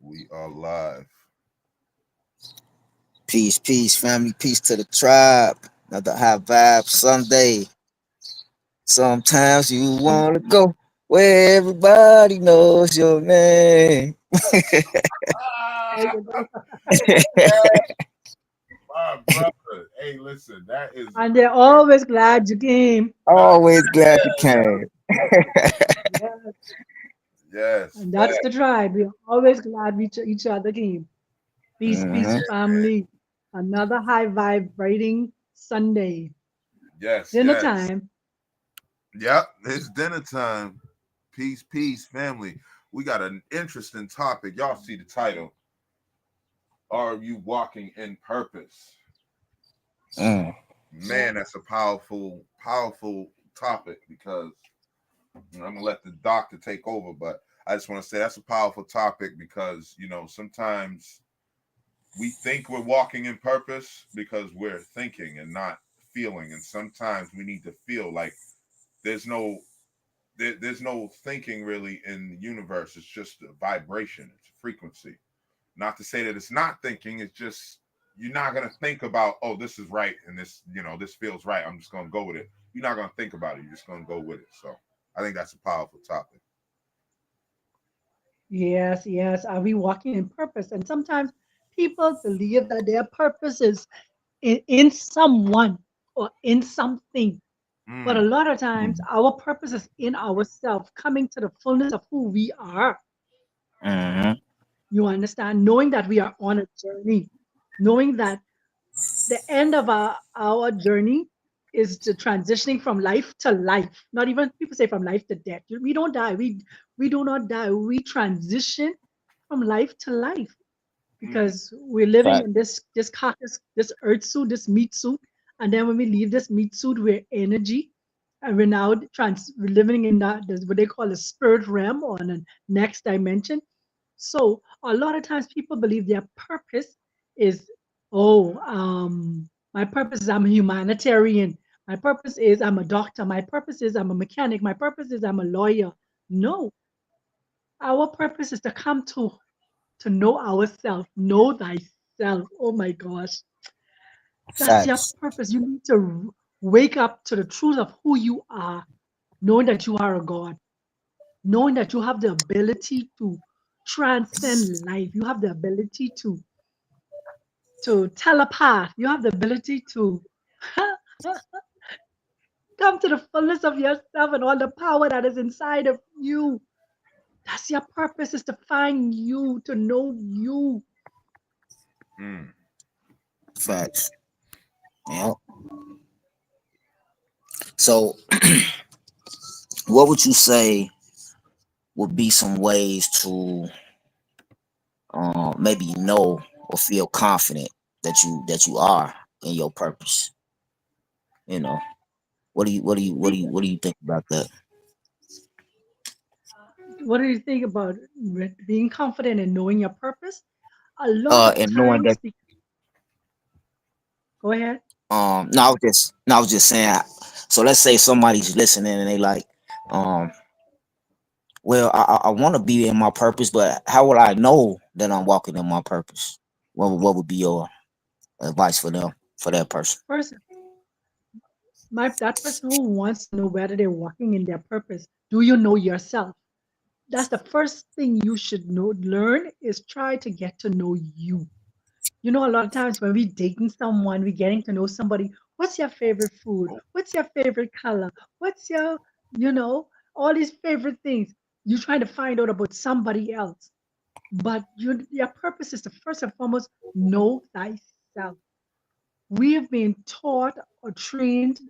We are live. Peace, peace, family. Peace to the tribe. Another high vibe Sunday. Sometimes you want to go where everybody knows your name. There you go. My brother. Hey, listen, that is And they're always glad you came. not Always glad you came. Yes. yes. And that's the tribe. We're always glad each other came. Peace, peace, Hmm. family. Another high vibrating Sunday. Yes, Dinner yes. time. Yep. It's dinner time. Peace, peace, family. We got an interesting topic. Y'all see the title. Are you walking in purpose? Mm. Yeah. Man, that's a powerful, powerful topic because I'm gonna let the doctor take over, but I just want to say that's a powerful topic because sometimes we think we're walking in purpose because we're thinking and not feeling, and sometimes we need to feel like there's no there's no thinking really in the universe. It's just a vibration, it's a frequency. Not to say that it's not thinking, it's just you're not gonna think about, oh, this is right and this feels right. I'm just gonna go with it. You're not gonna think about it, you're just gonna go with it. So I think that's a powerful topic. Yes, yes. Are we walking in purpose? And sometimes people believe that their purpose is in someone or in something. But a Mm, lot of times, Mm. our purpose is in ourselves, coming to the fullness of who we are. Hmm. You understand? Knowing that we are on a journey, knowing that the end of our journey is to transitioning from life to life. Not even people say from life to death. We don't die. We do not die. We transition from life to life mm, because we're living Fact. in this carcass, this earth suit, this meat suit, and then when we leave this meat suit, we're energy, and we're now we're living in that what they call a spirit realm or in the next dimension. So a lot of times people believe their purpose is, oh, my purpose is I'm a humanitarian. My purpose is I'm a doctor. My purpose is I'm a mechanic. My purpose is I'm a lawyer. No, our purpose is to come to know ourselves, know thyself. Oh my gosh, that's your Facts. purpose. You need to wake up to the truth of who you are, knowing that you are a God, knowing that you have the ability to transcend life. You have the ability to telepath. You have the ability to come to the fullness of yourself and all the power that is inside of you. That's your purpose, is to find you, to know you. mm. Facts. Yeah. So, what would you say would be some ways to maybe know or feel confident that you are in your purpose? You know, what do you think about that? What do you think about being confident and knowing your purpose? A lot of And knowing that times, go ahead. no, I was just saying. So let's say somebody's listening and they like, um, well, I want to be in my purpose, but how will I know that I'm walking in my purpose? What would be your advice for them, for that person? First, that person who wants to know whether they're walking in their purpose, do you know yourself? That's the first thing you should know. Learn is try to get to know you. You know, a lot of times when we dating someone, we getting to know somebody. What's your favorite food? What's your favorite color? What's your, you know, all these favorite things. You're trying to find out about somebody else. But your purpose is to first and foremost know thyself. We have been taught or trained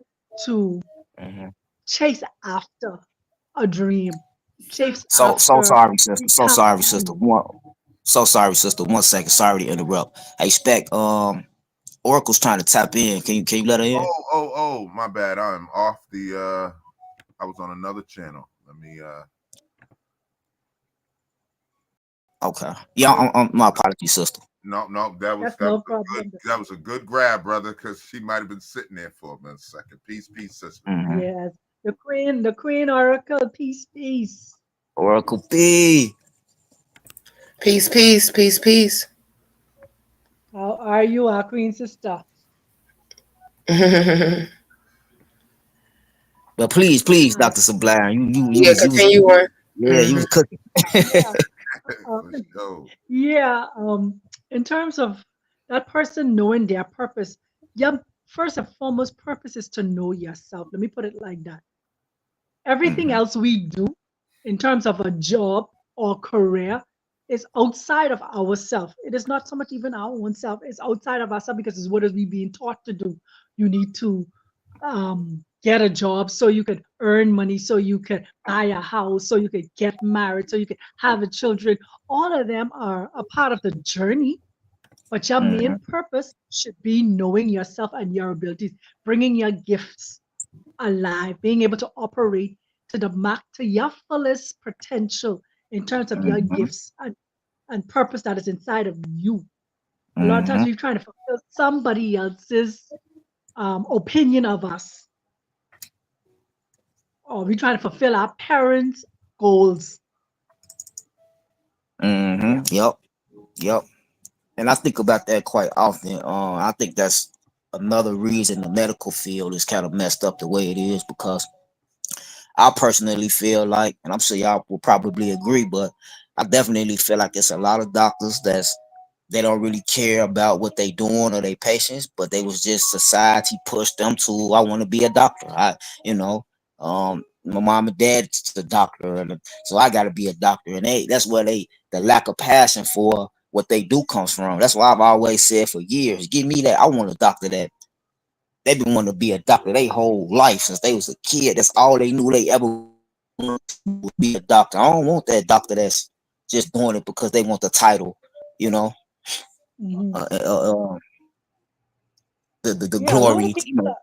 to Hmm. chase after a dream, chase So after sorry, sister. So sorry, sister. becoming. So sorry, sister. 1 second. Sorry to interrupt. Hey, Spec. Oracle's trying to tap in. Can you let her in? Oh, my bad. I'm off the I was on another channel. Let me Okay. Yeah. oh My apologies, sister. no, that was That's that no was a good problem. that was a good grab, brother, because she might have been sitting there for a minute second. Peace, sister. Hmm. Yes, the queen oracle, peace, peace. Oracle P. Peace, peace, peace, peace. How are you, our queen sister? Yeah, But please, Uh, Dr. Sublime, you was continue on. yeah, you Hmm. was cooking. yeah. Uh, Let's go. yeah. In terms of that person knowing their purpose, yeah, first and foremost, purpose is to know yourself. Let me put it like that. Everything Mhm, else we do in terms of a job or career is outside of ourselves. It is not so much even our own self, it's outside of ourselves because it's what is we being taught to do. You need to get a job so you could earn money, so you could buy a house, so you could get married, so you could have a children. All of them are a part of the journey, but your main mhm, purpose should be knowing yourself and your abilities, bringing your gifts alive, being able to operate to the max, to your fullest potential in terms of your mhm, gifts and purpose that is inside of you. A lot of times mhm, we're trying to fulfill somebody else's opinion of us, or we're trying to fulfill our parents' goals. Yeah. Yep, yep. And I think about that quite often. I think that's another reason the medical field is kind of messed up the way it is because I personally feel like, and I'm sure y'all will probably agree, but I definitely feel like it's a lot of doctors they don't really care about what they doing or their patients, but they was just society pushed them to. I want to be a doctor. You know, my mom and dad's a doctor, and so I got to be a doctor. And that's where the lack of passion for what they do comes from. That's why I've always said for years, give me that. I want a doctor that they've been wanting to be a doctor their whole life since they was a kid. That's all they knew they ever wanted to do was be a doctor. I don't want that doctor that's just doing it because they want the title. You know, Mhm. uh, uh, uh, the Yeah, a lot of glory. You people know. are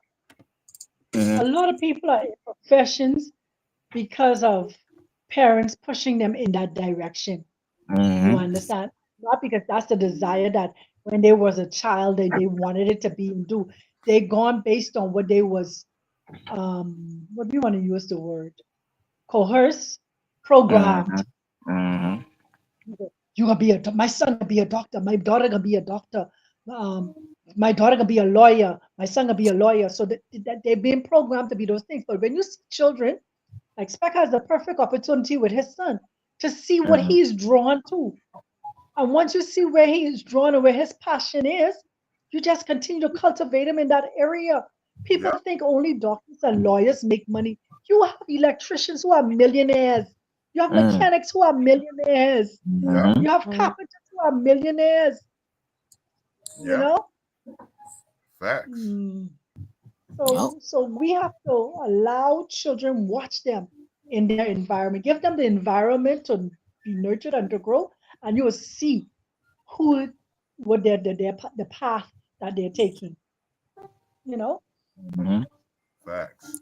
Hmm. a lot of people are in professions because of parents pushing them in that direction. You Hmm. understand? Not because that's the desire that when they was a child they wanted it to be and do. They gone based on what they was what do you want to use the word? Coerced, Hmm. programmed. Hmm. You gonna be my son gonna be a doctor, my daughter gonna be a doctor, um, my daughter gonna be a lawyer, my son gonna be a lawyer. So that they're being programmed to be those things. But when you see children, like Speck has the perfect opportunity with his son to see what Hmm. he's drawn to. And once you see where he is drawn and where his passion is, you just continue to cultivate him in that area. People Yep. think only doctors and lawyers make money. You have electricians who are millionaires. You have mechanics who are millionaires. Yep. Hmm. You have carpenters who are millionaires. You Yep. know? Facts. Mm. Yep. So we have to allow children watch them in their environment, give them the environment to be nurtured and to grow, and you will see who what the path that they're taking. You know. Hmm. Facts.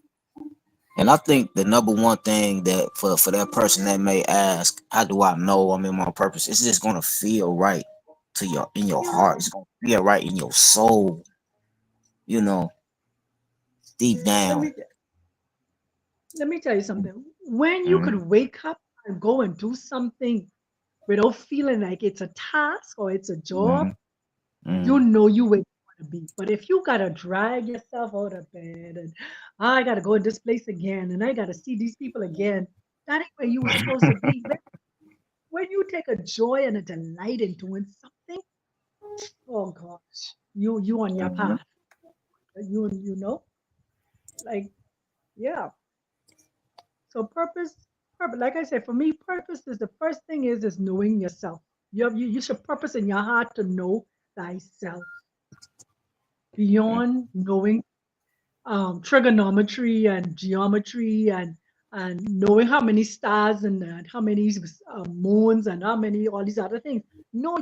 And I think the number one thing that for that person that may ask, how do I know I'm in my purpose? It's just gonna feel right to your in your Yeah. heart. It's gonna feel right in your soul. You know, deep Let down. me let me tell you something. When you Hmm. could wake up and go and do something without feeling like it's a task or it's a job, Hmm. you Hmm. know you where you want to be. But if you gotta drag yourself out of bed and I gotta go to this place again and I gotta see these people again, that ain't where you were supposed to be. When you take a joy and a delight in doing something, oh gosh, you on your Hmm. path. You know, like yeah. So purpose. Like I said, for me, purpose is the first thing is knowing yourself. You should purpose in your heart to know thyself beyond knowing trigonometry and geometry and knowing how many stars and how many moons and how many all these other things. No,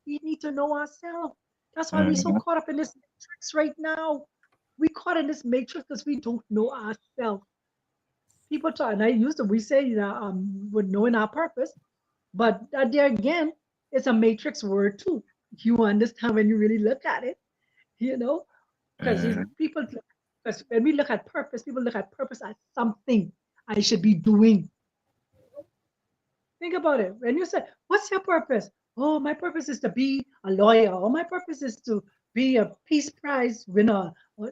we need to know ourselves. That's why we're so Hmm. caught up in this matrix right now. We caught in this matrix because we don't know ourselves. People talk, and we say, with knowing our purpose, but that there again, it's a matrix word too. You understand when you really look at it, you know, because Hmm. people, because when we look at purpose, people look at purpose as something I should be doing. Think about it. When you say, what's your purpose? Oh, my purpose is to be a lawyer, or my purpose is to be a Peace Prize winner, or,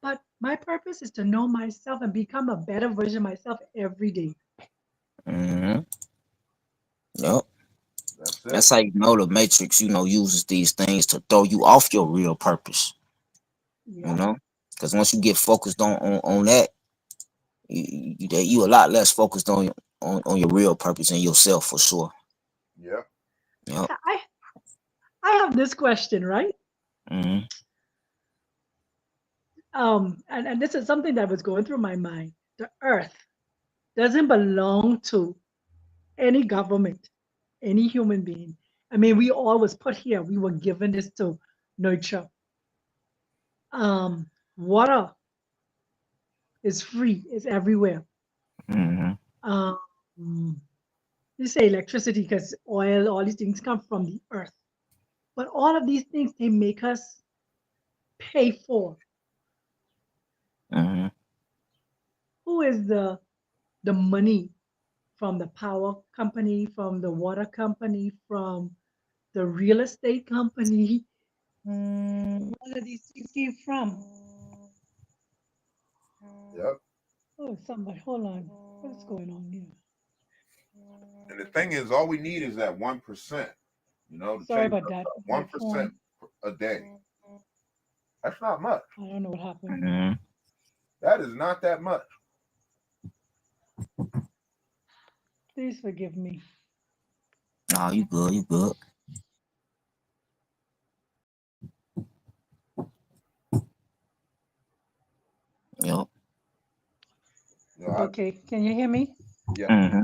but my purpose is to know myself and become a better version of myself every day. Mm-hmm. Yep. That's That's it. how you know the Matrix, uses these things to throw you off your real purpose, you Yeah. know? Because once you get focused on that, you a lot less focused on your real purpose and yourself for sure. Yep. Yep. I I have this question, right? Mm-hmm. And this is something that was going through my mind. The earth doesn't belong to any government, any human being. I mean, we all was put here. We were given this to nurture. Water is free. It's everywhere. Mm-hmm. Um, you say electricity because oil, all these things come from the earth. But all of these things they make us pay for. Mm-hmm. Who is the money from the power company, from the water company, from the real estate company? All of these things came from. Yep. Oh, somebody, hold on. What's going on here? And the thing is, all we need is that 1%. To Sorry change about that. My 1% phone. a day. That's not much. I don't know what happened. Mm-hmm. That is not that much. Please forgive me. Oh, you good, you good. Yep. I, Okay, can you hear me? yeah. Mm-hmm.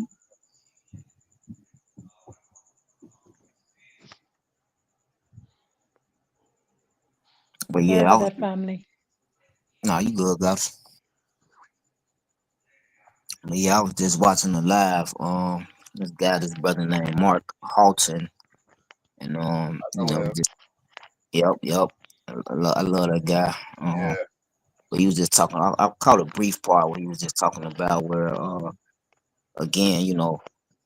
But Sorry yeah, about that, family. you good, guys. But yeah, I was just watching the live. This brother named Mark Halton, and I know him. just yep. I love that guy. Yeah. But he was just talking. I caught a brief part where he was just talking about where, again,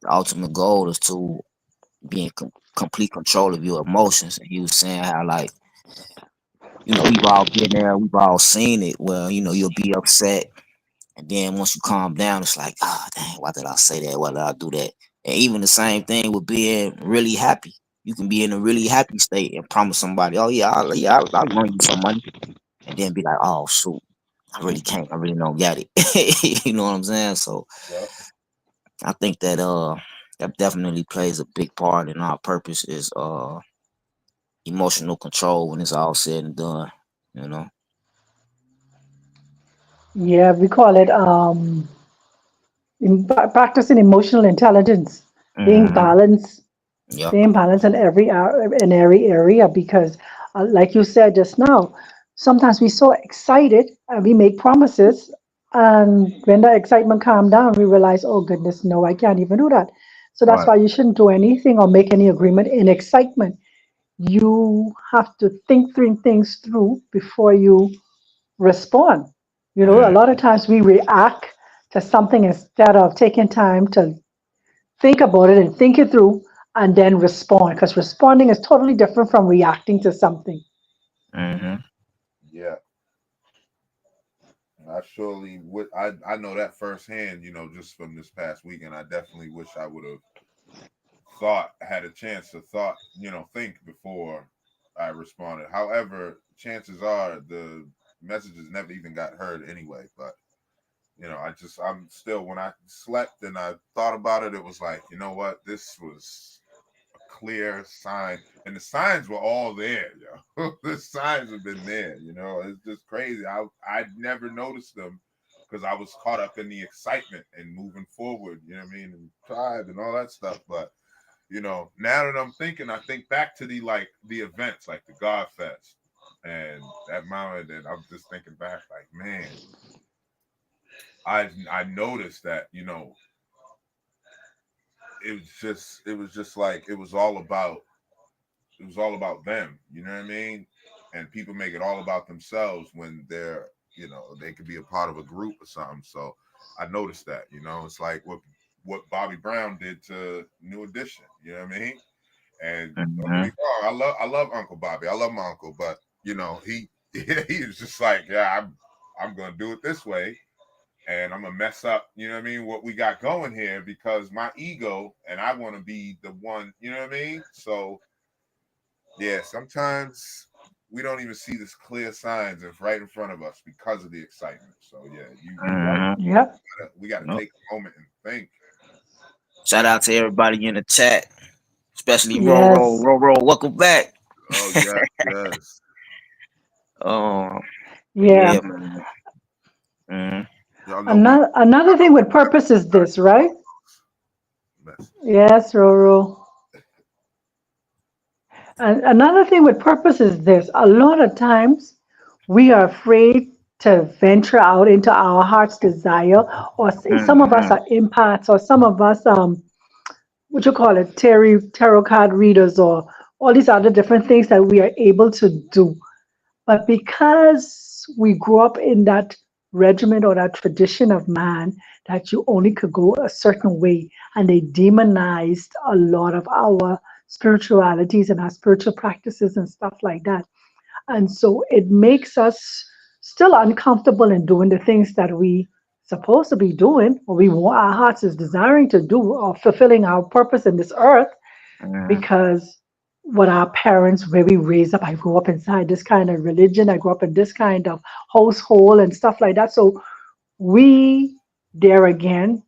the ultimate goal is to be in complete control of your emotions. And he was saying how, like, we've all been there, we've all seen it. Where you'll be upset, and then once you calm down, it's like, ah, dang, why did I say that? Why did I do that? And even the same thing with being really happy. You can be in a really happy state and promise somebody, oh yeah, I'll loan you some money, and then be like, oh shoot, I really can't. I really don't get it. You know what I'm saying? So Yep. I think that definitely plays a big part in our purpose is emotional control when it's all said and done. You know. Yeah, we call it practicing emotional intelligence, being Hmm. balanced, Yep. being balanced in every area. Because, like you said just now, sometimes we're so excited and we make promises, and when the excitement calms down, we realize, oh goodness, no, I can't even do that. So that's Right. why you shouldn't do anything or make any agreement in excitement. You have to think through things through before you respond. A Mm, lot of times we react to something instead of taking time to think about it and think it through and then respond, because responding is totally different from reacting to something. hmm. Yeah. I surely would. I know that firsthand. Just from this past weekend, I definitely wish I would have had a chance to think before I responded. However, chances are the messages never even got heard anyway. But I'm still, when I slept and I thought about it, it was like, you know what, this was a clear sign, and the signs were all there, yo. The signs have been there. It's just crazy. I never noticed them because I was caught up in the excitement and moving forward. You know what I mean, and tribe and all that stuff, but now that I'm thinking, I think back to the events like the God Fest and that mountain, and I'm just thinking back like, man, I noticed that, it was just like it was all about them, you know what I mean? And people make it all about themselves when they could be a part of a group or something. So I noticed that, it's like what what Bobby Brown did to New Edition. You know what I mean? And don't get Mhm. me wrong, I love Uncle Bobby. I love my uncle, but you know, he he was just like, yeah, I'm gonna do it this way, and I'm gonna mess up, you know what I mean, what we got going here because my ego and I want to be the one, you know what I mean? So yeah, sometimes we don't even see this clear signs that's right in front of us because of the excitement. So yeah, you right. Mhm. Yep. We got to Yep. take a moment and think. Shout out to everybody in the chat, especially Yes. Roro. Welcome back. Oh yes, yes. Yeah. Yeah, man. Mhm. Y'all know we Another thing with purpose is this, right? message. Yes, Roro. And another thing with purpose is this. A lot of times we are afraid to venture out into our heart's desire, or some of us Mhm. are empaths, or some of us what you call it, tarot card readers, or all these other different things that we are able to do. But because we grew up in that regiment or that tradition of man that you only could go a certain way, and they demonized a lot of our spiritualities and our spiritual practices and stuff like that. And so it makes us still uncomfortable in doing the things that we supposed to be doing, or we want our hearts is desiring to do, or fulfilling our purpose in this earth, Mhm. because what our parents, where we raised up, I grew up inside this kind of religion, I grew up in this kind of household and stuff like that. So we, there again,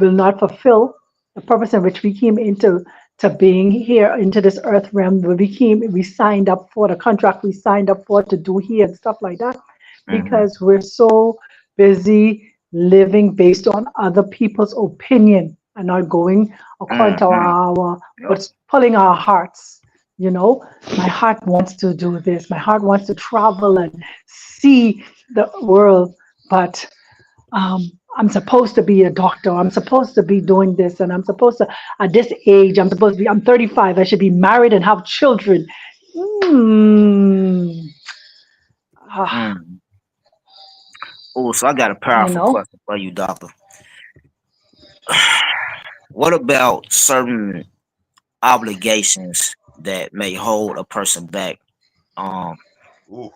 will not fulfill the purpose in which we came into to being here into this earth realm, where we signed up for the contract we signed up for to do here and stuff like that, Mhm. because we're so busy living based on other people's opinion and not going according to Mhm. our Yep. what's pulling our hearts. You know, my heart wants to do this, my heart wants to travel and see the world, but um, I'm supposed to be a doctor. I'm supposed to be doing this, and I'm supposed to, at this age, I'm 35. I should be married and have children. Mm, ah, Mhm. Oh, so I got a you powerful know, question for you, doctor. What about certain obligations that may hold a person back? Um, Ooh,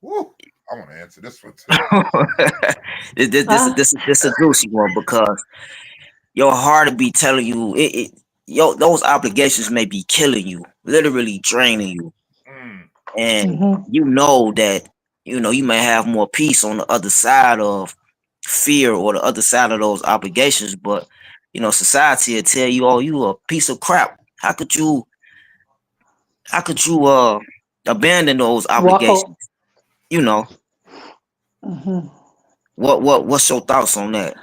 ooh. I want to answer this one too. ah, this a juicy one because your heart will be telling you those obligations may be killing you, literally draining you, Mm, and mhm. you know that you may have more peace on the other side of fear or the other side of those obligations, but society will tell you, oh, you a piece of crap. How could you abandon those Walk out. obligations? You know Mhm. what's your thoughts on that?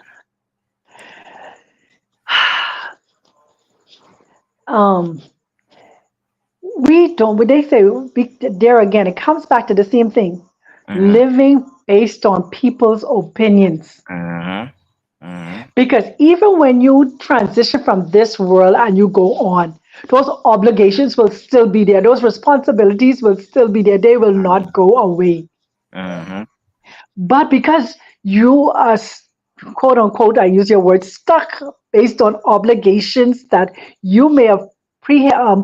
Um, we don't, but they say, there again, it comes back to the same thing, Mm-hmm. living based on people's opinions. Mm-hmm. Mm-hmm. Because even when you transition from this world and you go on, those obligations will still be there. Those responsibilities will still be there. They will not go away. Mm-hmm. But because you are, quote unquote, I use your word, stuck based on obligations that you may have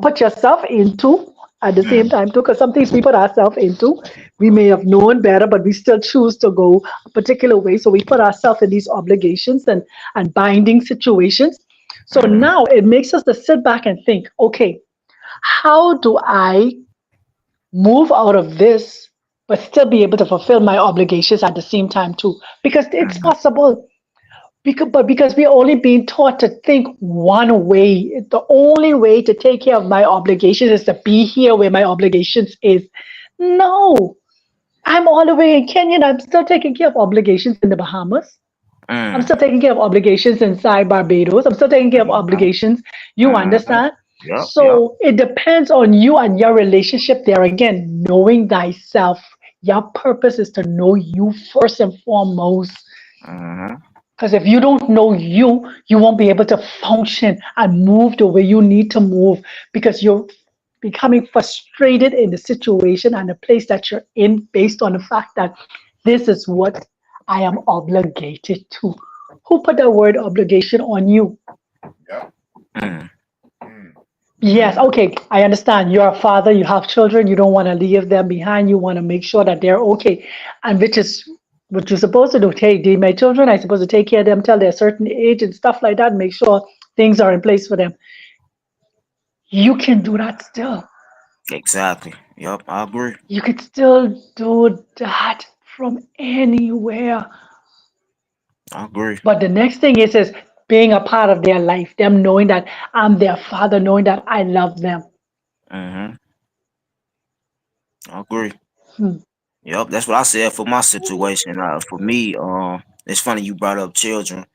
put yourself into at the same time too, because some things we put ourselves into, we may have known better, but we still choose to go a particular way. So we put ourselves in these obligations and binding situations. So Mm-hmm. now it makes us to sit back and think, okay, how do I move out of this, but still be able to fulfill my obligations at the same time too? Because it's Mm-hmm. possible. Because we're only being taught to think one way. The only way to take care of my obligations is to be here where my obligations is. No, I'm all the way in Kenya and I'm still taking care of obligations in the Bahamas. I'm Mm-hmm. still taking care of obligations inside Barbados. I'm still taking care of obligations. You Mm-hmm. understand? Yep. Yep. So it depends on you and your relationship there. Again, knowing thyself. Your purpose is to know you first and foremost. Mm-hmm. Because if you don't know you, you won't be able to function and move the way you need to move, because you're becoming frustrated in the situation and the place that you're in based on the fact that this is what I am obligated to. Who put the word obligation on you? Yep. Mm, Mm. Yes, okay, I understand. You're a father, you have children, you don't want to leave them behind, you want to make sure that they're okay. And which is what you're supposed to do. Hey, they my children, I'm supposed to take care of them till they're a certain age and stuff like that, make sure things are in place for them. You can do that still. exactly. Yep, I agree. You could still do that from anywhere. I agree. But the next thing is being a part of their life, them knowing that I'm their father, knowing that I love them. Mm-hmm. I agree. Hmm. Yep, that's what I said for my situation. For me, it's funny you brought up children.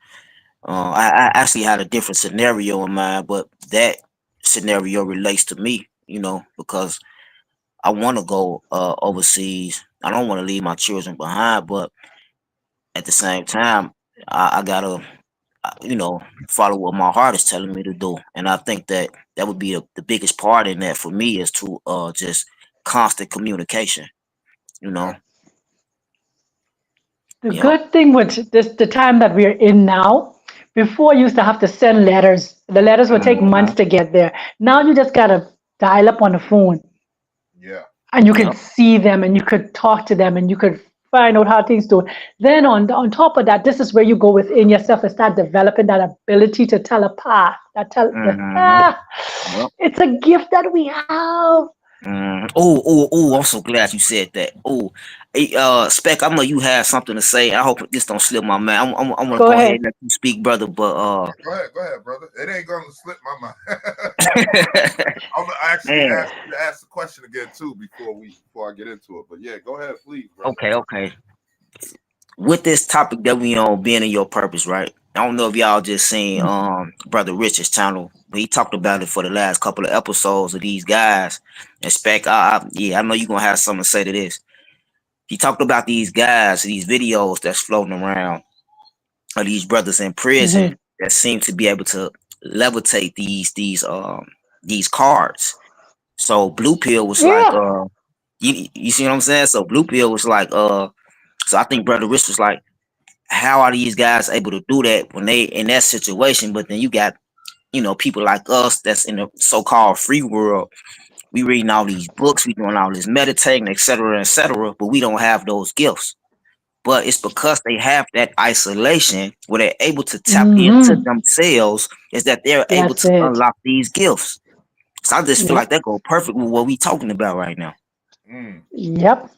I actually had a different scenario in mind, but that scenario relates to me. Because I want to go overseas. I don't want to leave my children behind, but at the same time, I gotta follow what my heart is telling me to do. And I think that would be the biggest part in that for me is to just constant communication. You know. Yep. The Yep. good thing with this, the time that we're in now, before you used to have to send letters. The letters would take months Mhm. to get there. Now you just gotta dial up on the phone Yeah. and you can Yep. see them and you could talk to them and you could find out how things do. Then on top of that, this is where you go within yourself and start developing that ability to telepath. Mhm. Yep. It's a gift that we have. Oh, I'm so glad you said that. Oh, hey, Spec, I know you have something to say. I hope this don't slip my mind. I'm gonna Go go ahead and ahead. let you speak, brother. But Go ahead, brother. It ain't gonna slip my mind. I'm gonna actually man, ask you to ask the question again too before I get into it. But yeah, go ahead, please, brother. okay. With this topic that we on being in your purpose, right? I don't know if y'all just seen Brother Rich's channel, but he talked about it for the last couple of episodes of these guys. And Spec, yeah, I know you're gonna have something to say to this. He talked about these guys, these videos that's floating around of these brothers in prison Hmm. that seem to be able to levitate these cards. So Blue Pill was like, Yeah. you see what I'm saying? So Blue Pill was like, so I think Brother Rich was like, how are these guys able to do that when they in that situation? But then you got, people like us that's in the so-called free world. We reading all these books, we doing all this meditating, etc., etc., but we don't have those gifts. But it's because they have that isolation where they're able to tap into Hmm. themselves, is that they're able That's to it. unlock these gifts. So I just feel like Yep. that go perfect with what we talking about right now. Mm. Yep.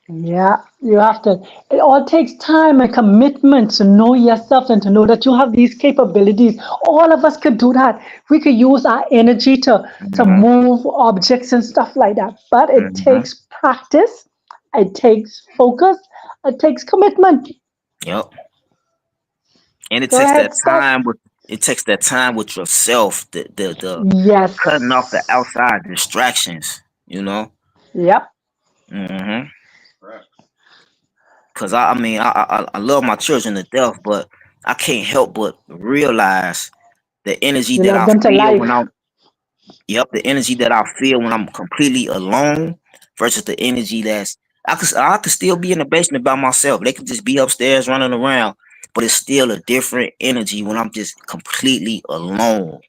Yeah, you have to. It all takes time and commitment to know yourself and to know that you have these capabilities. All of us could do that. We could use our energy to Hmm. move objects and stuff like that. But it Hmm. takes practice, it takes focus, it takes commitment. Yep. And Go ahead, Spec. it takes that time with yourself, the cutting off the Yes. outside distractions, you know. Yep. hmm Facts. Cause I mean I love my children to death, but I can't help but realize the energy You that love I them to feel when life. I'm Yep, the energy that I feel when I'm completely alone versus the energy I could still be in the basement by myself. They could just be upstairs running around, but it's still a different energy when I'm just completely alone.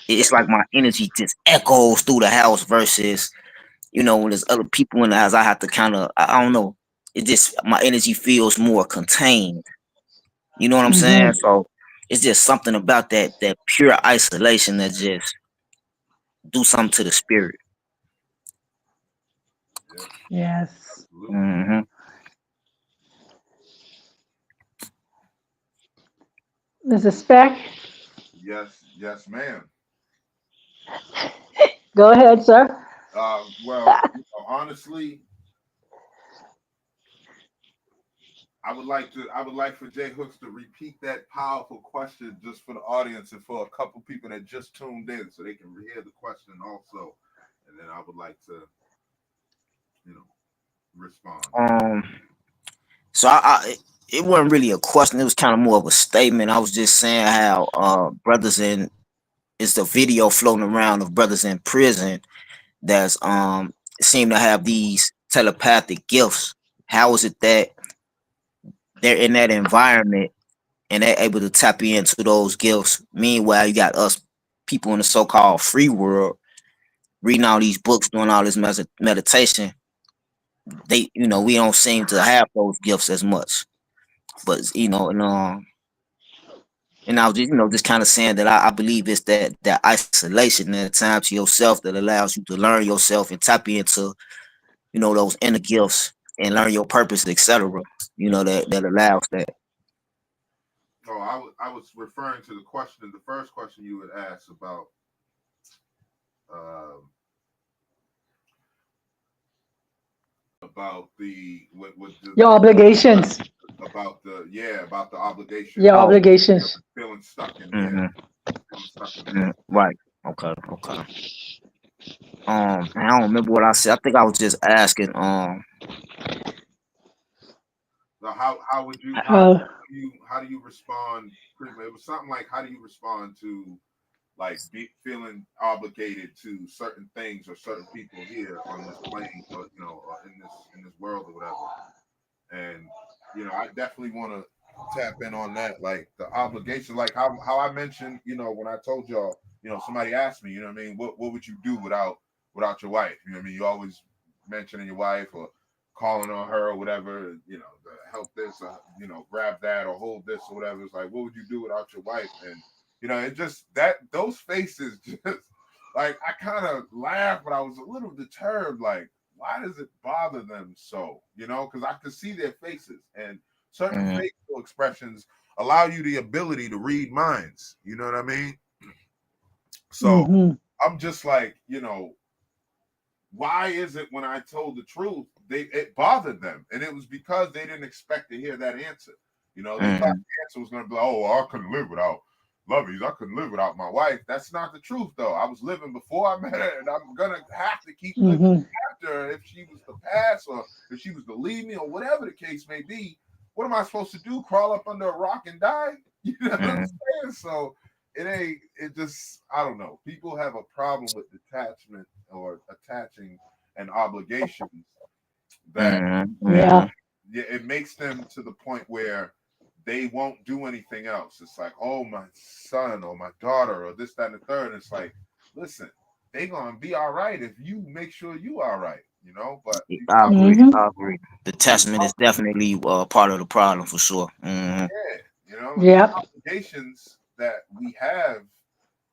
It's like my energy just echoes through the house versus, when there's other people in the house, I have to kind of, I don't know. It just, my energy feels more contained. You know what I'm Hmm. saying? So it's just something about that pure isolation that just do something to the spirit. Yeah, Yes. absolutely. Hmm. Mrs. Spec, Yes, ma'am. go ahead, sir. Well, honestly, I would like for Jay Hooks to repeat that powerful question just for the audience and for a couple people that just tuned in so they can hear the question also. And then I would like to, you know, respond. Um, so it wasn't really a question. It was kind of more of a statement. I was just saying how brothers in it's the video floating around of brothers in prison that's seem to have these telepathic gifts. How is it that they're in that environment and they're able to tap into those gifts. Meanwhile, you got us people in the so-called free world reading all these books, doing all this meditation. They, we don't seem to have those gifts as much. But and I was just, just kind of saying that I believe it's that isolation, that time to yourself that allows you to learn yourself and tap into, those inner gifts and learn your purpose, etc. That allows that. Oh, I was referring to the first question you had asked um, about the what Your obligations. about the obligation, Your obligations. feeling stuck in Mm-hmm. feeling stuck in there. Right. Okay. I don't remember what I said. I think I was just asking. So how would you how do you respond? It was something like, how do you respond to like feeling obligated to certain things or certain people here on this plane, or or in this world or whatever. And I definitely want to tap in on that, like the obligation, like how I mentioned, when I told y'all, somebody asked me, what I mean, what would you do without your wife? What I mean, you always mentioning your wife or calling on her or whatever, to help this, or grab that or hold this or whatever. It's like, what would you do without your wife? And it just, that those faces just like, I kind of laughed, but I was a little deterred, like, why does it bother them so? Because I could see their faces, and certain facial expressions allow you the ability to read minds. You know what I mean? So I'm just like, why is it when I told the truth, it bothered them, and it was because they didn't expect to hear that answer. They thought the answer was going to be, oh, I couldn't live without Lovies. I couldn't live without my wife. That's not the truth, though. I was living before I met her, and I'm gonna have to keep living after her if she was to pass, or if she was to leave me, or whatever the case may be. What am I supposed to do? Crawl up under a rock and die? You know what I'm saying? So it just, I don't know. People have a problem with detachment or attaching an obligation that it makes them to the point where they won't do anything else. It's like, oh, my son or my daughter or this, that, and the third. And it's like, listen, they gonna be all right if you make sure you all right, But I agree. Detachment is definitely part of the problem for sure. These obligations that we have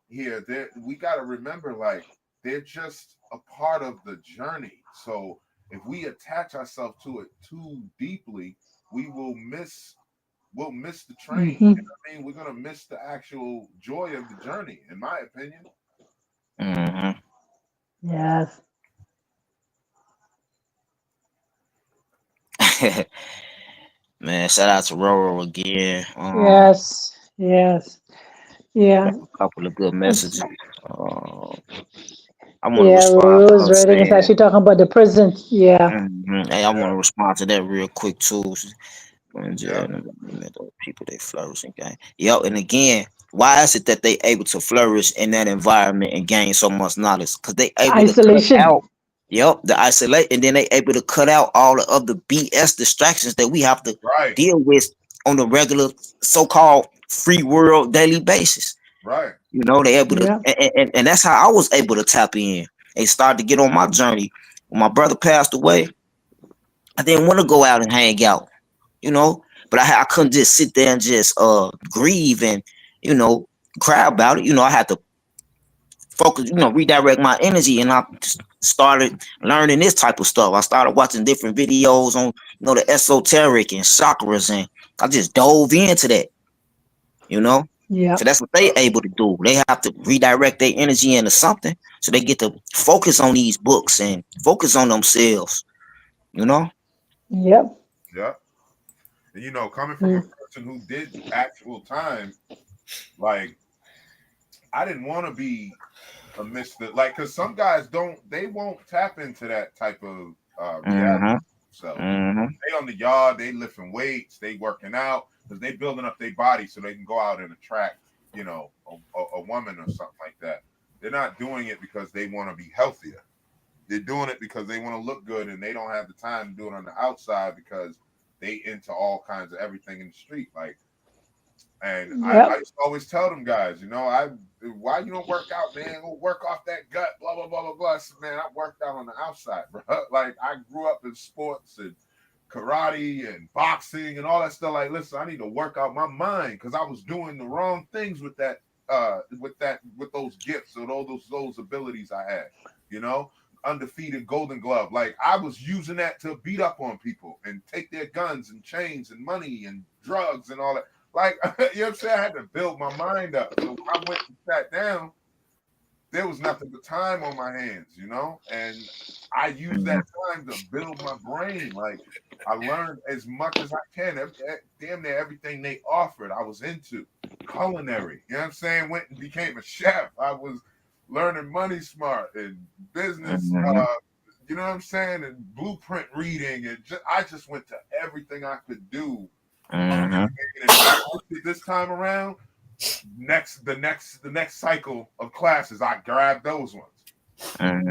here, we got to remember, like, they're just a part of the journey. So if we attach ourselves to it too deeply, we'll miss the train. You know what I mean? We're gonna miss the actual joy of the journey, in my opinion. Yes. Man, shout out to Roro again. Yes. Yeah. A couple of good It's, messages. I want to yeah, respond to Rose her writing is saying, actually talking about the prison. Yeah. hey, I want to respond to that real quick too. Yeah. People they flourish and gain. Yep, and again, why is it that they able to flourish in that environment and gain so much knowledge? Because they able to cut Isolation. out, the isolate, and then they able to cut out all the other BS distractions that we have to Right. deal with on the regular so-called free world daily basis. Right. They able to, and that's how I was able to tap in and start to get on my journey. When my brother passed away, I didn't want to go out and hang out, but I couldn't just sit there and just grieve and cry about it. I had to focus, redirect my energy, and I just started learning this type of stuff. I started watching different videos on the esoteric and chakras, and I just dove into that. So that's what they able to do. They have to redirect their energy into something, so they get to focus on these books and focus on themselves. Yep. Yeah. And coming from a person who did actual time, like, I didn't want to be a Mr. Like, because some guys they won't tap into that type of reality. So they on the yard, they lifting weights, they working out, because they building up their body so they can go out and attract, a woman or something like that. They're not doing it because they want to be healthier. They're doing it because they want to look good, and they don't have the time to do it on the outside because they into all kinds of everything in the street. Like, And Yep. I used to always tell them guys, why you don't work out, man? Go work off that gut, blah, blah, blah, blah, blah. I said, man, I worked out on the outside, bro. Like, I grew up in sports and karate and boxing and all that stuff. Like, listen, I need to work out my mind because I was doing the wrong things with those gifts or those abilities I had, undefeated Golden Glove. Like, I was using that to beat up on people and take their guns and chains and money and drugs and all that. Like, you know what I'm saying? I had to build my mind up. So when I went and sat down, there was nothing but time on my hands, and I used that time to build my brain. Like, I learned as much as I can. Damn near everything they offered, I was into. Culinary, you know what I'm saying? Went and became a chef. I was learning Money Smart and business, you know what I'm saying? And blueprint reading. And I just went to everything I could do. This time around, the next cycle of classes, I grabbed those ones. And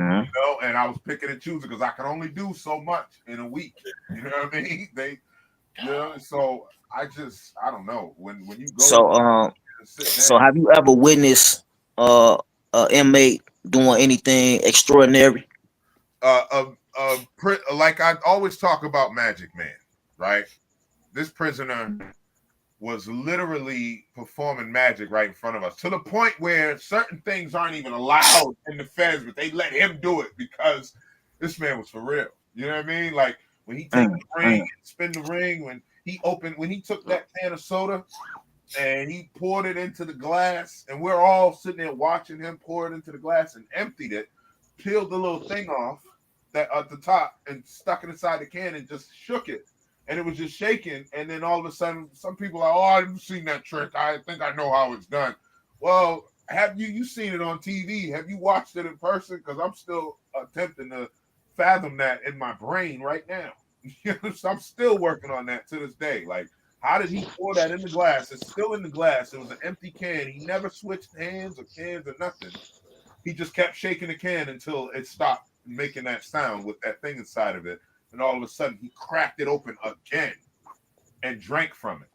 I was picking and choosing because I can only do so much in a week. You know what I mean? So I don't know. When you go so have you ever witnessed an inmate doing anything extraordinary? Like I always talk about Magic Man, right? This prisoner was literally performing magic right in front of us, to the point where certain things aren't even allowed in the feds, but they let him do it because this man was for real. You know what I mean? Like, when he take the ring and spin the ring, when he took that can of soda and he poured it into the glass, and we're all sitting there watching him pour it into the glass and emptied it, peeled the little thing off that at the top and stuck it inside the can and just shook it. And it was just shaking, and then all of a sudden, some people are, I've seen that trick. I think I know how it's done. Well, have you seen it on TV? Have you watched it in person? Because I'm still attempting to fathom that in my brain right now. So I'm still working on that to this day. Like, how did he pour that in the glass? It's still in the glass. It was an empty can. He never switched hands or cans or nothing. He just kept shaking the can until it stopped making that sound with that thing inside of it. And all of a sudden, he cracked it open again and drank from it.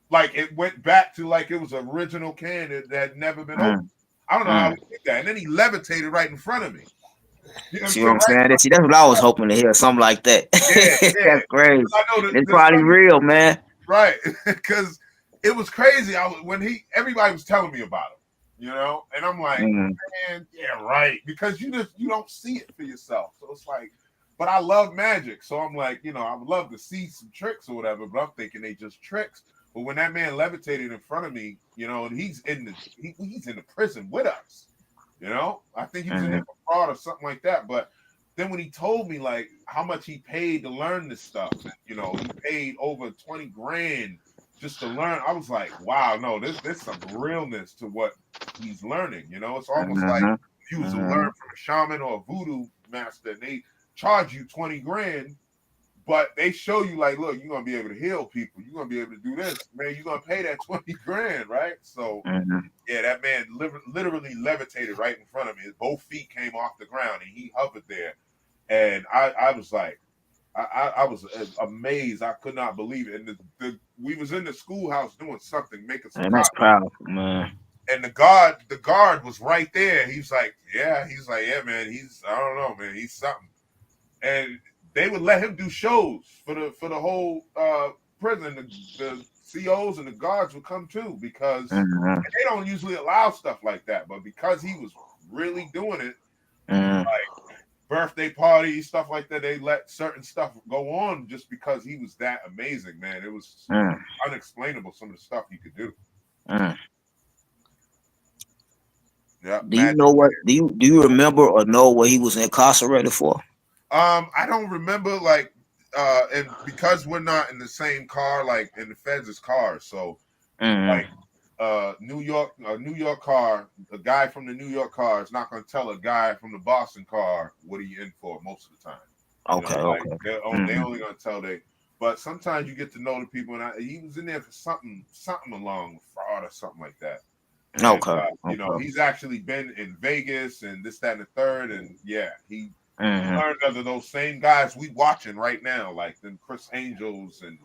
Like, it went back to like it was an original can that had never been opened. I don't know how he did that. And then he levitated right in front of me. See what I'm saying? That's what I was hoping to hear, something like that. Yeah. That's crazy. It's probably real, man. Right. Because it was crazy. Everybody was telling me about him, and I'm like, man, yeah, right. Because you don't see it for yourself. So it's like, but I love magic. So I'm like, I would love to see some tricks or whatever, but I'm thinking they just tricks. But when that man levitated in front of me, and he's in the prison with us, I think he was in there for fraud or something like that. But then when he told me like how much he paid to learn this stuff, he paid over 20 grand just to learn. I was like, wow, no, there's some realness to what he's learning. It's almost like you was to learn from a shaman or a voodoo master, and they charge you 20 grand, but they show you like, look, you're gonna be able to heal people, you're gonna be able to do this, man, you're gonna pay that 20 grand, right? So yeah, that man literally levitated right in front of me. His both feet came off the ground and he hovered there, and I was like, I was amazed. I could not believe it. And we was in the schoolhouse doing something, making some. That's proud, man. And the guard was right there. He's like, yeah, man, I don't know, man, he's something. And they would let him do shows for the whole prison. The COs and the guards would come too, because they don't usually allow stuff like that. But because he was really doing it, like birthday parties, stuff like that, they let certain stuff go on just because he was that amazing, man. It was unexplainable, some of the stuff he could do. Yeah. Do you know what? Do you remember or know what he was incarcerated for? I don't remember, like, and because we're not in the same car, like in the feds' cars, so like New York car, a guy from the New York car is not going to tell a guy from the Boston car what are you in for most of the time. Okay. They're only going to tell but sometimes you get to know the people, and he was in there for something along with fraud or something like that. And, he's actually been in Vegas and this, that, and the third, and yeah, he learned under those same guys we watching right now, like them Chris Angels and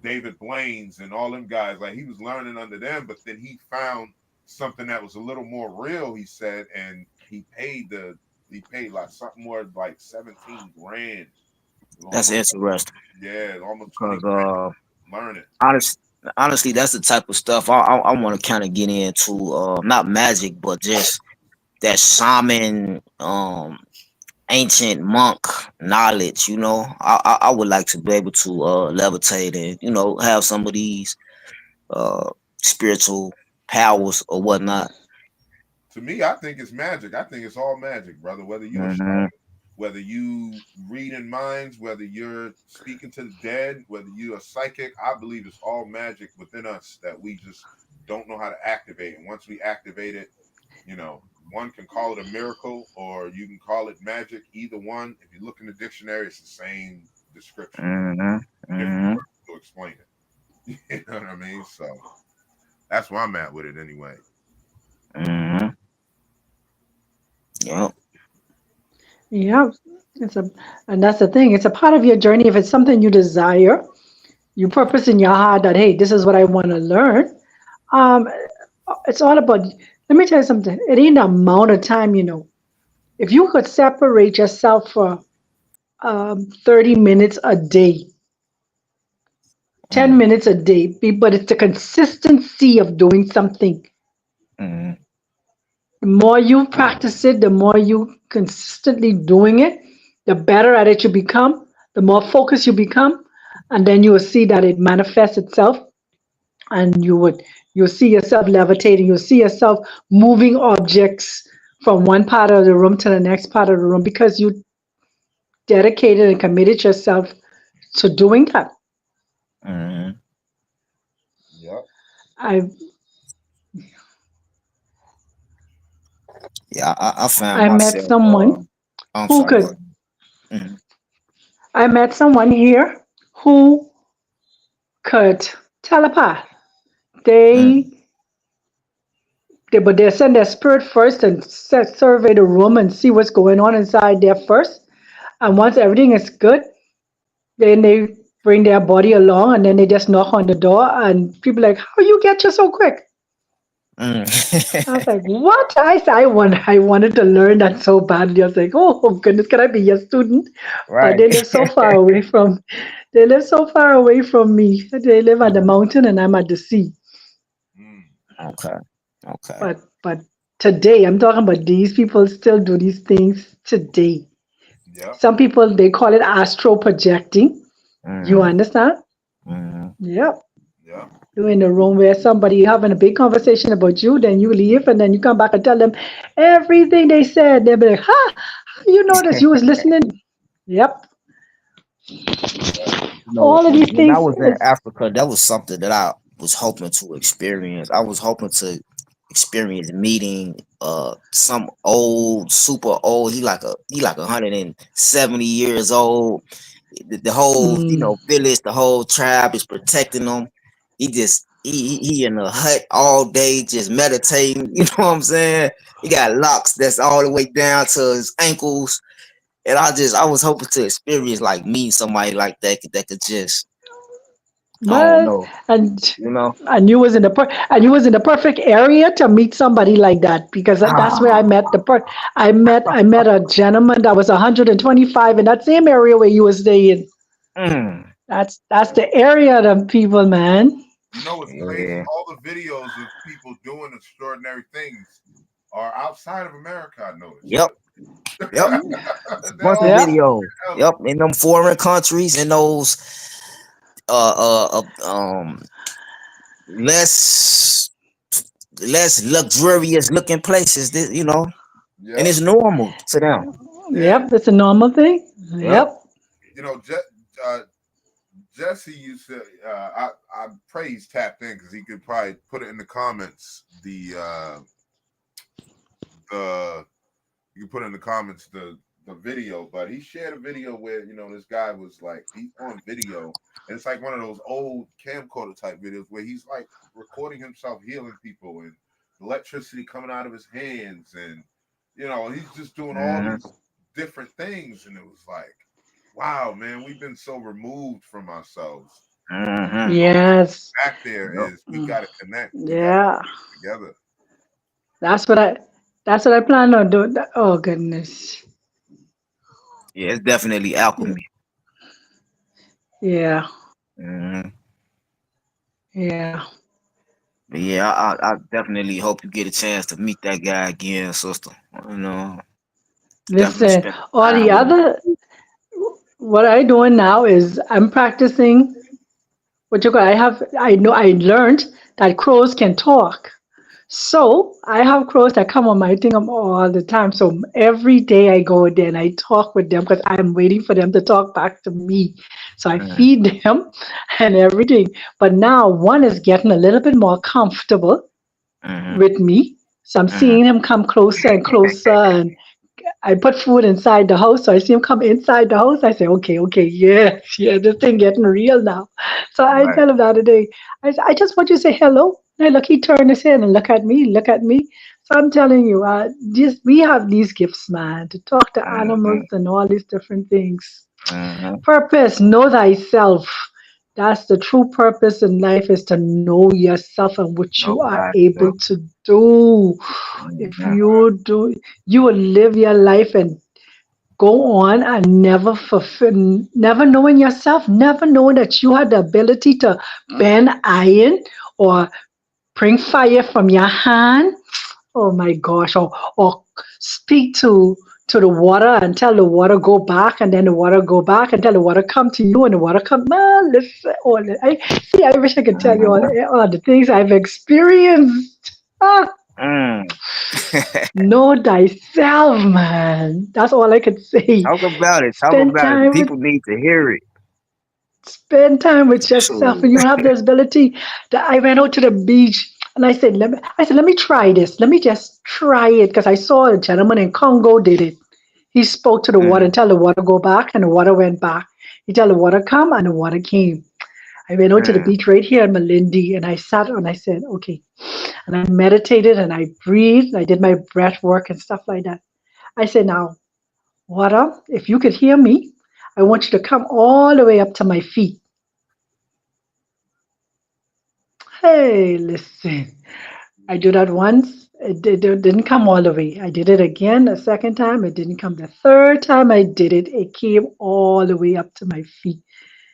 David Blaine's and all them guys. Like he was learning under them, but then he found something that was a little more real. He said, and he paid like something more like 17 grand. That's interesting Yeah, almost 20 because grand. Learn it. honestly, that's the type of stuff I want to kind of get into. Not magic, but just that shaman, ancient monk knowledge. I would like to be able to levitate and have some of these uh spiritual powers or whatnot. To me, I think it's magic. I think it's all magic, brother. Whether you a Hmm. shaman, whether you read in minds, whether you're speaking to the dead, whether you're a psychic, I believe it's all magic within us that we just don't know how to activate. And once we activate it, one can call it a miracle or you can call it magic. Either one, if you look in the dictionary, it's the same description, Hmm. different Hmm. words to explain it. You know what I mean? So that's where I'm at with it anyway. Hmm. Yep. Yeah, it's a, and that's the thing. It's a part of your journey. If it's something you desire, you purpose in your heart that hey, this is what I want to learn. Um, it's all about. Let me tell you something. It ain't the amount of time. If you could separate yourself for 30 minutes a day, 10 minutes a day, but it's the consistency of doing something. Hmm. The more you practice it, the more you consistently doing it, the better at it you become, the more focused you become, and then you will see that it manifests itself, and you'll see yourself levitating, you'll see yourself moving objects from one part of the room to the next part of the room because you dedicated and committed yourself to doing that. Hmm. Yep. I Yeah, I found I met myself. someone I'm who sorry. Go could ahead. Hmm. I met someone here who could telepath. They but they send their spirit first and survey the room and see what's going on inside there first. And once everything is good, then they bring their body along and then they just knock on the door and people like, how you get you so quick? I was Mm. like, what? I wanted to learn that so badly. I was like, oh goodness, can I be your student? But Right. they live so far away from me. They live at the mountain and I'm at the sea. Mm. Okay. Okay. But today, I'm talking about these people still do these things today. Yep. Some people they call it astro projecting. You Hmm. understand? Hmm. Yep. Yep. You're in a room where somebody having a big conversation about you, then you leave and then you come back and tell them everything they said. They'll be like, "Ha! How you know this? You was listening." Yep. All of these When I things was in is Africa, that was something that I was hoping to experience. I was hoping to experience meeting some old, super old. He like 170 years old. The whole mm, village, the whole tribe is protecting him. He in a hut all day just meditating. You know what I'm saying? He got locks that's all the way down to his ankles. And I was hoping to experience like meeting somebody like that could just I don't but know, and you know. and you was in the perfect area to meet somebody like that because that's where I Ah, met I met a gentleman that was 125 in that same area where you was staying. mm, That's the area of them people, man. You know what's crazy? yeah, All the videos of people doing extraordinary things are outside of America. I noticed. yep, yep. They're Bunch of all Yeah. videos. over. Yep, in them foreign countries, in those less less luxurious looking places. And Yep. it's normal to them. Yeah. Yep. That's a normal thing. Yep. Yep. You know, uh, Jesse used to. I praise Tapped In because he could probably put it in the comments. The You can put in the comments the video, but he shared a video where this guy was like he's on video, and it's like one of those old camcorder type videos where he's like recording himself healing people and electricity coming out of his hands, and he's just doing all Mhm. these different things, and it was like, wow, man, we've been so removed from ourselves, Mm-hmm. Yes. Back there Yep. is we got to connect. We got to Yeah. get together. That's what I that's what I plan on doing. Oh goodness. Yeah, it's definitely alchemy. Yeah. Mm-hmm. Yeah. But yeah, I definitely hope you get a chance to meet that guy again, sister. You know, definitely Listen, spend all time the with him. other what I doing now is I'm practicing what you got. I know I learned that crows can talk. So I have crows that come on my thing all the time. So every day I go there and I talk with them because I'm waiting for them to talk back to me. So I Mm-hmm. feed them and everything. But now one is getting a little bit more comfortable Mm-hmm. with me. So I'm Mm-hmm. seeing him come closer and closer, and I put food inside the house. So I see him come inside the house. I say, okay, okay, yeah, yeah, this thing getting real now. So I Right. tell him the other day, I just want you to say hello. And look, he turned his head and look at me, look at me. So I'm telling you, just we have these gifts, man, to talk to Mm-hmm. animals and all these different things. Mm-hmm. Purpose, know thyself. That's the true purpose in life is to know yourself and what you No are by able itself. to do. If Mm-hmm. you do, you will live your life and go on and never fulfill, never knowing yourself, never knowing that you have the ability to bend iron or bring fire from your hand. Oh my gosh! Or speak to the water and tell the water go back, and then the water go back and tell the water come to you, and the water come. Man, listen, I see. I wish I could tell you Mm-hmm. all the things I've experienced. Ah, Mm. know thyself, man. That's all I could say. Talk about it. Talk Spend about it. time with People need to hear it. spend time with yourself, So, and you have this ability. That I went out to the beach and let me try this. Let me just try it because I saw a gentleman in Congo did it. He spoke to the water mm, and tell the water go back, and the water went back. He tell the water come, and the water came. I went out to the mm, beach right here in Malindi, and I sat and I said, okay, and I meditated and I breathed. I did my breath work and stuff like that. I said, now, water, if you could hear me, I want you to come all the way up to my feet. Hey, listen. I do that once. It didn't come all the way. I did it again a second time. It didn't come. The third time I did it, it came all the way up to my feet.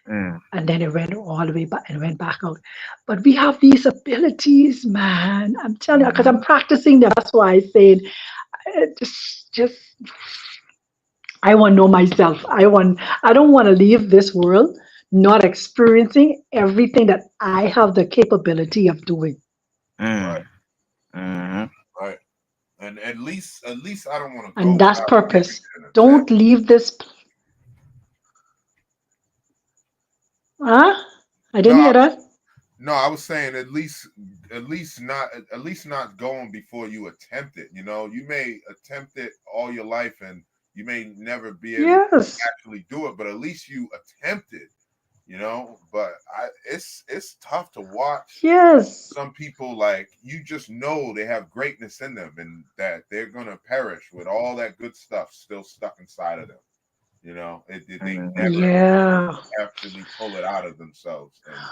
mm, And then it went all the way back and went back out. But we have these abilities, man. I'm telling you, because I'm mm, practicing them. That's why I said, just I want to know myself. I don't want to leave this world not experiencing everything that I have the capability of doing. Right, mm, mm, right. And at least I don't want to go And that's without giving purpose. it an attempt. Don't leave this. Huh? I No, didn't hear that. no, I was saying at least not going before you attempt it. You know, you may attempt it all your life and you may never be able to Yes. actually do it, but at least you attempted. You know, but it's tough to watch Yes. some people, like, you just know they have greatness in them and that they're gonna perish with all that good stuff still stuck inside of them. You know, they mm, never Yeah. actually pull it out of themselves. And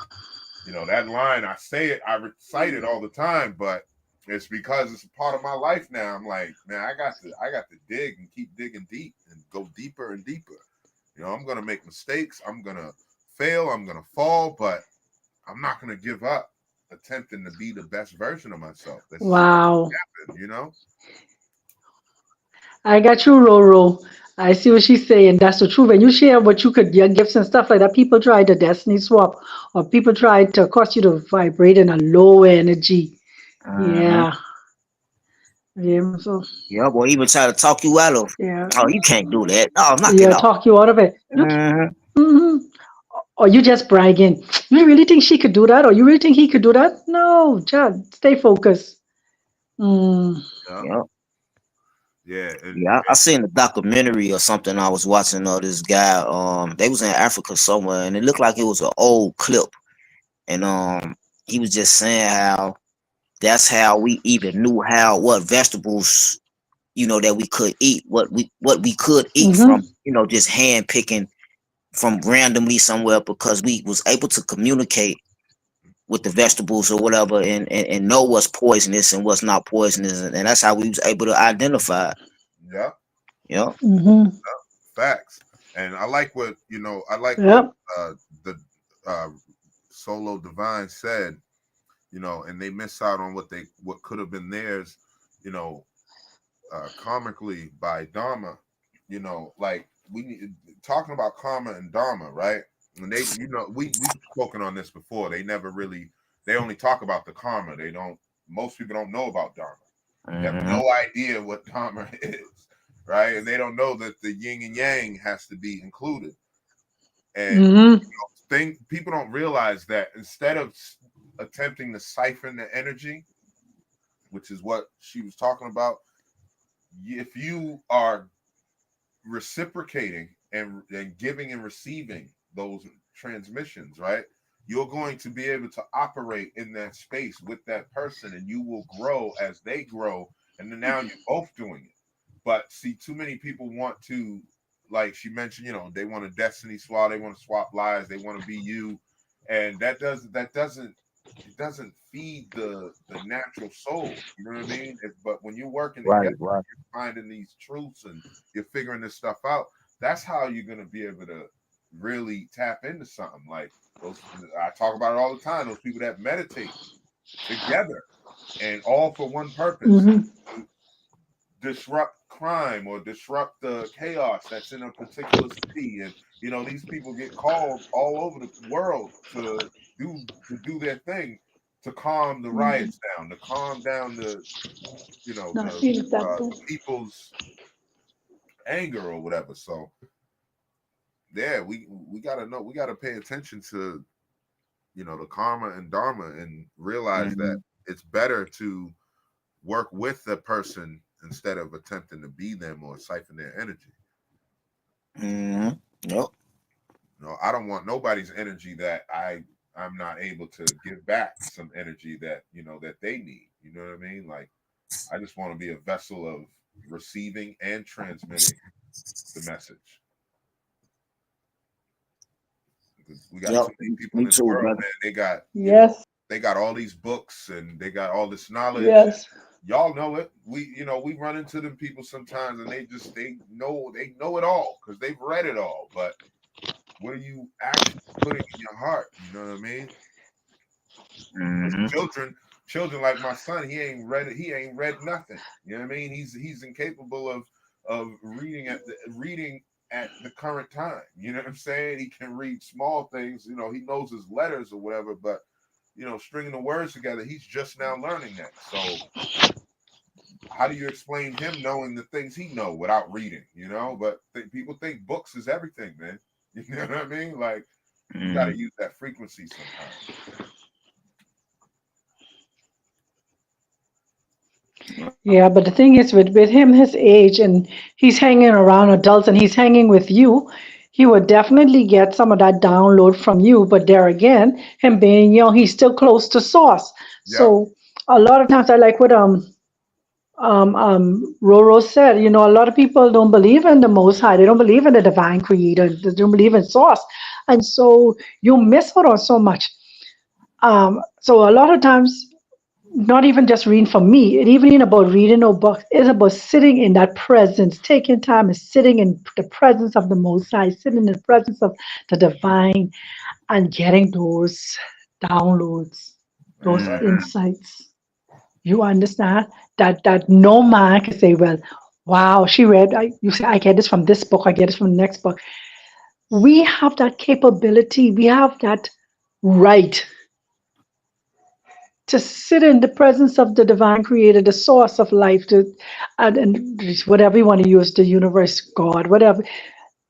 that line, I recite it all the time, but it's because it's a part of my life now. I'm like, man, I got to dig and keep digging deep and go deeper and deeper. I'm gonna make mistakes. I'm gonna fail. I'm gonna fall, but I'm not gonna give up attempting to be the best version of myself. That's Wow. happened. I got you, Roro. I see what she's saying. That's the truth. When you share what you could, your gifts and stuff like that, people try to destiny swap or people try to cause you to vibrate in a low energy. mm. Yeah. Yeah. So, Yep, or even try to talk you out of. yeah. Oh, you can't do that. Oh, knock it Yeah. off. Talk you out of it. Mm-hmm. Hmm. Or you just bragging. You really think she could do that? Or you really think he could do that? No, Chad, stay focused. Mm. Yeah, Yep. yeah, Yeah, I seen a documentary or something I was watching of this guy. They was in Africa somewhere, and it looked like it was an old clip. And he was just saying how that's how we even knew what vegetables that we could eat, what we could eat Hmm. from just hand picking from randomly somewhere because we was able to communicate with the vegetables or whatever and know what's poisonous and what's not poisonous, and that's how we was able to identify. Yeah, Mm-hmm. facts. And I like what I like what Yep. the Solo Divine said. And they miss out on what could have been theirs. Comically by Dharma. Like we need talking about karma and Dharma, right? And they, we've spoken on this before. They only talk about the karma. Most people don't know about Dharma. They have no idea what Dharma is, right? And they don't know that the yin and yang has to be included. And people don't realize that instead of attempting to siphon the energy, which is what she was talking about, if you are reciprocating and giving and receiving those transmissions, right, you're going to be able to operate in that space with that person, and you will grow as they grow, and then now you're both doing it. But see, too many people want to, like she mentioned, they want a destiny swap, they want to swap lives, they want to be you, and it doesn't feed the natural soul. You know what I mean? But when you're working together, you're finding these truths and you're figuring this stuff out. That's how you're gonna be able to really tap into something like those. I talk about it all the time. Those people that meditate together and all for one purpose: to disrupt crime or disrupt the chaos that's in a particular city. And these people get called all over the world to do their thing, to calm the riots down, to calm down the people's anger or whatever. So yeah, we gotta know, we gotta pay attention to the karma and Dharma and realize that it's better to work with the person instead of attempting to be them or siphon their energy. Yep. I don't want nobody's energy that I'm not able to give back some energy that that they need. You know what I mean? Like, I just want to be a vessel of receiving and transmitting the message. Because we got too many people in this world, man. They got they got all these books and they got all this knowledge. Yes. Y'all know it. We run into them people sometimes, and they know it all because they've read it all. But what are you actually putting in your heart? You know what I mean? Children like my son, he ain't read it. He ain't read nothing. You know what I mean? He's incapable of reading at the current time. You know what I'm saying? He can read small things. He knows his letters or whatever, but stringing the words together, he's just now learning that. So how do you explain him knowing the things he know without reading? But people think books is everything, man. You know what I mean? Like, you got to use that frequency sometimes. Yeah, but the thing is, with him, his age, and he's hanging around adults, and he's hanging with you, he would definitely get some of that download from you. But there again, him being young, he's still close to source. Yep. So a lot of times, I like what Roro said. A lot of people don't believe in the Most High. They don't believe in the divine creator. They don't believe in source, and so you miss out on so much. So a lot of times, not even just reading for me, it even ain't about reading no books. It's about sitting in that presence, taking time and sitting in the presence of the Most High, sitting in the presence of the divine, and getting those downloads, those insights. You understand that no man can say, well, wow, she read, you say, I get this from this book, I get this from the next book. We have that capability, we have that right to sit in the presence of the divine creator, the source of life, and whatever you want to use, the universe, God, whatever.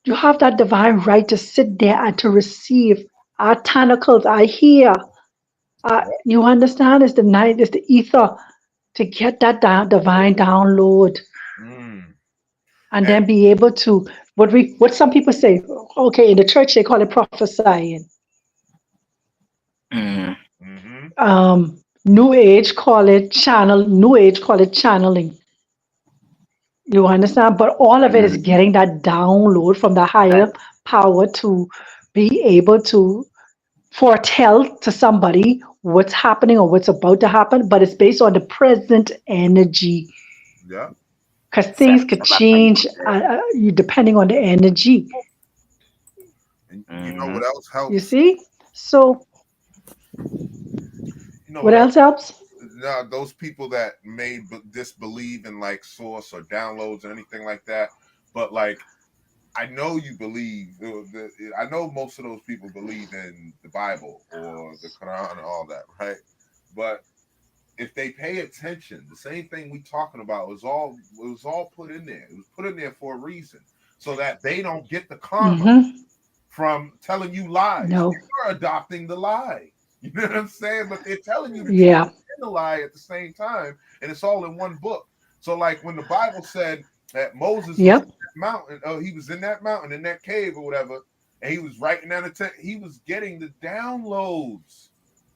You have that divine right to sit there and to receive our tentacles, I hear. You understand? It's the night, it's the ether, to get that divine download. And then be able to, what some people say, okay, in the church they call it prophesying. New Age call it channeling. You understand? But all of it is getting that download from the higher power to be able to foretell to somebody what's happening or what's about to happen, but it's based on the present energy Yeah. because things could change depending on the energy. And you know Mm-hmm. what else You helps? see? So, You know what what else? else helps? Now, those people that may disbelieve in like source or downloads or anything like that, but like I know you believe. I know most of those people believe in the Bible or the Quran and all that, right? But if they pay attention, the same thing we talking about was all put in there. It was put in there for a reason, so that they don't get the karma Mm-hmm. from telling you lies. No. You're adopting the lie. You know what I'm saying? But they're telling you the truth Yeah. and the lie at the same time, and it's all in one book. So, like when the Bible said that Moses was Yep. in that mountain, he was in that mountain, in that cave or whatever, and he was writing down the text, he was getting the downloads,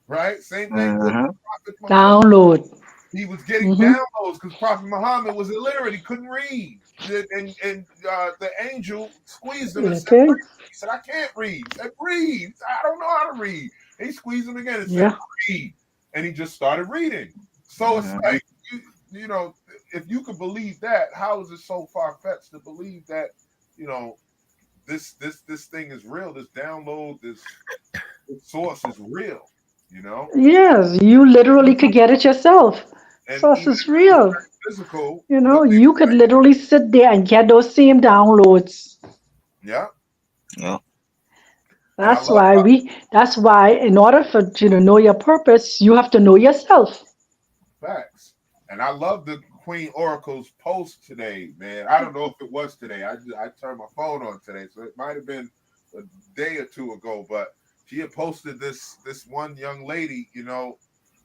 right? Same thing with Mm-hmm. Prophet Muhammad. Download. He was getting Mm-hmm. downloads because Prophet Muhammad was illiterate. He couldn't read. And the angel squeezed him and said, Okay. read. He said, I can't read. He said, read. He said, I don't know how to read. And he squeezed him again and said, Yeah. read. And he just started reading. So it's Mhm. like, you know, if you could believe that, how is it so far-fetched to believe that, you know, this thing is real, this download, this source is real, you know? Yes, you literally could get it yourself. And Source even is real. physical, You know, what they you could literally sit there and get those same downloads. yeah. Yeah. And I That's love why that's why in order for you to know your purpose, you have to know yourself. facts. And I love the Queen Oracle's post today, man. I don't know if it was today. I turned my phone on today, so it might have been a day or two ago, but she had posted this one young lady, you know,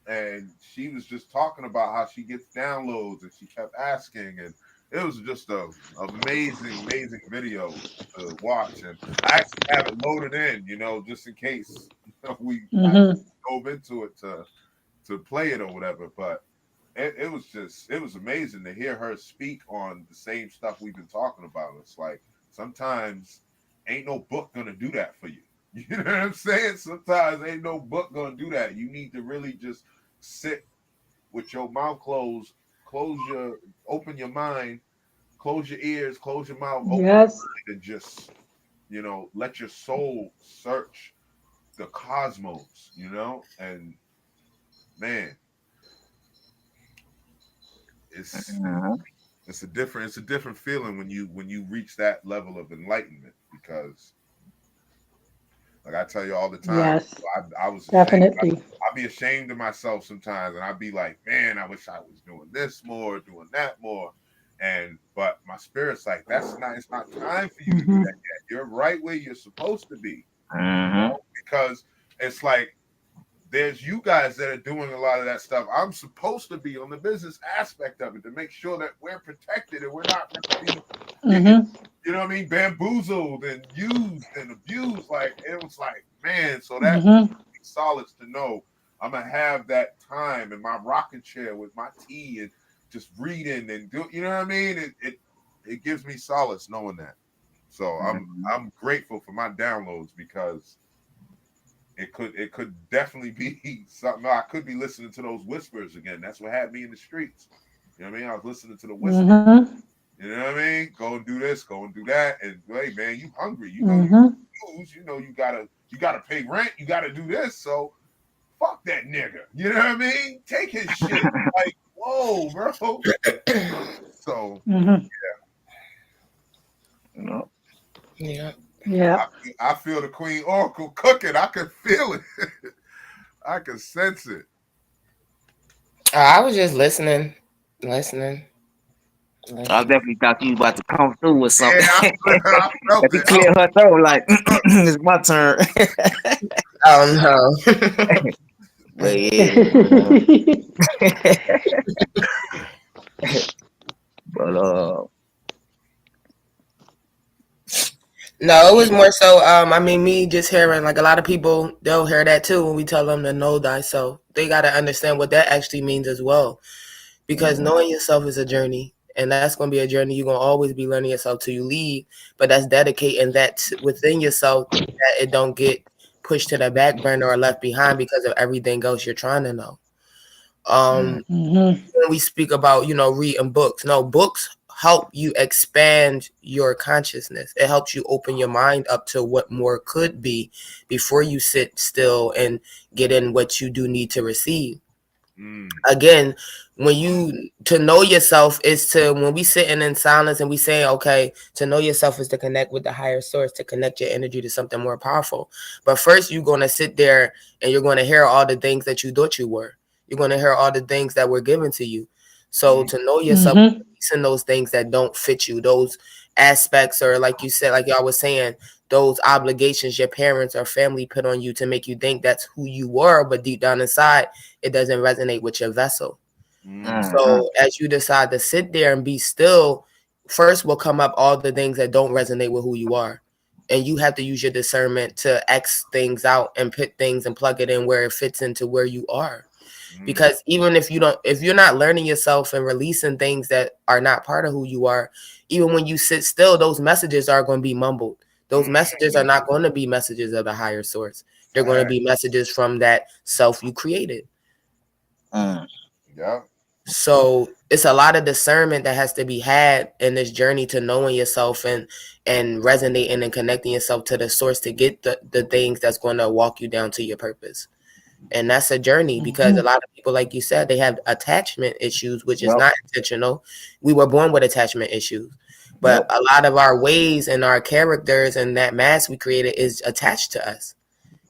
and she was just talking about how she gets downloads and she kept asking, and it was just a amazing video to watch. And I actually have it loaded in, you know, just in case I Hmm. dove into it to play it or whatever. But it was amazing to hear her speak on the same stuff we've been talking about. It's like sometimes ain't no book gonna do that for you. You know what I'm saying? Sometimes ain't no book gonna do that. You need to really just sit with your mouth closed, open your mind, close your ears, close your mouth, open your Yes. mind, and just, you know, let your soul search the cosmos, you know? And man, it's Mhm. it's a different feeling when you reach that level of enlightenment, because like I tell you all the time, Yes. I was ashamed. Definitely. I'd be ashamed of myself sometimes, and I'd be like, man, I wish I was doing this more, doing that more. But my spirit's like, it's not time for you to do Hmm. that yet. You're right where you're supposed to be, Mhm. because it's like there's you guys that are doing a lot of that stuff. I'm supposed to be on the business aspect of it to make sure that we're protected and we're not getting, Hmm. you know what I mean, bamboozled and used and abused. Like it was like, man, so that Hmm. solace to know I'm gonna have that time in my rocking chair with my tea and just reading and do, you know what I mean? It gives me solace knowing that. So I'm grateful for my downloads, because it could definitely be something. I could be listening to those whispers again. That's what had me in the streets. You know what I mean? I was listening to the whispers. Hmm. You know what I mean? Go and do this, go and do that. And hey man, you hungry. You know you Hmm. lose, you know you gotta pay rent, you gotta do this. So fuck that nigga. You know what I mean? Take his shit. Like, whoa, bro. So Hmm. Yeah. Yeah. Yeah. I feel the Queen Oracle cooking. I can feel it. I can sense it. I was just listening. I definitely thought you was about to come through with something. Yeah, I Let felt me it. clear her throat. Like it's my turn. Oh no. But yeah, man. But No, it was more so, I mean, me just hearing, like, a lot of people, they'll hear that too when we tell them to know thyself. They got to understand what that actually means as well. Because knowing yourself is a journey. And that's going to be a journey you're going to always be learning yourself till you leave. But that's dedicating that within yourself that it don't get pushed to the back burner or left behind because of everything else you're trying to know. When we speak about, reading books, no, books help you expand your consciousness. It helps you open your mind up to what more could be before you sit still and get in what you do need to receive. Again, to know yourself is to, when we sitting in silence and we saying, okay, to know yourself is to connect with the higher source, to connect your energy to something more powerful. But first you're going to sit there and you're going to hear all the things that you thought you were. You're going to hear all the things that were given to you. So to know yourself, releasing those things that don't fit you, those aspects, or like you said, like y'all was saying, those obligations your parents or family put on you to make you think that's who you were, but deep down inside, it doesn't resonate with your vessel. So as you decide to sit there and be still, first will come up all the things that don't resonate with who you are. And you have to use your discernment to X things out and pick things and plug it in where it fits into where you are. Because even if you're not learning yourself and releasing things that are not part of who you are, even when you sit still, those messages are going to be mumbled. Those messages are not going to be messages of the higher source. They're going to be messages from that self you created. Yeah. So it's a lot of discernment that has to be had in this journey to knowing yourself and resonating and connecting yourself to the source to get the things that's going to walk you down to your purpose. And that's a journey, because a lot of people, like you said, they have attachment issues, which is not intentional. We were born with attachment issues, but a lot of our ways and our characters and that mask we created is attached to us.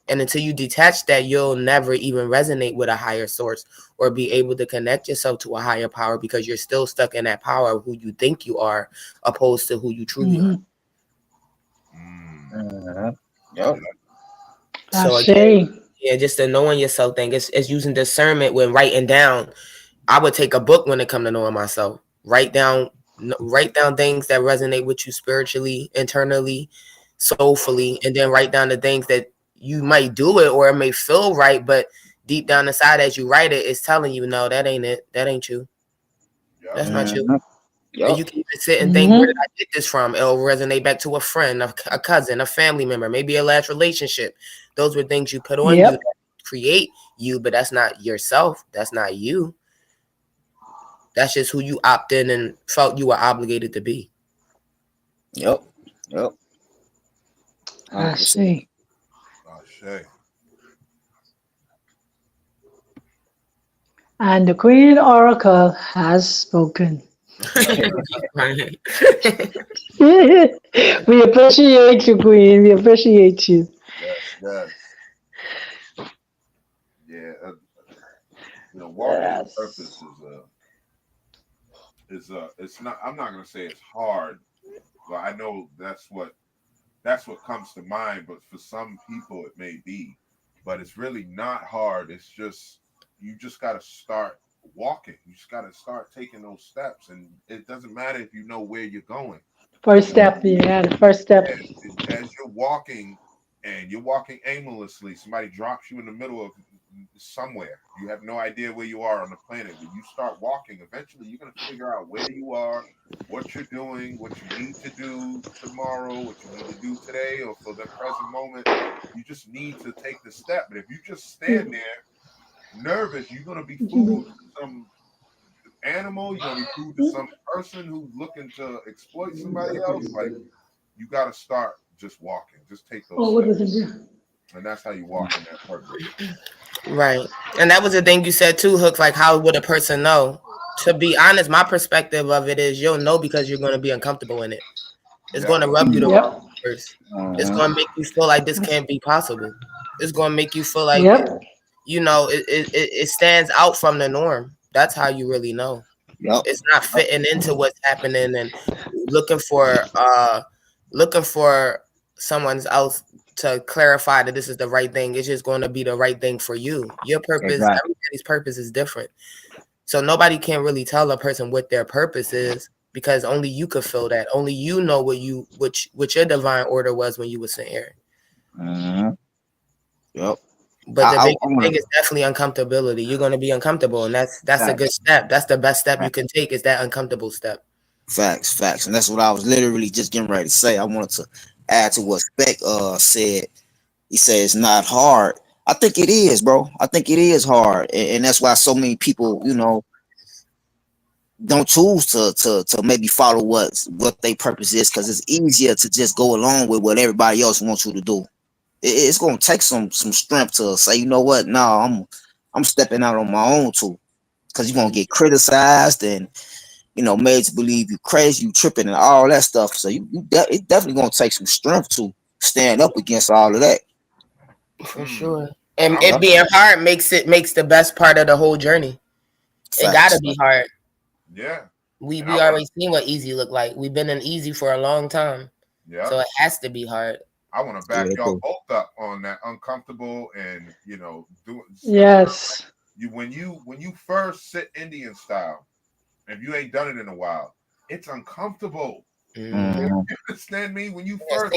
And until you detach that, you'll never even resonate with a higher source or be able to connect yourself to a higher power, because you're still stuck in that power of who you think you are opposed to who you truly are. So again, just the knowing yourself thing is using discernment when writing down. I would take a book when it comes to knowing myself. Write down things that resonate with you spiritually, internally, soulfully, and then write down the things that you might do it or it may feel right, but deep down inside as you write it, it's telling you, no, that ain't it. That ain't you. That's not you. And you can even sit and think, where did I get this from? It'll resonate back to a friend, a cousin, a family member, maybe a last relationship. Those were things you put on you that create you, but that's not yourself. That's not you. That's just who you opted in and felt you were obligated to be. I see. And the Queen Oracle has spoken. We appreciate you, Queen. We appreciate you. Yes. Yeah. Walking in purpose it's not. I'm not gonna say it's hard, but I know that's what comes to mind. But for some people, it may be. But it's really not hard. It's just you just got to start walking. You just got to start taking those steps, and it doesn't matter if you know where you're going. First step, the first step. As you're walking and you're walking aimlessly, somebody drops you in the middle of somewhere. You have no idea where you are on the planet. When you start walking, eventually you're going to figure out where you are, what you're doing, what you need to do tomorrow, what you need to do today, or for the present moment. You just need to take the step. But if you just stand there nervous, you're going to be fooled to some animal, you're going to be fooled to some person who's looking to exploit somebody else. Like, you got to start just walking. Just take those steps. And that's how you walk in that purpose. Right. And that was the thing you said too, Hook, like how would a person know? To be honest, my perspective of it is you'll know because you're going to be uncomfortable in it. It's going to rub you the wrong first. It's going to make you feel like this can't be possible. It's going to make you feel like, it stands out from the norm. That's how you really know. It's not fitting into what's happening and looking for someone else to clarify that this is the right thing. It's just going to be the right thing for you. Your purpose, everybody's purpose is different. So nobody can really tell a person what their purpose is because only you could feel that. Only you know what your divine order was when you were sent here. But the big thing is definitely uncomfortability. You're going to be uncomfortable, and that's a good step. That's the best step you can take is that uncomfortable step. Facts, and that's what I was literally just getting ready to say. I wanted to add to what Spec said. He said it's not hard. I think it is, bro. I think it is hard, and that's why so many people, don't choose to maybe follow what their purpose is, because it's easier to just go along with what everybody else wants you to do. It's gonna take some strength to say, you know what, no, I'm stepping out on my own too, because you're gonna get criticized and made to believe you crazy, you tripping, and all that stuff. So it definitely gonna take some strength to stand up against all of that. For sure. And I'm- it being hard makes the best part of the whole journey. It gotta be hard. Yeah. We always seen what easy look like. We've been in easy for a long time. Yeah. So it has to be hard. I want to back y'all both up on that uncomfortable and do Yes. when you first sit Indian style, if you ain't done it in a while, it's uncomfortable. You understand me? When you first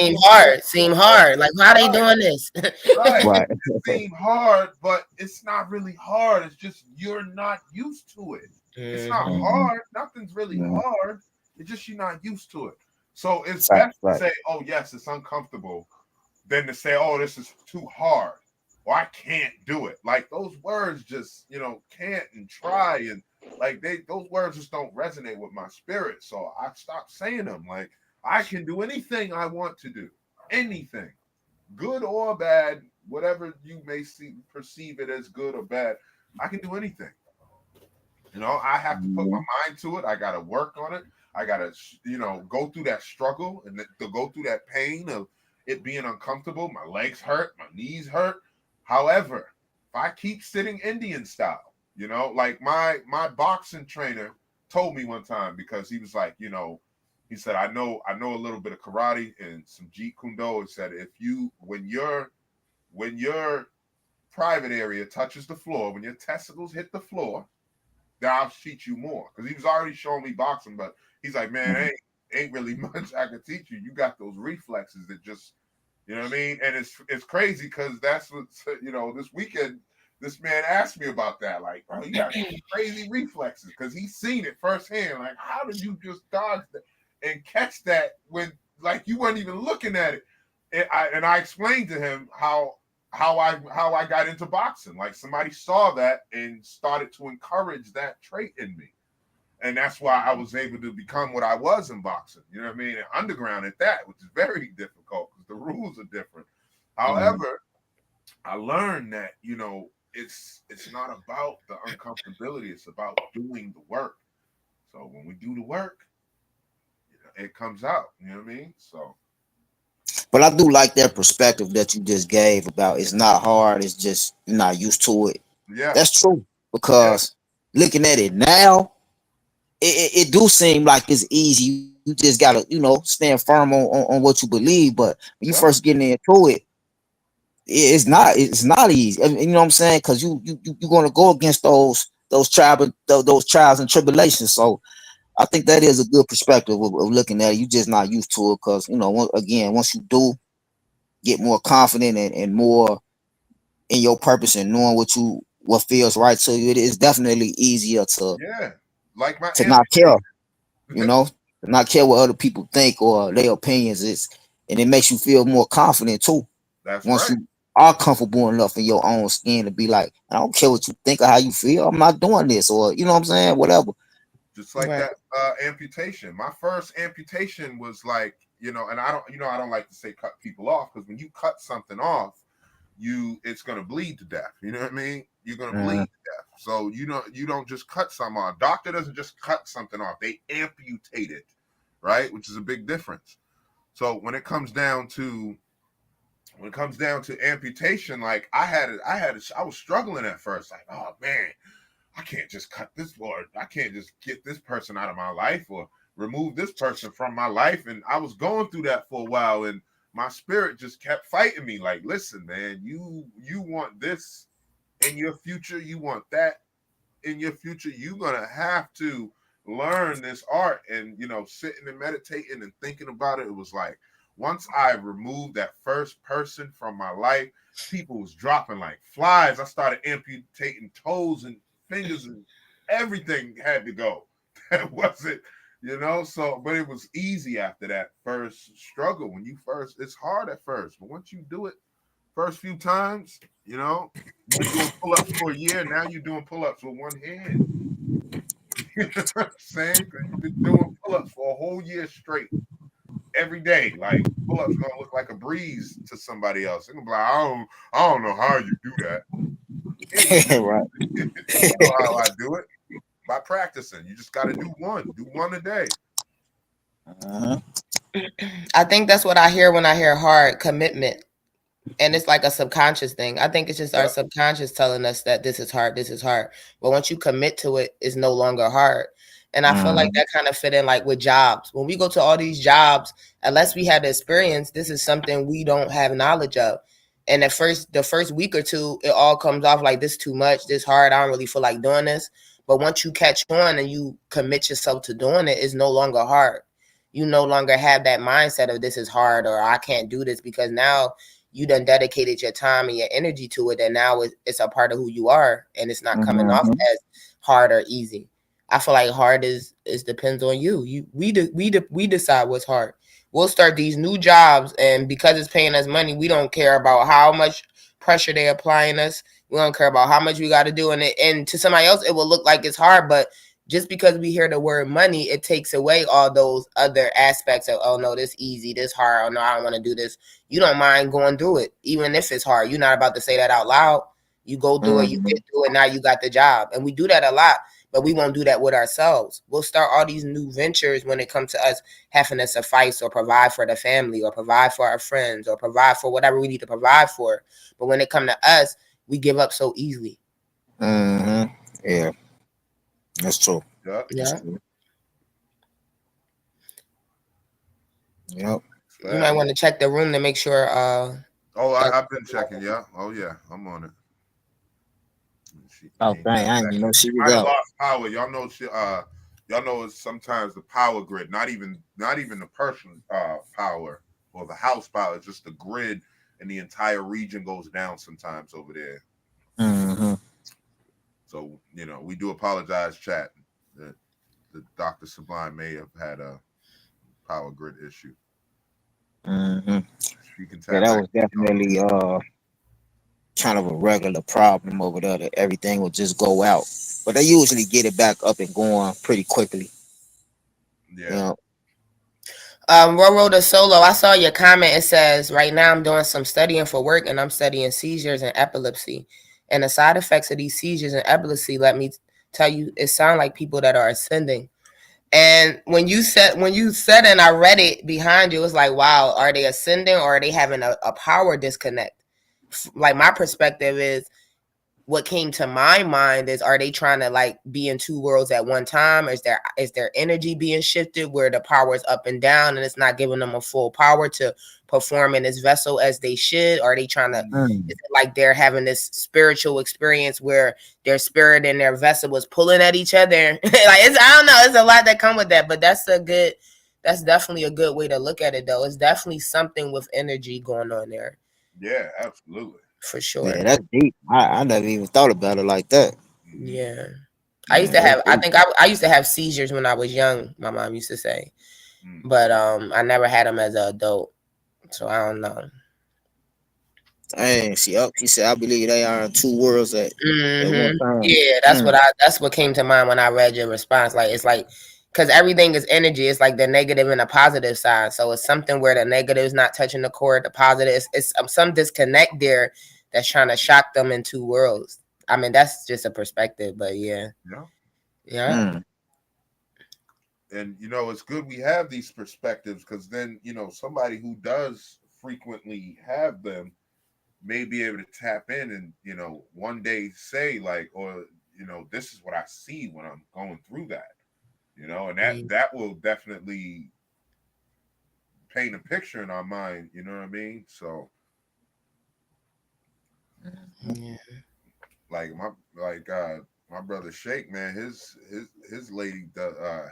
seem hard. Like, how they doing this? Right. It seem hard, but it's not really hard. It's just you're not used to it. It's not hard. Nothing's really hard. It's just you're not used to it. So it's best to say, oh, yes, it's uncomfortable, than to say, oh, this is too hard, or I can't do it. Like, those words just, can't and try, and like those words just don't resonate with my spirit. So I stopped saying them. Like, I can do anything I want to do. Anything. Good or bad, whatever you may perceive it as good or bad, I can do anything. I have to put my mind to it. I got to work on it. I got to, go through that struggle and to go through that pain of it being uncomfortable. My legs hurt, my knees hurt. However, if I keep sitting Indian style, like my boxing trainer told me one time, because he was like, he said, I know a little bit of karate and some Jeet Kune Do. He said, when your private area touches the floor, when your testicles hit the floor, then I'll teach you more. Because he was already showing me boxing, but he's like, man, ain't really much I can teach you. You got those reflexes that just, you know what I mean? And it's crazy, because that's what, this weekend, this man asked me about that. Like, bro, you got crazy reflexes, because he's seen it firsthand. Like, how did you just dodge that and catch that when, like, you weren't even looking at it? And I explained to him how I got into boxing. Like, somebody saw that and started to encourage that trait in me. And that's why I was able to become what I was in boxing. You know what I mean? And underground at that, which is very difficult because the rules are different. However, I learned that, it's not about the uncomfortability. It's about doing the work. So when we do the work, it comes out. You know what I mean? So. But I do like that perspective that you just gave about it's not hard. It's just you're not used to it. Yeah. That's true. Because looking at it now, it do seem like it's easy. You just gotta, stand firm on what you believe. But when you first getting into it, it's not easy. I mean, you know what I'm saying? Because you're gonna go against those trials and tribulations. So I think that is a good perspective of looking at it. You just not used to it, because once you do get more confident and more in your purpose and knowing what feels right to you, it is definitely easier to not care, to not care what other people think or their opinions. And it makes you feel more confident too. That's once right. you are comfortable enough in your own skin to be like, I don't care what you think or how you feel. I'm not doing this, or you know what I'm saying, whatever. Just like that amputation. My first amputation was like, and I don't like to say cut people off, because when you cut something off, it's gonna bleed to death. You know what I mean? You're gonna bleed to death. So you don't just cut something off. Doctor doesn't just cut something off. They amputate it, right? Which is a big difference. So when it comes down to amputation, like I was struggling at first, like, oh man, I can't just cut this, or I can't just get this person out of my life or remove this person from my life. And I was going through that for a while, and my spirit just kept fighting me. Like, listen, man, you want this in your future, you want that in your future. You're gonna have to learn this art. And sitting and meditating and thinking about it, it was like, once I removed that first person from my life, people was dropping like flies. I started amputating toes and fingers, and everything had to go. That wasn't, You know, so but it was easy after that first struggle. When you first, it's hard at first, but once you do it first few times, you know, you've been doing pull-ups for a year, now you're doing pull-ups with one hand. You know what I'm saying? 'Cause you've been doing pull-ups for a whole year straight, every day. Like pull-ups gonna look like a breeze to somebody else. They're gonna be like, I don't know how you do that. Yeah, you do. Right. You know how I do it. By practicing. You just gotta do one a day. Uh-huh. I think that's what I hear when I hear hard commitment. And it's like a subconscious thing. I think it's just our Yeah. subconscious telling us that this is hard, this is hard. But once you commit to it, it's no longer hard. And I feel like that kind of fit in like with jobs. When we go to all these jobs, unless we had the experience, this is something we don't have knowledge of. And the first week or two, it all comes off like this too much, this hard. I don't really feel like doing this. But once you catch on and you commit yourself to doing it, it's no longer hard. You no longer have that mindset of this is hard or I can't do this, because now you done dedicated your time and your energy to it, and now it's a part of who you are, and it's not coming off as hard or easy. I feel like hard is depends on you. We decide what's hard. We'll start these new jobs, and because it's paying us money, we don't care about how much pressure they applying us. We don't care about how much we got to do, and to somebody else, it will look like it's hard, but just because we hear the word money, it takes away all those other aspects of, oh no, this easy, this hard, oh no, I don't want to do this. You don't mind going through it, even if it's hard. You're not about to say that out loud. You go do it, you get through it, now you got the job. And we do that a lot, but we won't do that with ourselves. We'll start all these new ventures when it comes to us having to suffice or provide for the family or provide for our friends or provide for whatever we need to provide for. But when it comes to us, we give up so easily. Yeah. That's true. Yeah. Yeah. Yep. You might want to check the room to make sure. I've been checking. Yeah. Oh yeah, I'm on it. Oh, dang, I didn't even know she was I up. lost power. Y'all know. Y'all know. It's sometimes the power grid, not even the personal power or the house power, just the grid, and the entire region goes down sometimes over there. So you know, we do apologize, chat. That the Dr. Sublime may have had a power grid issue. She can tell. Yeah, that was definitely kind of a regular problem over there, that everything would just go out. But they usually get it back up and going pretty quickly. Yeah. You know? Roro the Solo, I saw your comment. It says, right now I'm doing some studying for work and I'm studying seizures and epilepsy. And the side effects of these seizures and epilepsy, let me tell you, it sounds like people that are ascending. And when you said and I read it behind you, it was like, wow, are they ascending or are they having a power disconnect? Like my perspective is, what came to my mind is, are they trying to like be in two worlds at one time? Is their energy being shifted where the power is up and down and it's not giving them a full power to perform in this vessel as they should? Or are they trying to, is it like they're having this spiritual experience where their spirit and their vessel was pulling at each other? Like I don't know, it's a lot that come with that, but that's definitely a good way to look at it though. It's definitely something with energy going on there. Yeah, absolutely. For sure. Yeah, that's deep. I never even thought about it like that. Yeah. I used to have, I used to have seizures when I was young, my mom used to say. But I never had them as an adult. So I don't know. Dang, she said, I believe they are in two worlds at one time. Yeah, that's what came to mind when I read your response. Like, it's like, because everything is energy. It's like the negative and the positive side. So it's something where the negative is not touching the core, the positive, it's some disconnect there that's trying to shock them in two worlds. I mean, that's just a perspective, but yeah. And you know, it's good we have these perspectives, because then, you know, somebody who does frequently have them may be able to tap in and, you know, one day say like, or, you know, this is what I see when I'm going through that, you know, and that will definitely paint a picture in our mind, you know what I mean? So like my brother Shake, man, his lady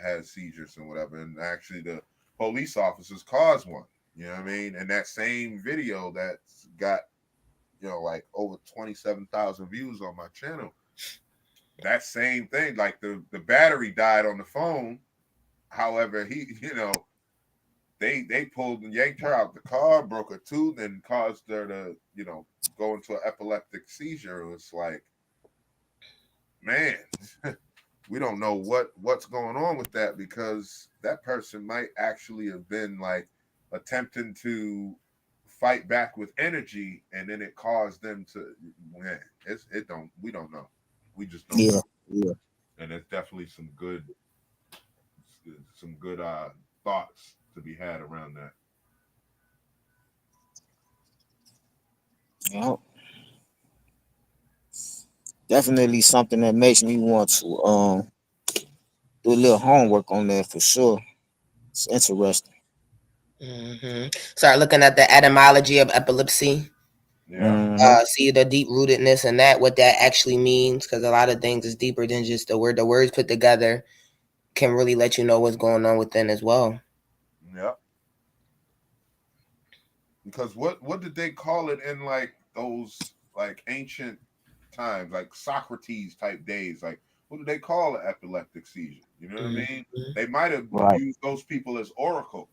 has seizures and whatever, and actually the police officers caused one, you know what I mean? And that same video that's got, you know, like over 27,000 views on my channel, that same thing, like the battery died on the phone. However, he, they pulled and yanked her out the car, broke her tooth, and caused her to, go into an epileptic seizure. It was like, man, we don't know what's going on with that, because that person might actually have been like attempting to fight back with energy, and then it caused them to, man, we don't know. We just don't know. Yeah. And there's definitely some good thoughts to be had around that. Yeah. Definitely something that makes me want to do a little homework on that for sure. It's interesting. Start looking at the etymology of epilepsy. Yeah. See the deep rootedness and what that actually means, because a lot of things is deeper than just the word. The words put together can really let you know what's going on within as well. Yeah. Because what did they call it in like those like ancient times, like Socrates type days? Like, what do they call an epileptic seizure? You know what I mean? They might have used those people as oracles.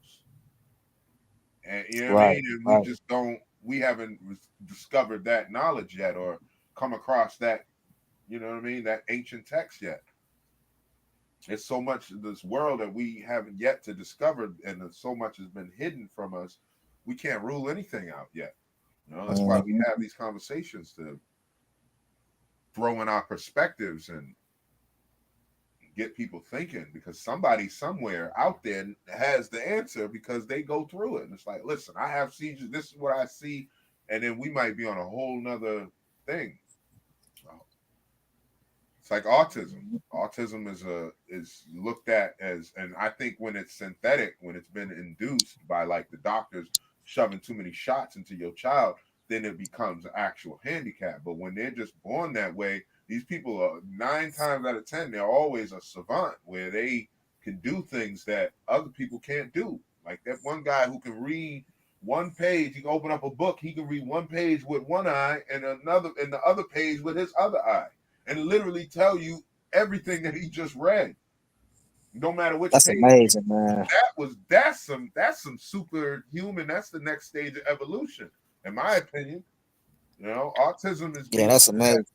And you know what I mean? And we just we haven't discovered that knowledge yet, or come across that, you know what I mean, that ancient text yet. There's so much of this world that we haven't yet to discover, and so much has been hidden from us. We can't rule anything out yet. That's why we have these conversations, to throw in our perspectives and get people thinking, because somebody somewhere out there has the answer, because they go through it. And it's like, listen, I have seizures. This is what I see. And then we might be on a whole nother thing. It's like autism. Autism is looked at as, and I think when it's synthetic, when it's been induced by like the doctors shoving too many shots into your child, then it becomes an actual handicap. But when they're just born that way, these people are 9 times out of 10, they're always a savant, where they can do things that other people can't do. Like that one guy who can read one page, he can open up a book, he can read one page with one eye and the other page with his other eye, and literally tell you everything that he just read, no matter which. That's page. Amazing, man. That's some superhuman. That's the next stage of evolution, in my opinion. Autism is that's amazing.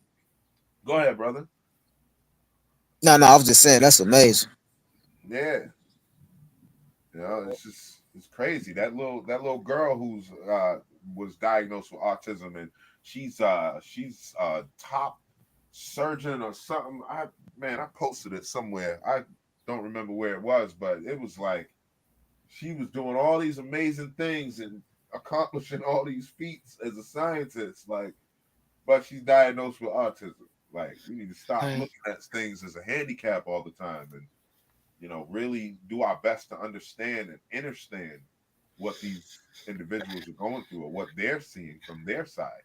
Go ahead, brother. No, I was just saying that's amazing. Yeah. It's crazy. That little girl who's was diagnosed with autism, and she's top surgeon or something. I posted it somewhere. I don't remember where it was, but it was like she was doing all these amazing things and accomplishing all these feats as a scientist, but she's diagnosed with autism. Like, we need to stop looking at things as a handicap all the time, and really do our best to understand and understand what these individuals are going through, or what they're seeing from their side.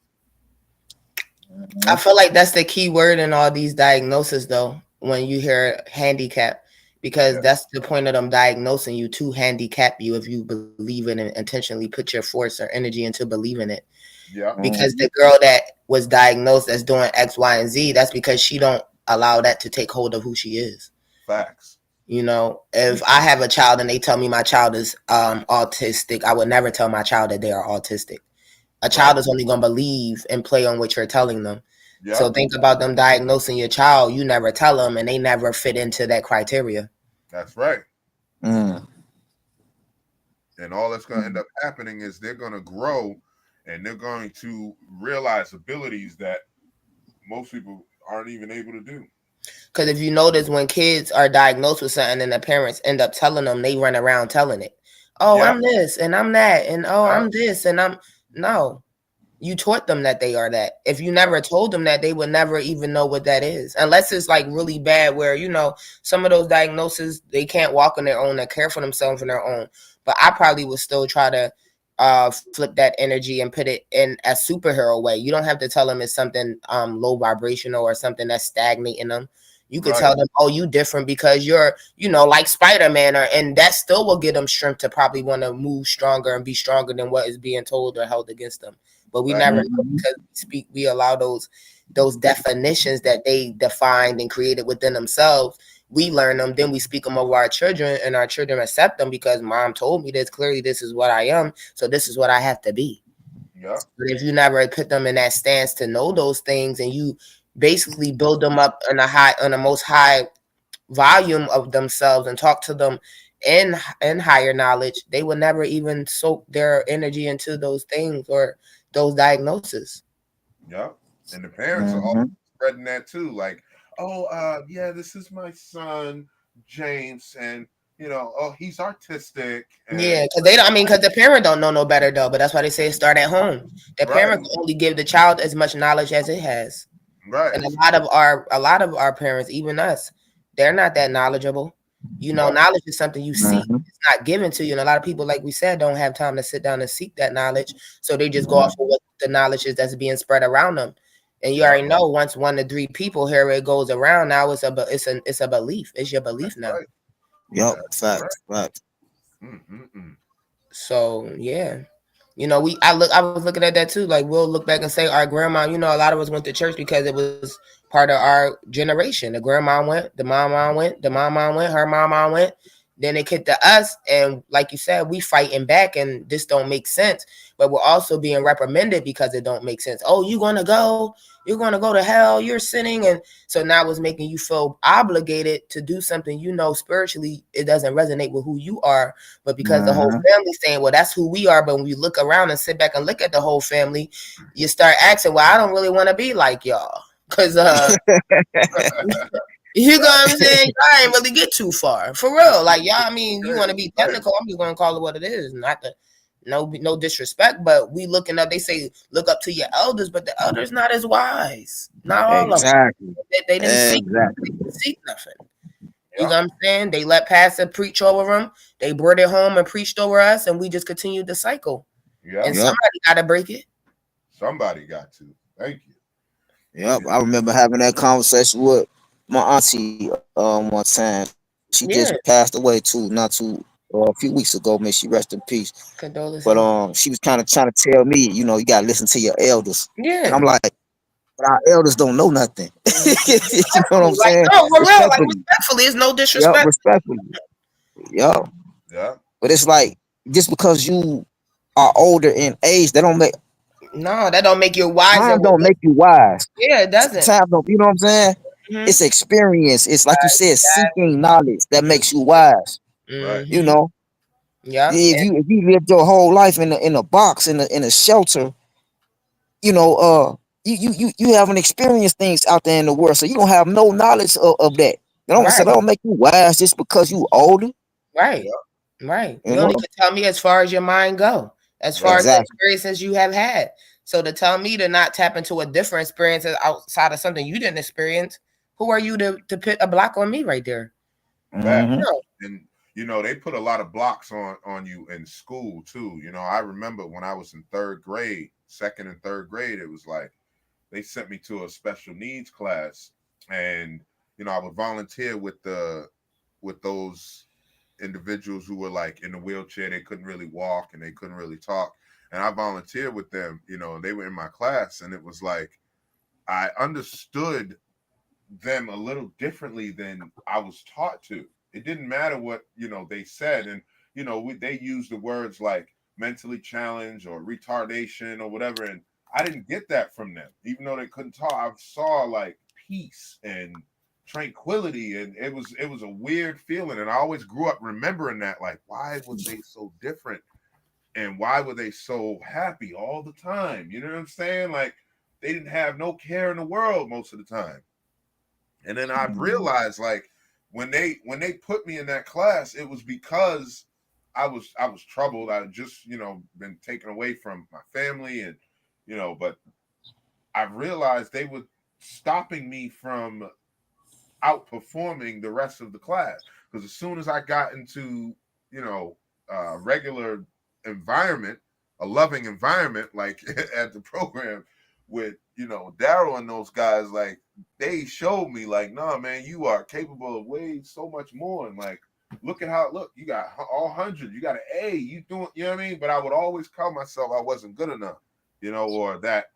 I feel like that's the key word in all these diagnoses, though, when you hear handicap, because that's the point of them diagnosing you, to handicap you if you believe in it and intentionally put your force or energy into believing it. Yeah. Because the girl that was diagnosed as doing X, Y, and Z, that's because she don't allow that to take hold of who she is. Facts. If I have a child and they tell me my child is autistic, I would never tell my child that they are autistic. A child is only going to believe and play on what you're telling them. Yeah. So think about them diagnosing your child. You never tell them, and they never fit into that criteria. That's right. And all that's going to end up happening is they're going to grow, and they're going to realize abilities that most people aren't even able to do. Because if you notice, when kids are diagnosed with something and the parents end up telling them, they run around telling it. Oh, I'm this and I'm that, and I'm this and I'm... No, you taught them that they are that. If you never told them that, they would never even know what that is, unless it's like really bad, where some of those diagnoses, they can't walk on their own and care for themselves on their own. But I probably would still try to flip that energy and put it in a superhero way. You don't have to tell them it's something low vibrational or something that's stagnating them. You could tell them, oh, you different because you're, like Spider-Man, and that still will give them strength to probably want to move stronger and be stronger than what is being told or held against them. But we never, because we allow those definitions that they defined and created within themselves, we learn them, then we speak them over our children, and our children accept them because mom told me this clearly. This is what I am, so this is what I have to be. Yeah. But if you never put them in that stance to know those things, and you basically build them up on the most high volume of themselves and talk to them in higher knowledge, they will never even soak their energy into those things or those diagnoses. Yeah. And the parents are all spreading that too. Like, oh, yeah, this is my son, James, and oh, he's artistic. Yeah, And because they don't. I mean, because the parent don't know no better though. But that's why they say start at home. The right, parent can only give the child as much knowledge as it has. right. And a lot of our parents, even us, they're not that knowledgeable. Yeah. Knowledge is something you seek. Mhm. It's not given to you. And a lot of people, like we said, don't have time to sit down and seek that knowledge. So they just go Mhm. off of what the knowledge is that's being spread around them. And you Yeah. already know once 1 to 3 people here it goes around. Now it's a belief. It's your belief now. Right. Yep, That's facts, facts. Mm-mm-mm. So yeah. I was looking at that too. Like we'll look back and say our grandma, a lot of us went to church because it was part of our generation. The grandma went, the mama went, her mama went. Then it hit to us, and like you said, we fighting back, and this don't make sense. But we're also being reprimanded because it don't make sense. Oh, you're gonna go to hell. You're sinning, and so now it's making you feel obligated to do something spiritually it doesn't resonate with who you are. But because the whole Mhm. family's saying, well, that's who we are. But when you look around and sit back and look at the whole family, you start asking, well, I don't really want to be like y'all. Because you know what I'm saying? I ain't really get too far. For real. Like y'all, I mean, you want to be technical, I'm just gonna call it what it is. Not the no disrespect, but we looking up, they say look up to your elders, but the elders not as wise. Not all of them. Exactly. They didn't Exactly. seek nothing. You know Yeah. what I'm saying? They let pastor preach over them. They brought it home and preached over us, and we just continued the cycle. Yeah. And Yep. somebody got to break it. Somebody got to. Thank you. Yep. I remember having that conversation with my auntie one time. She just Yeah. passed away too, not too a few weeks ago. May she rest in peace. But Condolences. she was kind of trying to tell me, you gotta listen to your elders, and I'm Yeah. like, but our elders don't know nothing. You know what I'm Like, saying? no, for real. Like, Respectfully. respectfully, it's no Yep. disrespect. Respectfully. Yep. Yeah. But it's like just because you are older in age, that don't make No, that don't make you wiser. time don't make you wise. Yeah, it doesn't. Time don't, you know what I'm saying? Mhm. It's experience. It's like you said, seeking knowledge that makes you wise. Right. You Mhm. know, Yeah. if you lived your whole life in a box in a shelter, you know, you haven't experienced things out there in the world, so you don't have no knowledge of that. So Right. that don't make you wise just because you older. Right. Yeah. Right. You You only know, can tell me as far as your mind go, as far Right. as the exactly. experiences you have had. So to tell me to not tap into a different experience outside of something you didn't experience, who are you to put a block on me right there? Fact. Hmm. No. And they put a lot of blocks on you in school too. I remember when I was in third grade, second and third grade, it was like they sent me to a special needs class, and I would volunteer with those individuals who were like in the wheelchair. They couldn't really walk and they couldn't really talk, and I volunteered with them. And they were in my class, and it was like I understood them a little differently than I was taught to. It didn't matter what they said, and they used the words like mentally challenged or retardation or whatever, and I didn't get that from them. Even though they couldn't talk, I saw like peace and tranquility, and it was a weird feeling. And I always grew up remembering that, like, why was they so different, and why were they so happy all the time? You know what I'm saying? Like they didn't have no care in the world most of the time. And then I realized, like, when they put me in that class, it was because I was troubled. I had just been taken away from my family, and but I realized they were stopping me from outperforming the rest of the class, because as soon as I got into regular environment, a loving environment, like at the program with Daryl and those guys, like they showed me like, nah, man, you are capable of way so much more. And like, look at how you got all 100, you got an A, you doing, you know what I mean? But I would always tell myself I wasn't good enough, or that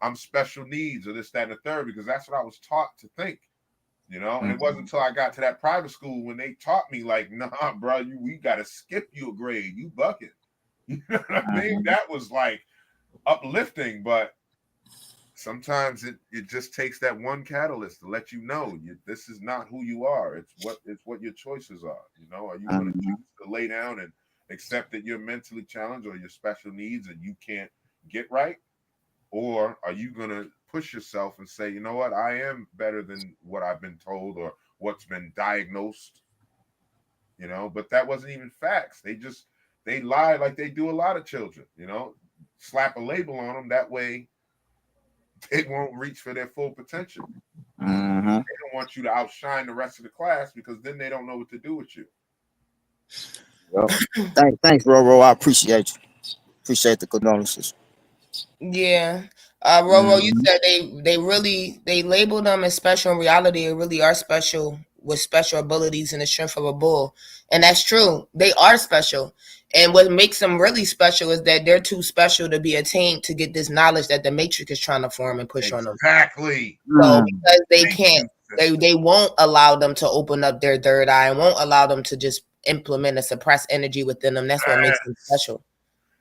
I'm special needs or this, that, and the third, because that's what I was taught to think. You know, and it wasn't until I got to that private school when they taught me, like, nah, bro, we gotta skip you a grade. You bucket. You know what I mean? That was like uplifting, but sometimes it just takes that one catalyst to let you know this is not who you are. It's what your choices are. You know, are you going to choose to lay down and accept that you're mentally challenged or your special needs and you can't get right, or are you going to push yourself and say, you know what, I am better than what I've been told or what's been diagnosed. You know, but that wasn't even facts. They lie like they do a lot of children. You know, slap a label on them that way. They won't reach for their full potential. They don't want you to outshine the rest of the class because then they don't know what to do with you. Thanks, Roro. I appreciate you. Appreciate the condolences. Yeah. Roro, you said they label them as special. In reality, they really are special with special abilities and the strength of a bull. And that's true. They are special. And what makes them really special is that they're too special to be attained to get this knowledge that the Matrix is trying to form and push on them. Exactly. So because they can't, they won't allow them to open up their third eye and won't allow them to just implement and suppress energy within them. That's what makes them special.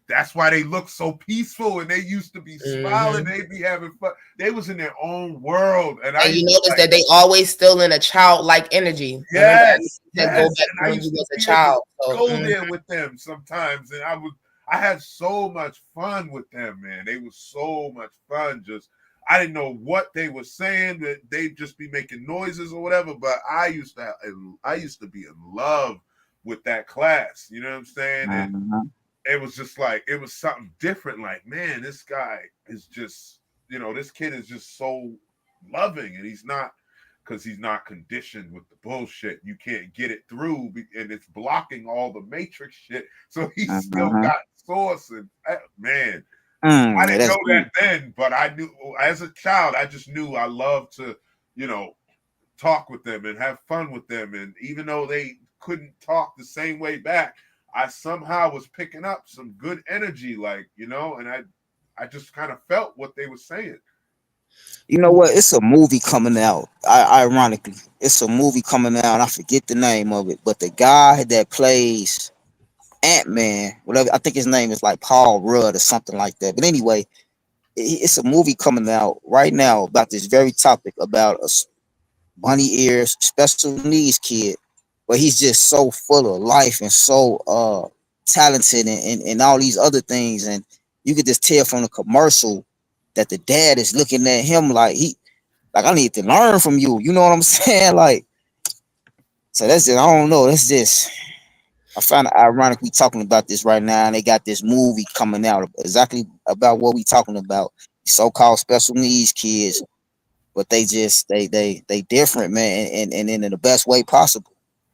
That's why they look so peaceful, and they used to be smiling. They'd be having fun. They was in their own world, and you notice that they always still in a childlike energy. Yes, that go back when you was a child. Go there with them sometimes, and I had so much fun with them, man. They was so much fun. Just I didn't know what they were saying. That they'd just be making noises or whatever. But I used to be in love with that class. You know what I'm saying? And it was just like, it was something different. Like, man, this guy is just, you know, this kid is just so loving, and he's not conditioned with the bullshit. You can't get it through, and it's blocking all the Matrix shit. So he's still got source, and man, I didn't know that then, but I knew as a child. I just knew I loved to, you know, talk with them and have fun with them, and even though they couldn't talk the same way back, I somehow was picking up some good energy, like, you know, and I just kind of felt what they were saying. You know what? It's a movie coming out. Ironically, it's a movie coming out. I forget the name of it, but the guy that plays Ant-Man, whatever, I think his name is like Paul Rudd or something like that. But anyway, it's a movie coming out right now about this very topic, about a bunny ears special needs kid, but he's just so full of life and so talented and all these other things. And you could just tell from the commercial that the dad is looking at him like I need to learn from you. You know what I'm saying? Like, so that's just, I don't know. That's just, I find it ironic we talking about this right now, and they got this movie coming out exactly about what we talking about. So-called special needs kids, but they just they different, man, and in the best way possible.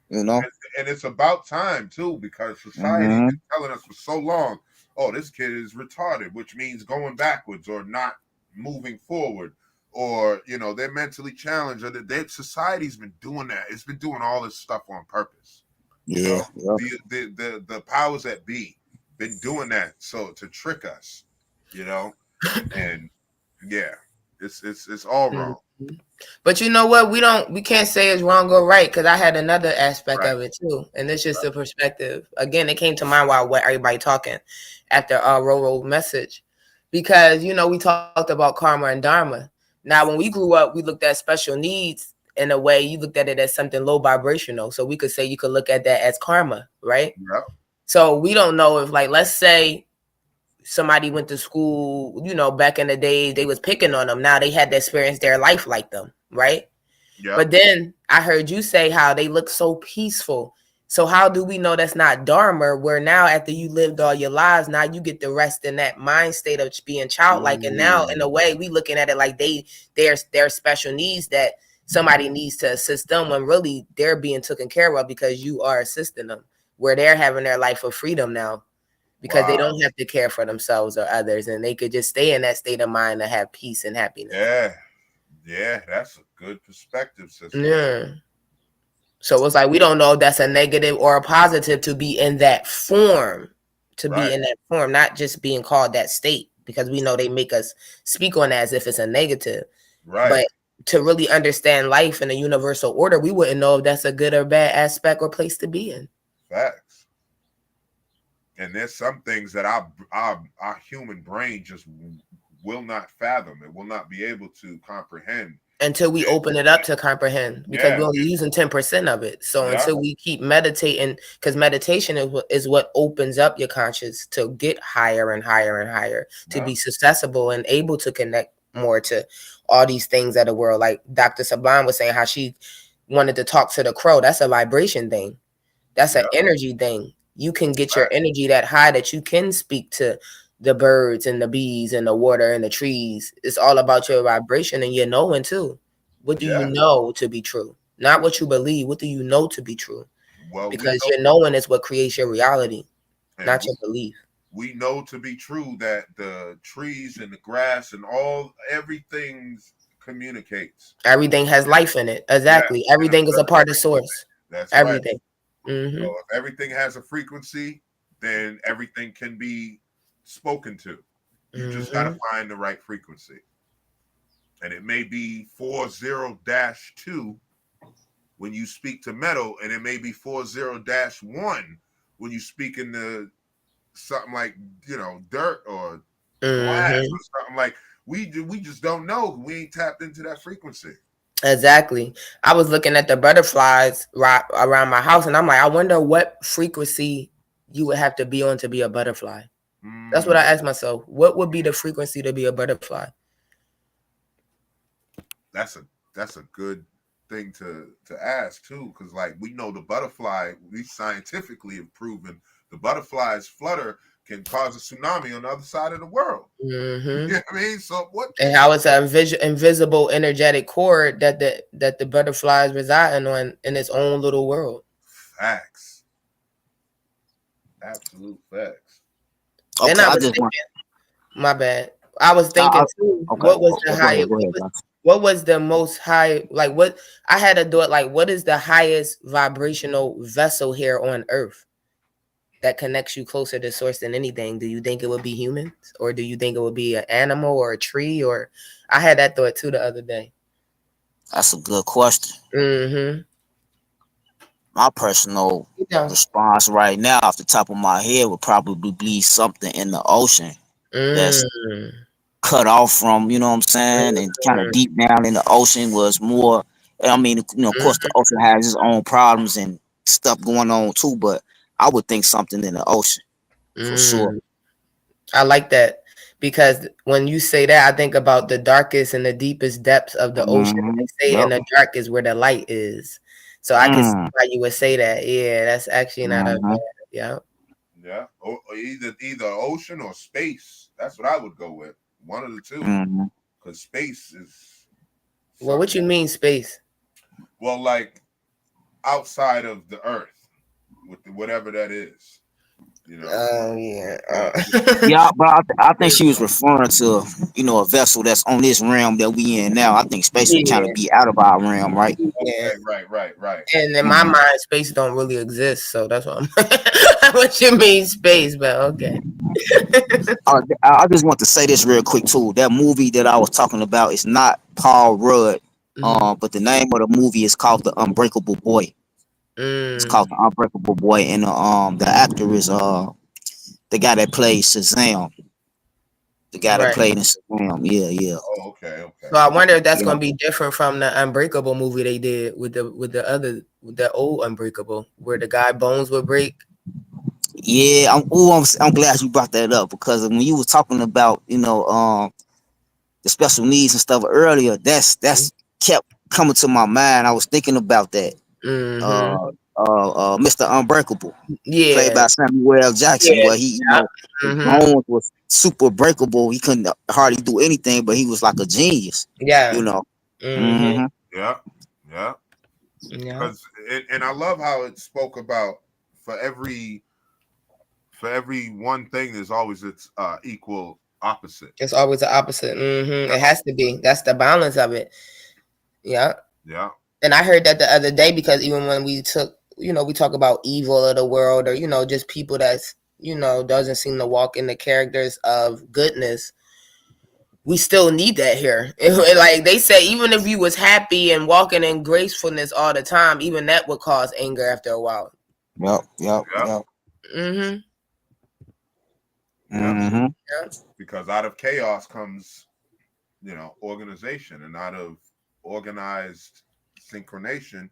You know, and it's about time too, because society has been telling us for so long, oh, this kid is retarded, which means going backwards or not moving forward, or, you know, they're mentally challenged, or that society's been doing that. It's been doing all this stuff on purpose. Yeah, you know? The powers that be been doing that so to trick us, you know, and yeah, it's all wrong. But you know what? We can't say it's wrong or right, because I had another aspect of it too, and it's just the perspective. Again, it came to mind while everybody talking after our Roro message, because, you know, we talked about karma and dharma. Now, when we grew up, we looked at special needs in a way. You looked at it as something low vibrational, so we could say you could look at that as karma, right? Yeah. So we don't know if, like, let's say somebody went to school, you know, back in the days, they was picking on them. Now they had to experience their life like them, right? Yeah. But then I heard you say how they look so peaceful. So how do we know that's not dharma, where now after you lived all your lives, now you get to rest in that mind state of being childlike. And now in a way we looking at it like they're special needs that somebody needs to assist them, when really they're being taken care of because you are assisting them, where they're having their life of freedom now. Because they don't have to care for themselves or others, and they could just stay in that state of mind to have peace and happiness. Yeah, that's a good perspective, sister. Yeah. So it's like we don't know if that's a negative or a positive to be in that form, be in that form, not just being called that state, because we know they make us speak on that as if it's a negative. Right. But to really understand life in a universal order, we wouldn't know if that's a good or bad aspect or place to be in. Facts. And there's some things that our human brain just will not fathom. It will not be able to comprehend until we open it up to comprehend, because we're only using 10% of it. So until we keep meditating, because meditation is what opens up your conscious to get higher and higher and higher, to be successful and able to connect more to all these things of the world. Like Dr. Sublime was saying, how she wanted to talk to the crow. That's a vibration thing. That's an energy thing. You can get your energy that high that you can speak to the birds and the bees and the water and the trees. It's all about your vibration and your knowing too. What do you know to be true? Not what you believe. What do you know to be true? Well, because your knowing is what creates your reality, not your belief. We know to be true that the trees and the grass and everything communicates. Everything has life in it. Exactly. Everything is a part of source. That's everything. Right. So if everything has a frequency, then everything can be spoken to. You just got to find the right frequency. And it may be 40-2 when you speak to metal, and it may be 40-1 when you speak in the something like, dirt or glass or something. Like we just don't know. We ain't tapped into that frequency. Exactly. I was looking at the butterflies right around my house, and I'm like, I wonder what frequency you would have to be on to be a butterfly. That's what I asked myself. What would be the frequency to be a butterfly? That's a good thing to ask too, because like we know the butterfly, we scientifically have proven the butterfly's flutter can cause a tsunami on the other side of the world. You know what I mean? So what? And how it's an invisible energetic cord that the butterfly is residing on in its own little world. Facts. Absolute facts. Okay, and I was thinking, my bad. I was thinking too, what was the highest? What was the most high? Like what I had to do it. Like what is the highest vibrational vessel here on Earth that connects you closer to source than anything? Do you think it would be humans, or do you think it would be an animal or a tree? Or I had that thought too the other day. That's a good question. My personal response right now, off the top of my head, would probably be something in the ocean that's cut off from, you know what I'm saying, and kind of deep down in the ocean was more. I mean, of course, the ocean has its own problems and stuff going on too, but I would think something in the ocean for sure. I like that, because when you say that, I think about the darkest and the deepest depths of the ocean. They say in the dark is where the light is. So I can see why you would say that. Yeah, that's actually not a bad. Yeah. Or either ocean or space. That's what I would go with. One of the two. Because space is. Well, what you mean space? Well, like outside of the Earth, with whatever that is. Oh yeah. Yeah, but I think she was referring to, a vessel that's on this realm that we in now. I think space would kind of be out of our realm, right? Okay, right. And in my mind, space don't really exist, so that's what I'm. What you mean space, but okay. I just want to say this real quick too. That movie that I was talking about is not Paul Rudd, but the name of the movie is called The Unbreakable Boy. It's called The Unbreakable Boy, and the actor is the guy that plays Shazam. The guy that played in Shazam. Yeah. Oh, okay. So I wonder if that's gonna be different from the Unbreakable movie they did with the old Unbreakable, where the guy bones would break. Yeah, I'm glad you brought that up, because when you was talking about the special needs and stuff earlier, that's kept coming to my mind. I was thinking about that. Mr. Unbreakable, played by Samuel L. Jackson, where he, his bones was super breakable. He couldn't hardly do anything, but he was like a genius. Yeah. Because and I love how it spoke about for every one thing, there's always its equal opposite. It's always the opposite. It has to be. That's the balance of it. Yeah. And I heard that the other day, because even when we talk about evil of the world, or, just people that's, doesn't seem to walk in the characters of goodness, we still need that here. Like they say, even if you was happy and walking in gracefulness all the time, even that would cause anger after a while. Yep. Yep. Mm-hmm. Yep. Mm-hmm. Because out of chaos comes, organization, and out of organized synchronization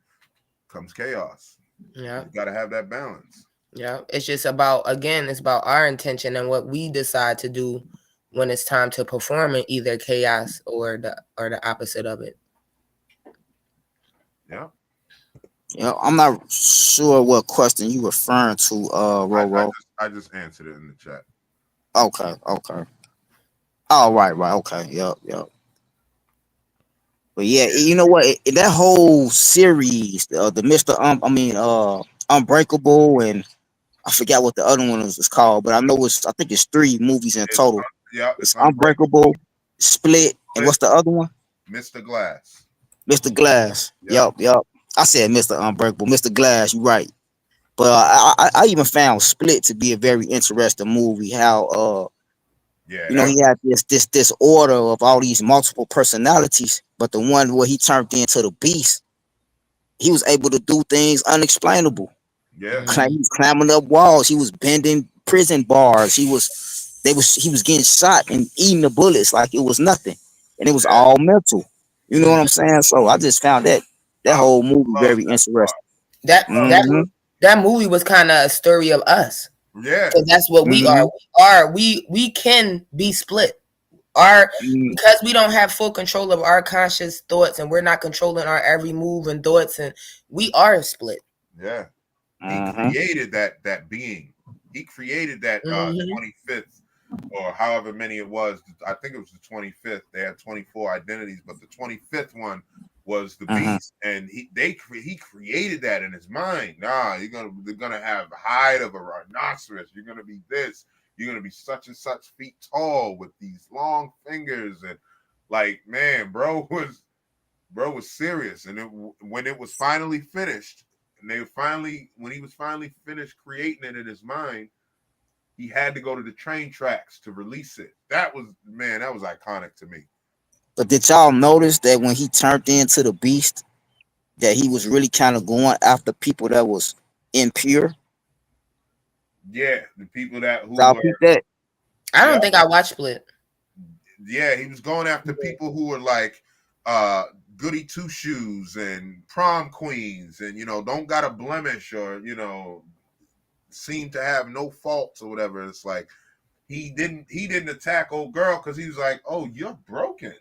comes chaos. Yeah. You got to have that balance. Yeah. It's just about, again, it's about our intention and what we decide to do when it's time to perform in either chaos or the opposite of it. Yeah. Yeah, I'm not sure what question you referring to, Roro. I just answered it in the chat. Okay. Oh, right. Okay. Yep. But yeah, you know what? That whole series, the Mr. Unbreakable, and I forgot what the other one was called, but I think it's 3 movies in total. It's It's Unbreakable, Split, and what's the other one? Mr. Glass. Mr. Glass. Yep. I said Mr. Unbreakable, Mr. Glass. You're right. But I even found Split to be a very interesting movie. How he had this order of all these multiple personalities, but the one where he turned into the beast, he was able to do things unexplainable. Yeah. He was climbing up walls. He was bending prison bars. He was getting shot and eating the bullets like it was nothing, and it was all mental. You know what I'm saying? So I just found that whole movie very interesting. That movie was kind of a story of us. Yeah. So that's what we are. We can be split. Because we don't have full control of our conscious thoughts, and we're not controlling our every move and thoughts, and we are split. Yeah. He created that being. He created that 25th or however many it was. I think it was the 25th. They had 24 identities, but the 25th one was the beast, and he created that in his mind. They're gonna have the hide of a rhinoceros. You're gonna be this. You're gonna be such and such feet tall with these long fingers, and like, man, bro was serious. And when it was finally finished, and when he was finally finished creating it in his mind, he had to go to the train tracks to release it. That was iconic to me. But did y'all notice that when he turned into the beast, that he was really kind of going after people that was impure? Yeah, the people that I don't think I watched Split. Yeah, he was going after people who were like goody two shoes and prom queens, and don't got a blemish, or seem to have no faults or whatever. It's like he didn't attack old girl because he was like, oh, you're broken.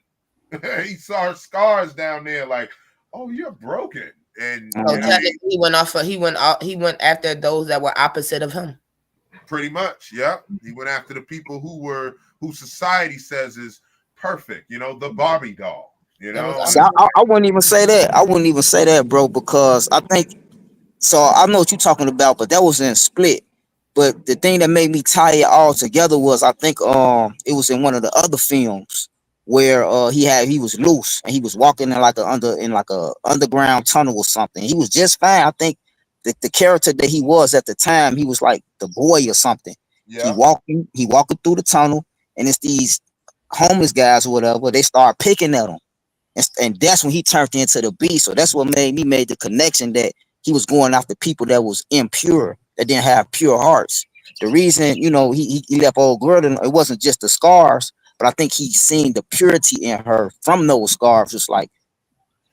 He saw her scars down there, like, oh, you're broken. And he went after those that were opposite of him. Pretty much, yeah. He went after the people who society says is perfect, the Barbie doll, So I wouldn't even say that. I wouldn't even say that, bro, because I think so. I know what you're talking about, but that was in Split. But the thing that made me tie it all together was, I think it was in one of the other films where he was loose and he was walking in like a underground tunnel or something. He was just fine. I think the character that he was at the time, he was like the boy or something. Yeah. He walking through the tunnel, and it's these homeless guys or whatever. They start picking at him, and that's when he turned into the beast. So that's what made the connection that he was going after people that was impure, that didn't have pure hearts. The reason, he left old girl, it wasn't just the scars, but I think he seen the purity in her from those scars. Just like,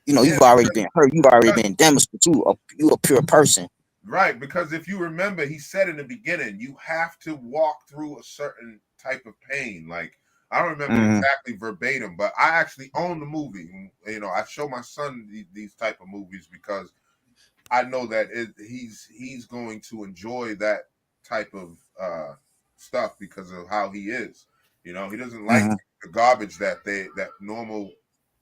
you've already been hurt, you've already been damaged, but you a pure person. Right, because if you remember, he said in the beginning, you have to walk through a certain type of pain. Like, I don't remember exactly verbatim, but I actually own the movie. I show my son these type of movies because I know that he's going to enjoy that type of stuff because of how he is. He doesn't like the garbage that normal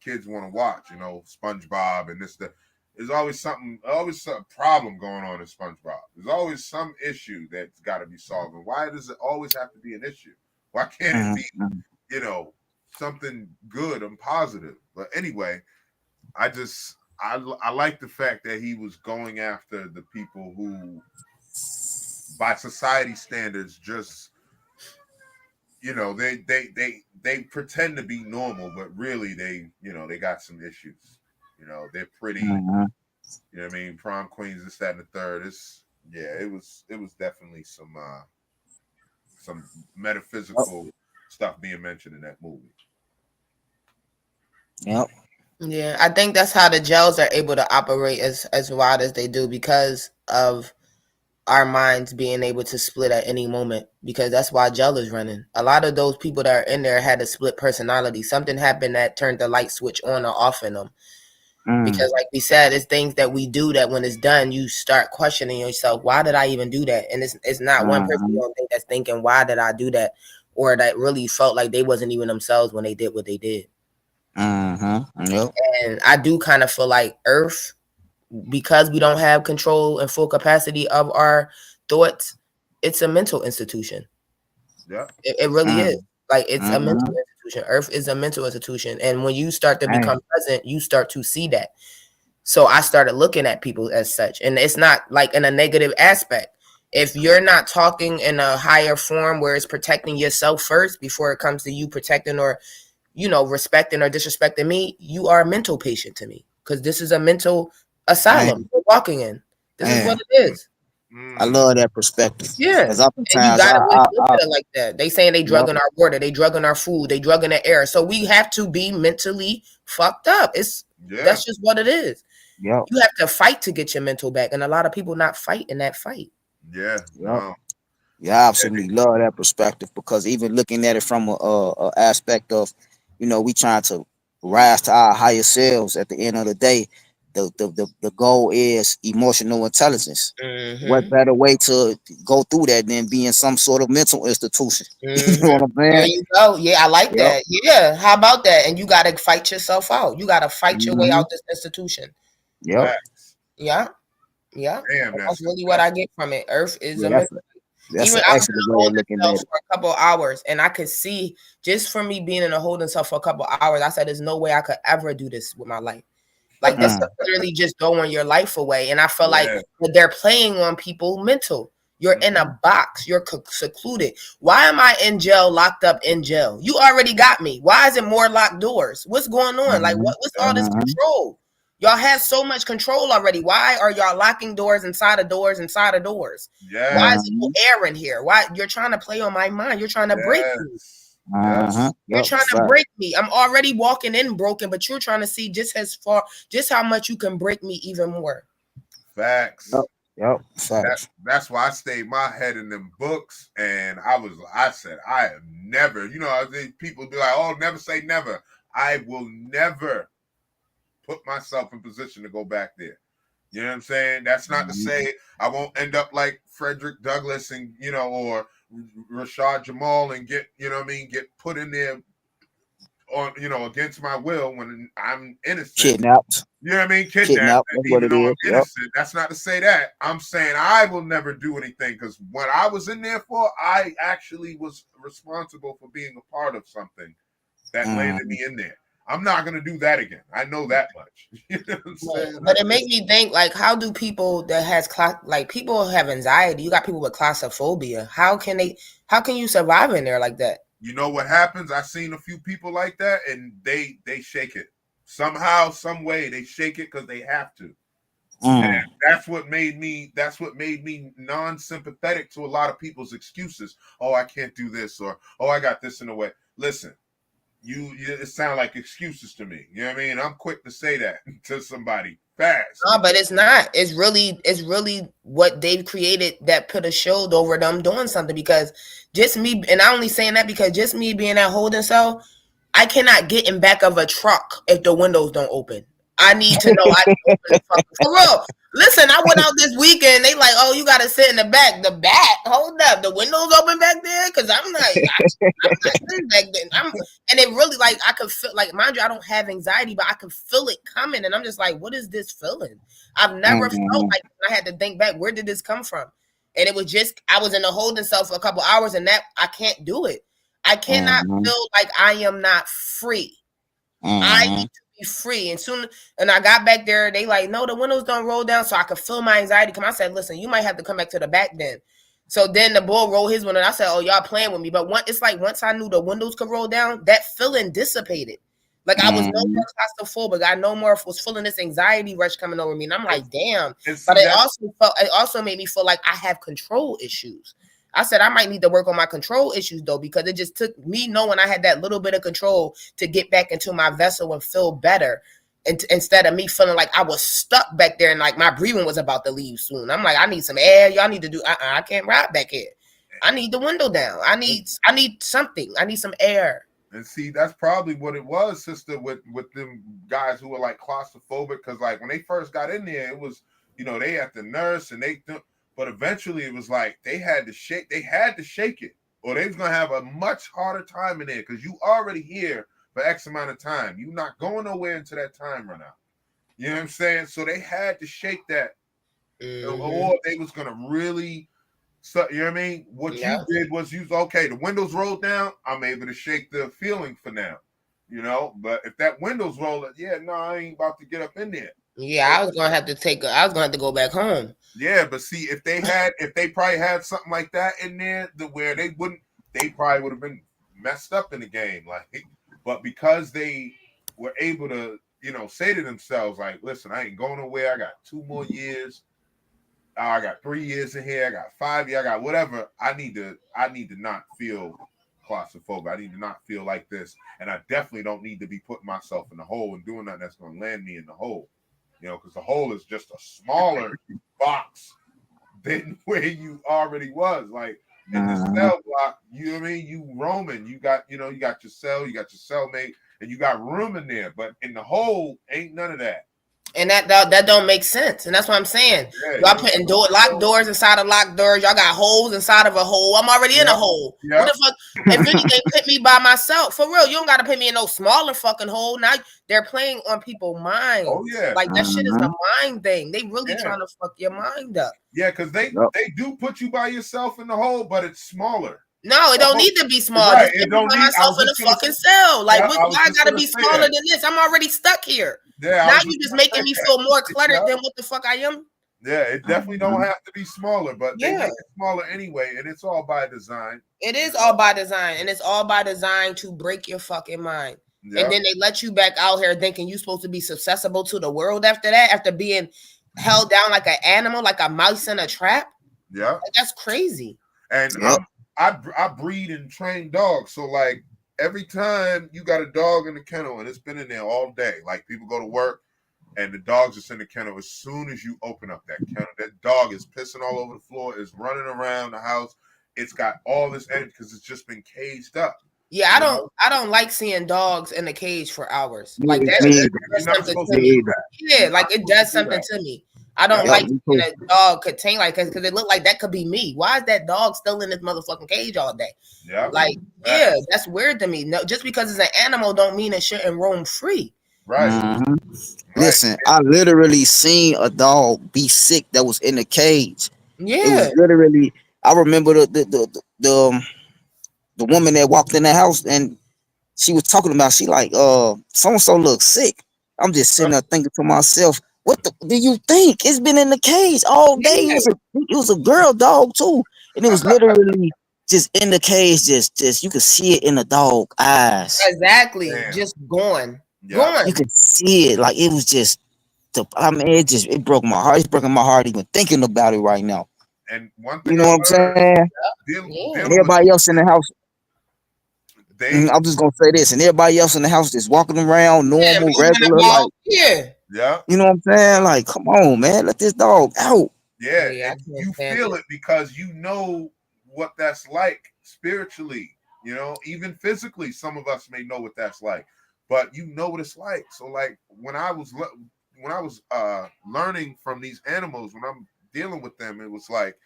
kids want to watch. SpongeBob and this. There's always some problem going on in SpongeBob. There's always some issue that's got to be solved. And why does it always have to be an issue? Why can't it be, something good and positive? But anyway, I like the fact that he was going after the people who, by society standards, just you know, they pretend to be normal, but really they, you know, they got some issues. You know, they're pretty, Mhm. you know what I mean, prom queens, this, that, and the third. It's yeah, it was definitely some metaphysical stuff being mentioned in that movie. Yep. Yeah, I think that's how the gels are able to operate as wide as they do because of our minds being able to split at any moment, because that's why gel is running. A lot of those people that are in there had a split personality. Something happened that turned the light switch on or off in them. Because like we said, it's things that we do that when it's done, you start questioning yourself, why did I even do that? And it's not one person you don't think that's thinking, why did I do that? Or that really felt like they wasn't even themselves when they did what they did. Yep. And I do kind of feel like Earth, because we don't have control and full capacity of our thoughts, it's a mental institution. Yeah. It really is. Like, it's a mental Mhm. institution. Earth is a mental institution. And when you start to Dang. become present, you start to see that. So I started looking at people as such. And it's not like in a negative aspect. If you're not talking in a higher form where it's protecting yourself first before it comes to you protecting or, you know, respecting or disrespecting me, you are a mental patient to me. Because this is a mental asylum Dang. you're walking in. This is what Damn. it is. I love that perspective. Yeah. Because And you oftentimes gotta really look I at it like that. They saying they yep. drugging our water, they drugging our food, they drugging the air. So we have to be mentally fucked up. Yeah. That's just what it is. Yep. You have to fight to get your mental back. And a lot of people not fighting that fight. Yeah. Yep. No. Yeah, I absolutely love that perspective, because even looking at it from a aspect of, you know, we trying to rise to our higher selves. At the end of the day, the goal is emotional intelligence. What better way to go through that than being some sort of mental institution? You know what I'm There saying? you go. Yeah, I like Yep. that. Yeah. How about that? And you gotta fight yourself out. You gotta fight your way Mhm. out this institution. Yep. Facts. Yeah. Yeah. Damn, That's really what I get from it. Earth is Yeah, a that's mental. that's Even an I was in excellent a way of holding looking cell at it. for a couple of hours, and I could see just from me being in a holding cell for a couple of hours, I said, "There's no way I could ever do this with my life." Like, this is literally just throwing your life away. And I feel like they're playing on people mental. You're in a box. You're secluded. Why am I in jail, locked up in jail? You already got me. Why is it more locked doors? What's going on? Like, what's all this control? Y'all have so much control already. Why are y'all locking doors inside of doors inside of doors? Yeah. Why is it no air in here? Why? You're trying to play on my mind. You're trying to break me. Yes. You're trying to break me. I'm already walking in broken, but you're trying to see just as far, just how much you can break me even more. Facts. Yep. Facts. That's why I stayed my head in them books, and I said I have never, you know, I think people be like, oh, never say never. I will never put myself in position to go back there. You know what I'm saying? That's not to say I won't end up like Frederick Douglass and, you know, or Rashad Jamal and get, you know what I mean, get put in there on, you know, against my will when I'm innocent. Kidnapped. You know what I mean? Kidnapped. That's what Even it though is. I'm innocent. That's not to say that. I'm saying I will never do anything, because what I was in there for, I actually was responsible for being a part of something that landed me in there. I'm not gonna do that again. I know that much. You know what I'm saying? But it makes me think, like, how do people that has like people have anxiety? You got people with claustrophobia. How can you survive in there like that? You know what happens? I've seen a few people like that, and they shake it somehow, some way. They shake it because they have to. And that's what made me non-sympathetic to a lot of people's excuses. Oh, I can't do this, or oh, I got this in the way. Listen, it sound like excuses to me. You know what I mean? I'm quick to say that to somebody fast. No, but it's not. It's really what they've created that put a shield over them doing something. Because just me, and I'm only saying that because just me being at holding cell, I cannot get in back of a truck if the windows don't open. I need to know I can open the fucking, for real. Listen, I went out this weekend. They like, oh, you got to sit in the back. The back? Hold up. The windows open back there? Because I'm not sitting back there. And it really, like, I could feel, like, mind you, I don't have anxiety, but I could feel it coming. And I'm just like, what is this feeling? I've never felt like, I had to think back, where did this come from? And it was just, I was in a holding cell for a couple hours, and that, I can't do it. I cannot feel like I am not free. I need to be free. And I got back there, they like, no, the windows don't roll down, so I could feel my anxiety come. I said, listen, you might have to come back to the back then. So then the bull rolled his window, and I said, "Oh, y'all playing with me?" But it's like once I knew the windows could roll down, that feeling dissipated. Like I was no more claustrophobic. I no more was feeling this anxiety rush coming over me, and I'm like, "Damn!" But it also made me feel like I have control issues. I said I might need to work on my control issues though, because it just took me knowing I had that little bit of control to get back into my vessel and feel better. And instead of me feeling like I was stuck back there and like my breathing was about to leave soon. I'm like, I need some air. Y'all need to do. I can't ride back here. I need the window down. I need something. I need some air. And see, that's probably what it was, sister, with them guys who were like claustrophobic. Because like when they first got in there, it was, you know, they had to nurse and but eventually it was like they had to shake it, or they was gonna have a much harder time in there because you already here for X amount of time. You're not going nowhere until that time run out. You know what I'm saying? So they had to shake that, or they was gonna really. So you know what I mean? What you did was okay, the windows rolled down, I'm able to shake the feeling for now. You know, but if that windows rolled, I ain't about to get up in there. Yeah, I was gonna have to go back home. Yeah, but see, if they probably had something like that in there, where they probably would have been messed up in the game. Like, but because they were able to, you know, say to themselves, like, listen, I ain't going nowhere. I got 2 more years. I got 3 years in here. I got 5 years. I got whatever. I need to not feel claustrophobic. I need to not feel like this, and I definitely don't need to be putting myself in the hole and doing nothing that's going to land me in the hole. You know, because the hole is just a smaller box than where you already was. Like in the cell block, you know what I mean? You roaming. You got your cell, you got your cellmate, and you got room in there. But in the hole, ain't none of that. And that don't make sense. And that's what I'm saying. Y'all putting locked doors inside of locked doors. Y'all got holes inside of a hole. I'm already in a hole. What the fuck? If anything, put me by myself. For real. You don't got to put me in no smaller fucking hole. Now they're playing on people's minds. Oh, yeah. Like that shit is a mind thing. They really trying to fuck your mind up. Yeah, because they do put you by yourself in the hole, but it's smaller. No, it don't need to be small. Right. Just put myself in a fucking cell. Like, why gotta be smaller than this? I'm already stuck here. Yeah, now you just making me feel more cluttered than what the fuck I am. Yeah, it definitely don't have to be smaller, but they make it smaller anyway, and it's all by design. It is all by design, and it's all by design to break your fucking mind. Yeah. And then they let you back out here thinking you're supposed to be accessible to the world after that, after being held down like an animal, like a mouse in a trap. Yeah, like, that's crazy. And I breed and train dogs, so like every time you got a dog in the kennel and it's been in there all day, like people go to work and the dog's just in the kennel. As soon as you open up that kennel, that dog is pissing all over the floor, is running around the house. It's got all this energy because it's just been caged up. Yeah, I don't like seeing dogs in the cage for hours. Like that does something to me. Yeah, like it does something to me. I don't like seeing a dog contain like because it looked like that could be me. Why is that dog still in this motherfucking cage all day? Yeah, like that's weird to me. No, just because it's an animal don't mean it shouldn't roam free. Right. Right. Listen, I literally seen a dog be sick that was in the cage. Yeah, it was literally. I remember the woman that walked in the house and she was talking about. She like, so and so looks sick. I'm just sitting there thinking to myself, what do you think? It's been in the cage all day. It was a girl dog too, and it was literally just in the cage. Just you could see it in the dog eyes. Exactly, just gone. You could see it, like it was just. It broke my heart. It's breaking my heart even thinking about it right now. And one thing, you know what I'm saying? And everybody else in the house. I'm just gonna say this, and everybody else in the house just walking around normal, regular, like you know what I'm saying? Like, come on, man, let this dog out. Yeah, you feel it because you know what that's like spiritually. You know, even physically, some of us may know what that's like, but you know what it's like. So, like when I was learning from these animals, when I'm dealing with them, it was like,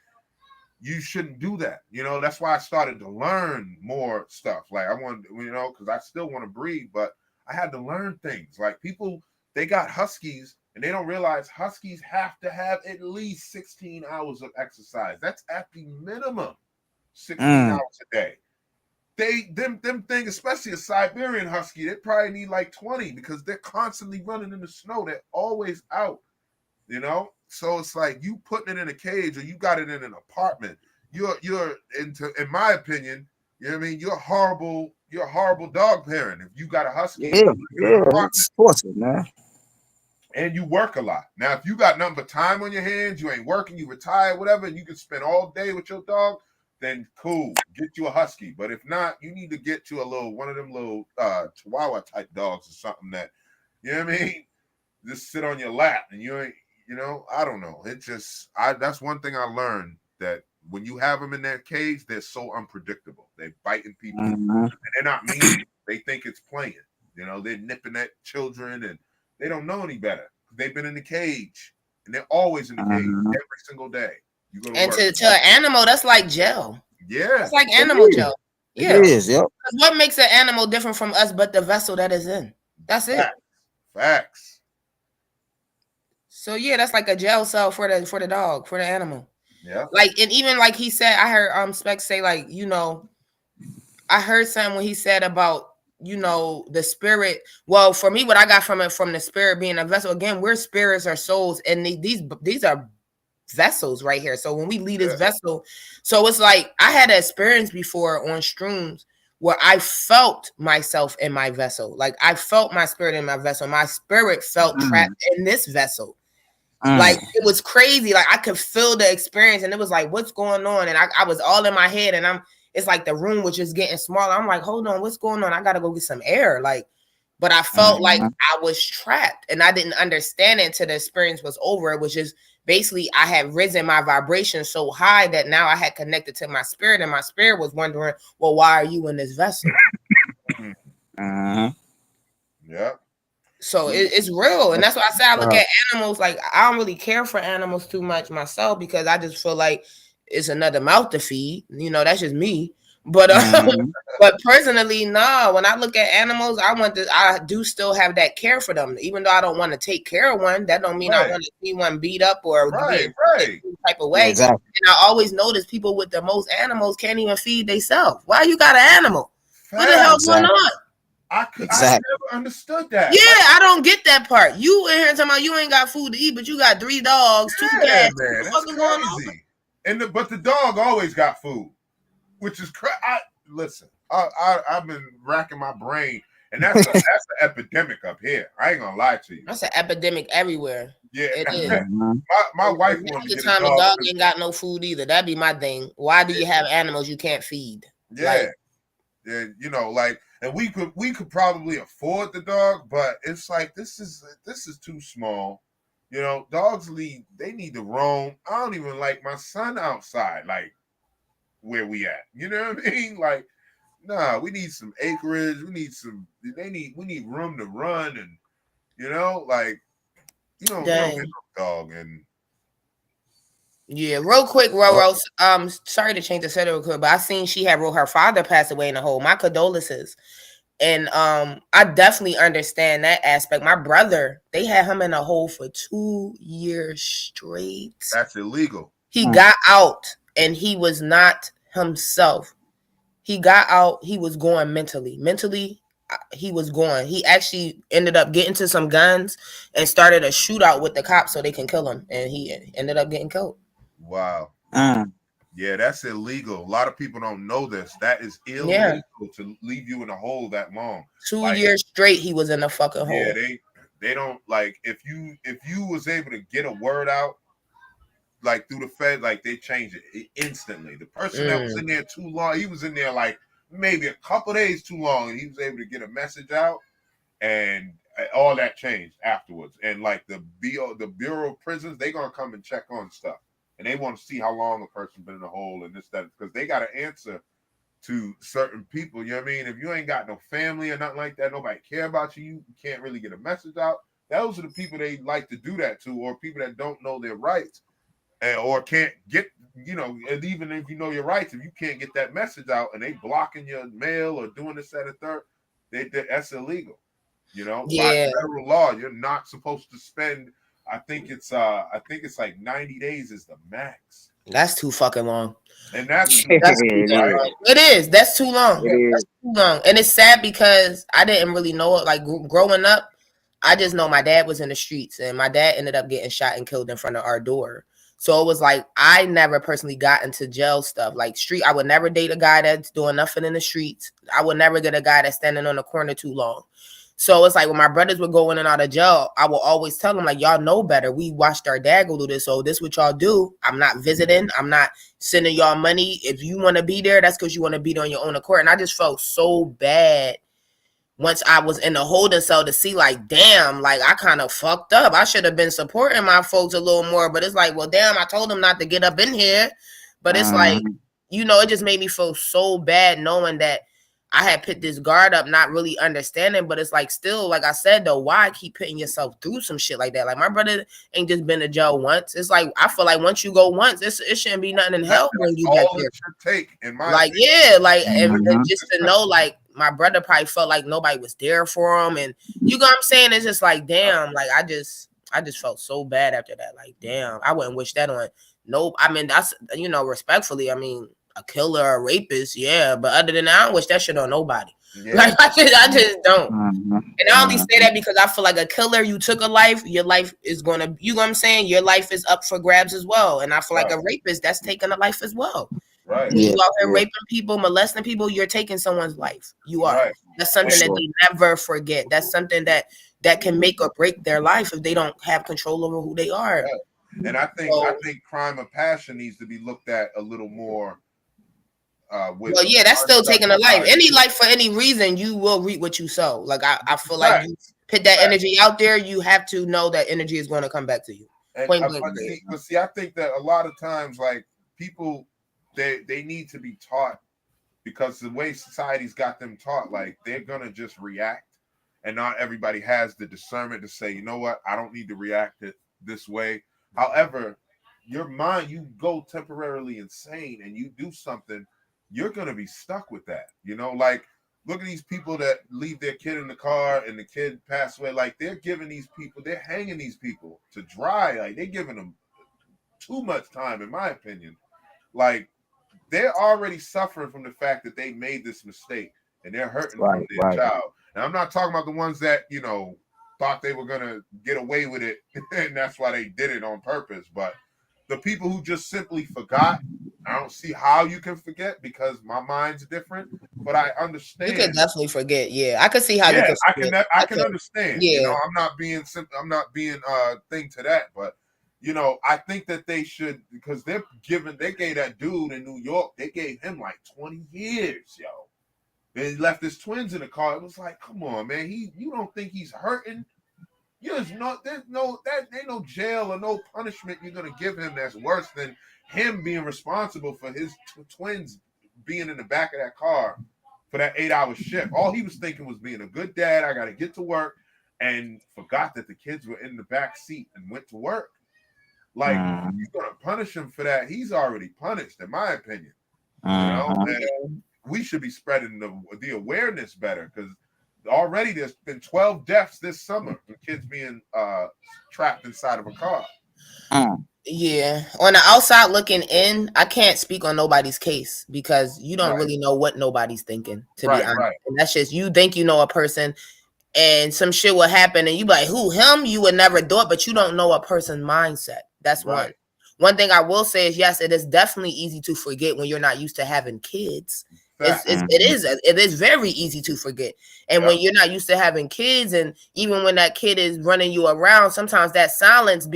you shouldn't do that. You know, that's why I started to learn more stuff. Like I wanted, you know, because I still want to breed, but I had to learn things. Like people, they got huskies and they don't realize huskies have to have at least 16 hours of exercise. That's at the minimum 16 hours a day. Them things, especially a Siberian husky, they probably need like 20 because they're constantly running in the snow. They're always out, you know? So it's like you putting it in a cage or you got it in an apartment. in my opinion, you know what I mean, you're a horrible dog parent. If you got a husky Yeah, it's torture, man. and you work a lot. Now, if you got nothing but time on your hands, you ain't working, you retired, whatever, and you can spend all day with your dog, then cool, get you a husky. But if not, you need to get you one of them little Chihuahua type dogs or something that, you know what I mean, just sit on your lap and you ain't, I don't know. It just, that's one thing I learned, that when you have them in that cage, they're so unpredictable. They're biting people, and they're not mean. They think it's playing. They're nipping at children, and they don't know any better. They've been in the cage, and they're always in the cage every single day. You go to and work. to an animal, that's like jail. Yeah, it's like animal jail. Yeah, it is. Yep. What makes an animal different from us but the vessel that is in? That's it. Facts. So yeah, that's like a jail cell for the dog, for the animal. Yeah. Like, and even like he said, I heard Specs say, like, I heard something when he said about, the spirit. Well, for me, what I got from it, from the spirit being a vessel, again, we're spirits or souls, and these are vessels right here. So when we leave this vessel, so it's like I had an experience before on shrooms where I felt myself in my vessel. Like I felt my spirit in my vessel. My spirit felt trapped in this vessel. Like it was crazy. Like I could feel the experience, and it was like, what's going on? And I was all in my head, and it's like the room was just getting smaller. I'm like, hold on, what's going on? I gotta go get some air. Like, but I felt like I was trapped, and I didn't understand it until the experience was over. It was just basically I had risen my vibration so high that now I had connected to my spirit, and my spirit was wondering, well, why are you in this vessel? Yeah. So it's real. And that's why I say I look at animals, like I don't really care for animals too much myself, because I just feel like it's another mouth to feed. That's just me. But but personally, no, when I look at animals, I do still have that care for them. Even though I don't want to take care of one, that don't mean I want to see one beat up or right. type of way. Exactly. And I always notice people with the most animals can't even feed themselves. Why you got an animal? What the hell's going on? I never understood that. Yeah, I don't get that part. You in here talking about you ain't got food to eat, but you got 3 dogs, 2 cats. Man, that's crazy. But the dog always got food, which is crazy. Listen, I've been racking my brain, and that's an epidemic up here. I ain't gonna lie to you. That's an epidemic everywhere. Yeah, it is. my wife wants to get a dog. The dog ain't got no food either. That'd be my thing. Why do you have animals you can't feed? Yeah, and and we could probably afford the dog, but it's like this is too small. Dogs they need to roam. I don't even like my son outside, like where we at. You know what I mean? Like, nah, we need some acreage. We need room to run, and like you don't get no dog. And yeah, real quick, Roro. Sorry to change the subject real quick, but I seen she had wrote her father passed away in the hole. My condolences. And I definitely understand that aspect. My brother, they had him in a hole for 2 years straight. That's illegal. He got out, and he was not himself. He got out. He was going mentally. Mentally, he was going. He actually ended up getting to some guns and started a shootout with the cops so they can kill him. And he ended up getting killed. Wow. Yeah, that's illegal. A lot of people don't know this. That is illegal to leave you in a hole that long. 2 years straight, he was in a fucking hole. Yeah, they don't like if you was able to get a word out like through the Fed, like they change it instantly. The person that was in there too long, he was in there like maybe a couple days too long, and he was able to get a message out, and all that changed afterwards. And like the Bureau of Prisons, they're gonna come and check on stuff. And they want to see how long a person's been in a hole and this, that, because they got to answer to certain people. You know what I mean? If you ain't got no family or nothing like that, nobody care about you, you can't really get a message out. Those are the people they like to do that to, or people that don't know their rights, or can't get, and even if you know your rights, if you can't get that message out and they blocking your mail or doing this, that, and third, that's illegal. By federal law, you're not supposed to spend. I think it's like 90 days is the max. That's too fucking long. And that's it is. That's too long. That's too long. And it's sad because I didn't really know it. Like growing up, I just know my dad was in the streets, and my dad ended up getting shot and killed in front of our door. So it was like I never personally got into jail stuff. Like street, I would never date a guy that's doing nothing in the streets. I would never get a guy that's standing on the corner too long. So it's like when my brothers would go in and out of jail, I will always tell them, like, y'all know better. We watched our dad go through this. So this what y'all do. I'm not visiting. I'm not sending y'all money. If you want to be there, that's because you want to be there on your own accord. And I just felt so bad once I was in the holding cell to see, like, damn, like I kind of fucked up. I should have been supporting my folks a little more. But it's like, well, damn, I told them not to get up in here. But it's like, you know, it just made me feel so bad knowing that I had put this guard up, not really understanding. But it's like, still, like I said, though, why keep putting yourself through some shit like that? Like, my brother ain't just been to jail once. It's like, I feel like once you go once, it shouldn't be nothing in hell bring you back there. It should take, in my like, opinion. yeah, like, and just to know, like, my brother probably felt like nobody was there for him. And you know what I'm saying? It's just like, damn, like, I just felt so bad after that. Like, damn, I wouldn't wish that on. Nope. I mean, that's, you know, respectfully, I mean, a killer or a rapist, yeah. But other than that, I don't wish that shit on nobody. Yeah. Like, I just don't. And I only say that because I feel like a killer, you took a life, your life is going to, you know what I'm saying? Your life is up for grabs as well. And I feel like a rapist, that's taking a life as well. Right. When you out here raping people, molesting people, you're taking someone's life. You are. Right. That's something that they never forget. That's something that can make or break their life if they don't have control over who they are. Yeah. And I think crime of passion needs to be looked at a little more. Well, yeah, that's still taking a life. Any life for any reason, you will reap what you sow. Like I feel like you put that energy out there, you have to know that energy is going to come back to you. But see, I think that a lot of times, like people, they need to be taught, because the way society's got them taught, like they're gonna just react, and not everybody has the discernment to say, you know what, I don't need to react this way. However, your mind, you go temporarily insane and you do something, you're going to be stuck with that. You know, like, look at these people that leave their kid in the car and the kid passed away. Like, they're hanging these people to dry. Like, they're giving them too much time, in my opinion. Like, they're already suffering from the fact that they made this mistake and they're hurting from their child. And I'm not talking about the ones that, you know, thought they were going to get away with it and that's why they did it on purpose. But the people who just simply forgot, I don't see how you can forget, because my mind's different. But I understand. You can definitely forget. Yeah, I can see how you can forget. I can understand. Yeah. You know, I'm not being thing to that. But, you know, I think that they should, because they gave that dude in New York, they gave him like 20 years, yo. They left his twins in the car. It was like, come on, man. You don't think he's hurting? There's no jail or no punishment you're gonna give him that's worse than him being responsible for his twins being in the back of that car for that 8-hour shift. All he was thinking was being a good dad. I gotta get to work, and forgot that the kids were in the back seat and went to work. Like, you're gonna punish him for that? He's already punished, in my opinion. You know, and we should be spreading the awareness better, because already there's been 12 deaths this summer from kids being trapped inside of a car. Yeah. On the outside looking in, I can't speak on nobody's case, because you don't really know what nobody's thinking, to be honest. Right. And that's just, you think you know a person and some shit will happen and you be like, who, him? You would never do it, but you don't know a person's mindset. That's one. One thing I will say is, yes, it is definitely easy to forget when you're not used to having kids. It is very easy to forget. And when you're not used to having kids, and even when that kid is running you around, sometimes that silence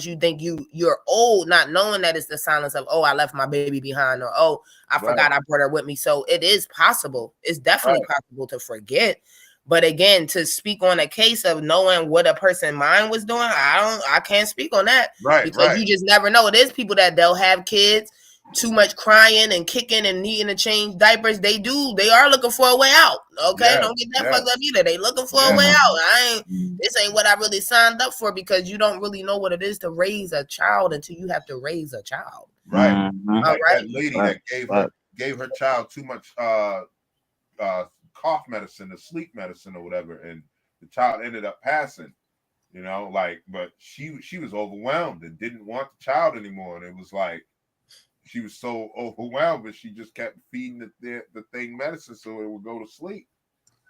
you think you're old, not knowing that it's the silence of, oh, I left my baby behind, or oh, I forgot I brought her with me. So it is possible. It's definitely possible to forget. But again, to speak on a case of knowing what a person's mind was doing, I can't speak on that. Because you just never know. It is people that they'll have kids, too much crying and kicking and needing to change diapers. They are looking for a way out. Okay, don't get that fucked up either. They looking for a way out. This ain't what I really signed up for, because you don't really know what it is to raise a child until you have to raise a child. Right. Like that lady that gave her child too much cough medicine, the sleep medicine or whatever, and the child ended up passing. You know, like, but she was overwhelmed and didn't want the child anymore, and it was like, she was so overwhelmed, but she just kept feeding the thing medicine so it would go to sleep.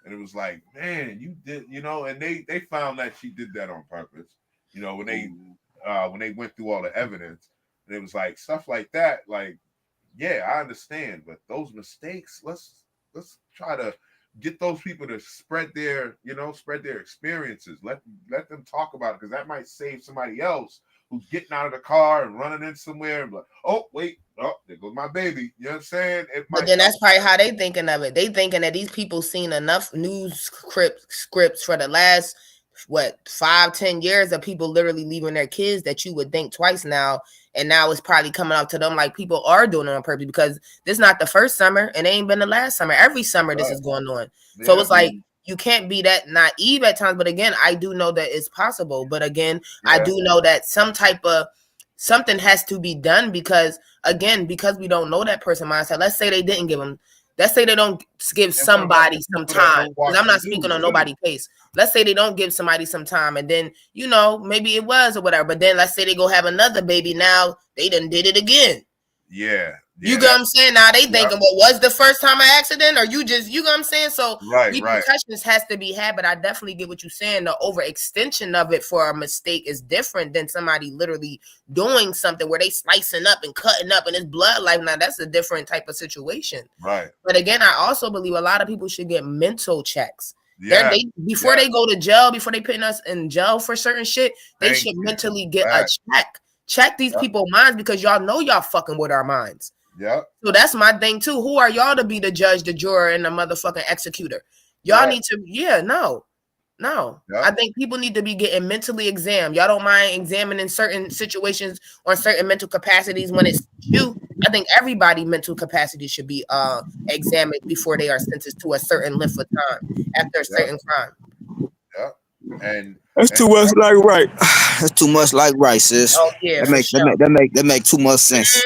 And it was like, man, you did, you know, and they found that she did that on purpose. You know, when they went through all the evidence. And it was like stuff like that. Like, yeah, I understand, but those mistakes, let's try to get those people to spread their experiences. Let them talk about it, because that might save somebody else who's getting out of the car and running in somewhere and like, oh wait, oh, there goes my baby. You know what I'm saying? But then that's probably how they thinking of it. They thinking that these people seen enough news scripts for the last 5-10 years of people literally leaving their kids that you would think twice now. And now it's probably coming up to them like people are doing it on purpose, because this is not the first summer and it ain't been the last summer. Every summer this is going on. Yeah. So it's like you can't be that naive at times. But again, I do know that it's possible. But again, I do know that something has to be done, because we don't know that person mindset. Let's say they didn't give them. Let's say they don't give somebody some time. Because I'm not speaking on nobody's case. Let's say they don't give somebody some time, and then, maybe it was or whatever. But then let's say they go have another baby. Now they done did it again. Yeah. You get what I'm saying? Now they thinking, well, was the first time an accident, or you just, you know what I'm saying? So repercussions has to be had, but I definitely get what you're saying. The overextension of it for a mistake is different than somebody literally doing something where they slicing up and cutting up and it's blood life. Now that's a different type of situation. Right. But again, I also believe a lot of people should get mental checks. Yeah. Before they go to jail, before they putting us in jail for certain shit, they should mentally get a check. Check these people's minds, because y'all know y'all fucking with our minds. Yeah. So that's my thing too. Who are y'all to be the judge, the juror, and the motherfucking executor? Y'all need to, no. Yep. I think people need to be getting mentally examined. Y'all don't mind examining certain situations or certain mental capacities when it's you. I think everybody mental capacity should be examined before they are sentenced to a certain length of time after a certain crime. Yeah. And that's too much like right. That's too much like right, sis. Oh yeah, that make too much sense.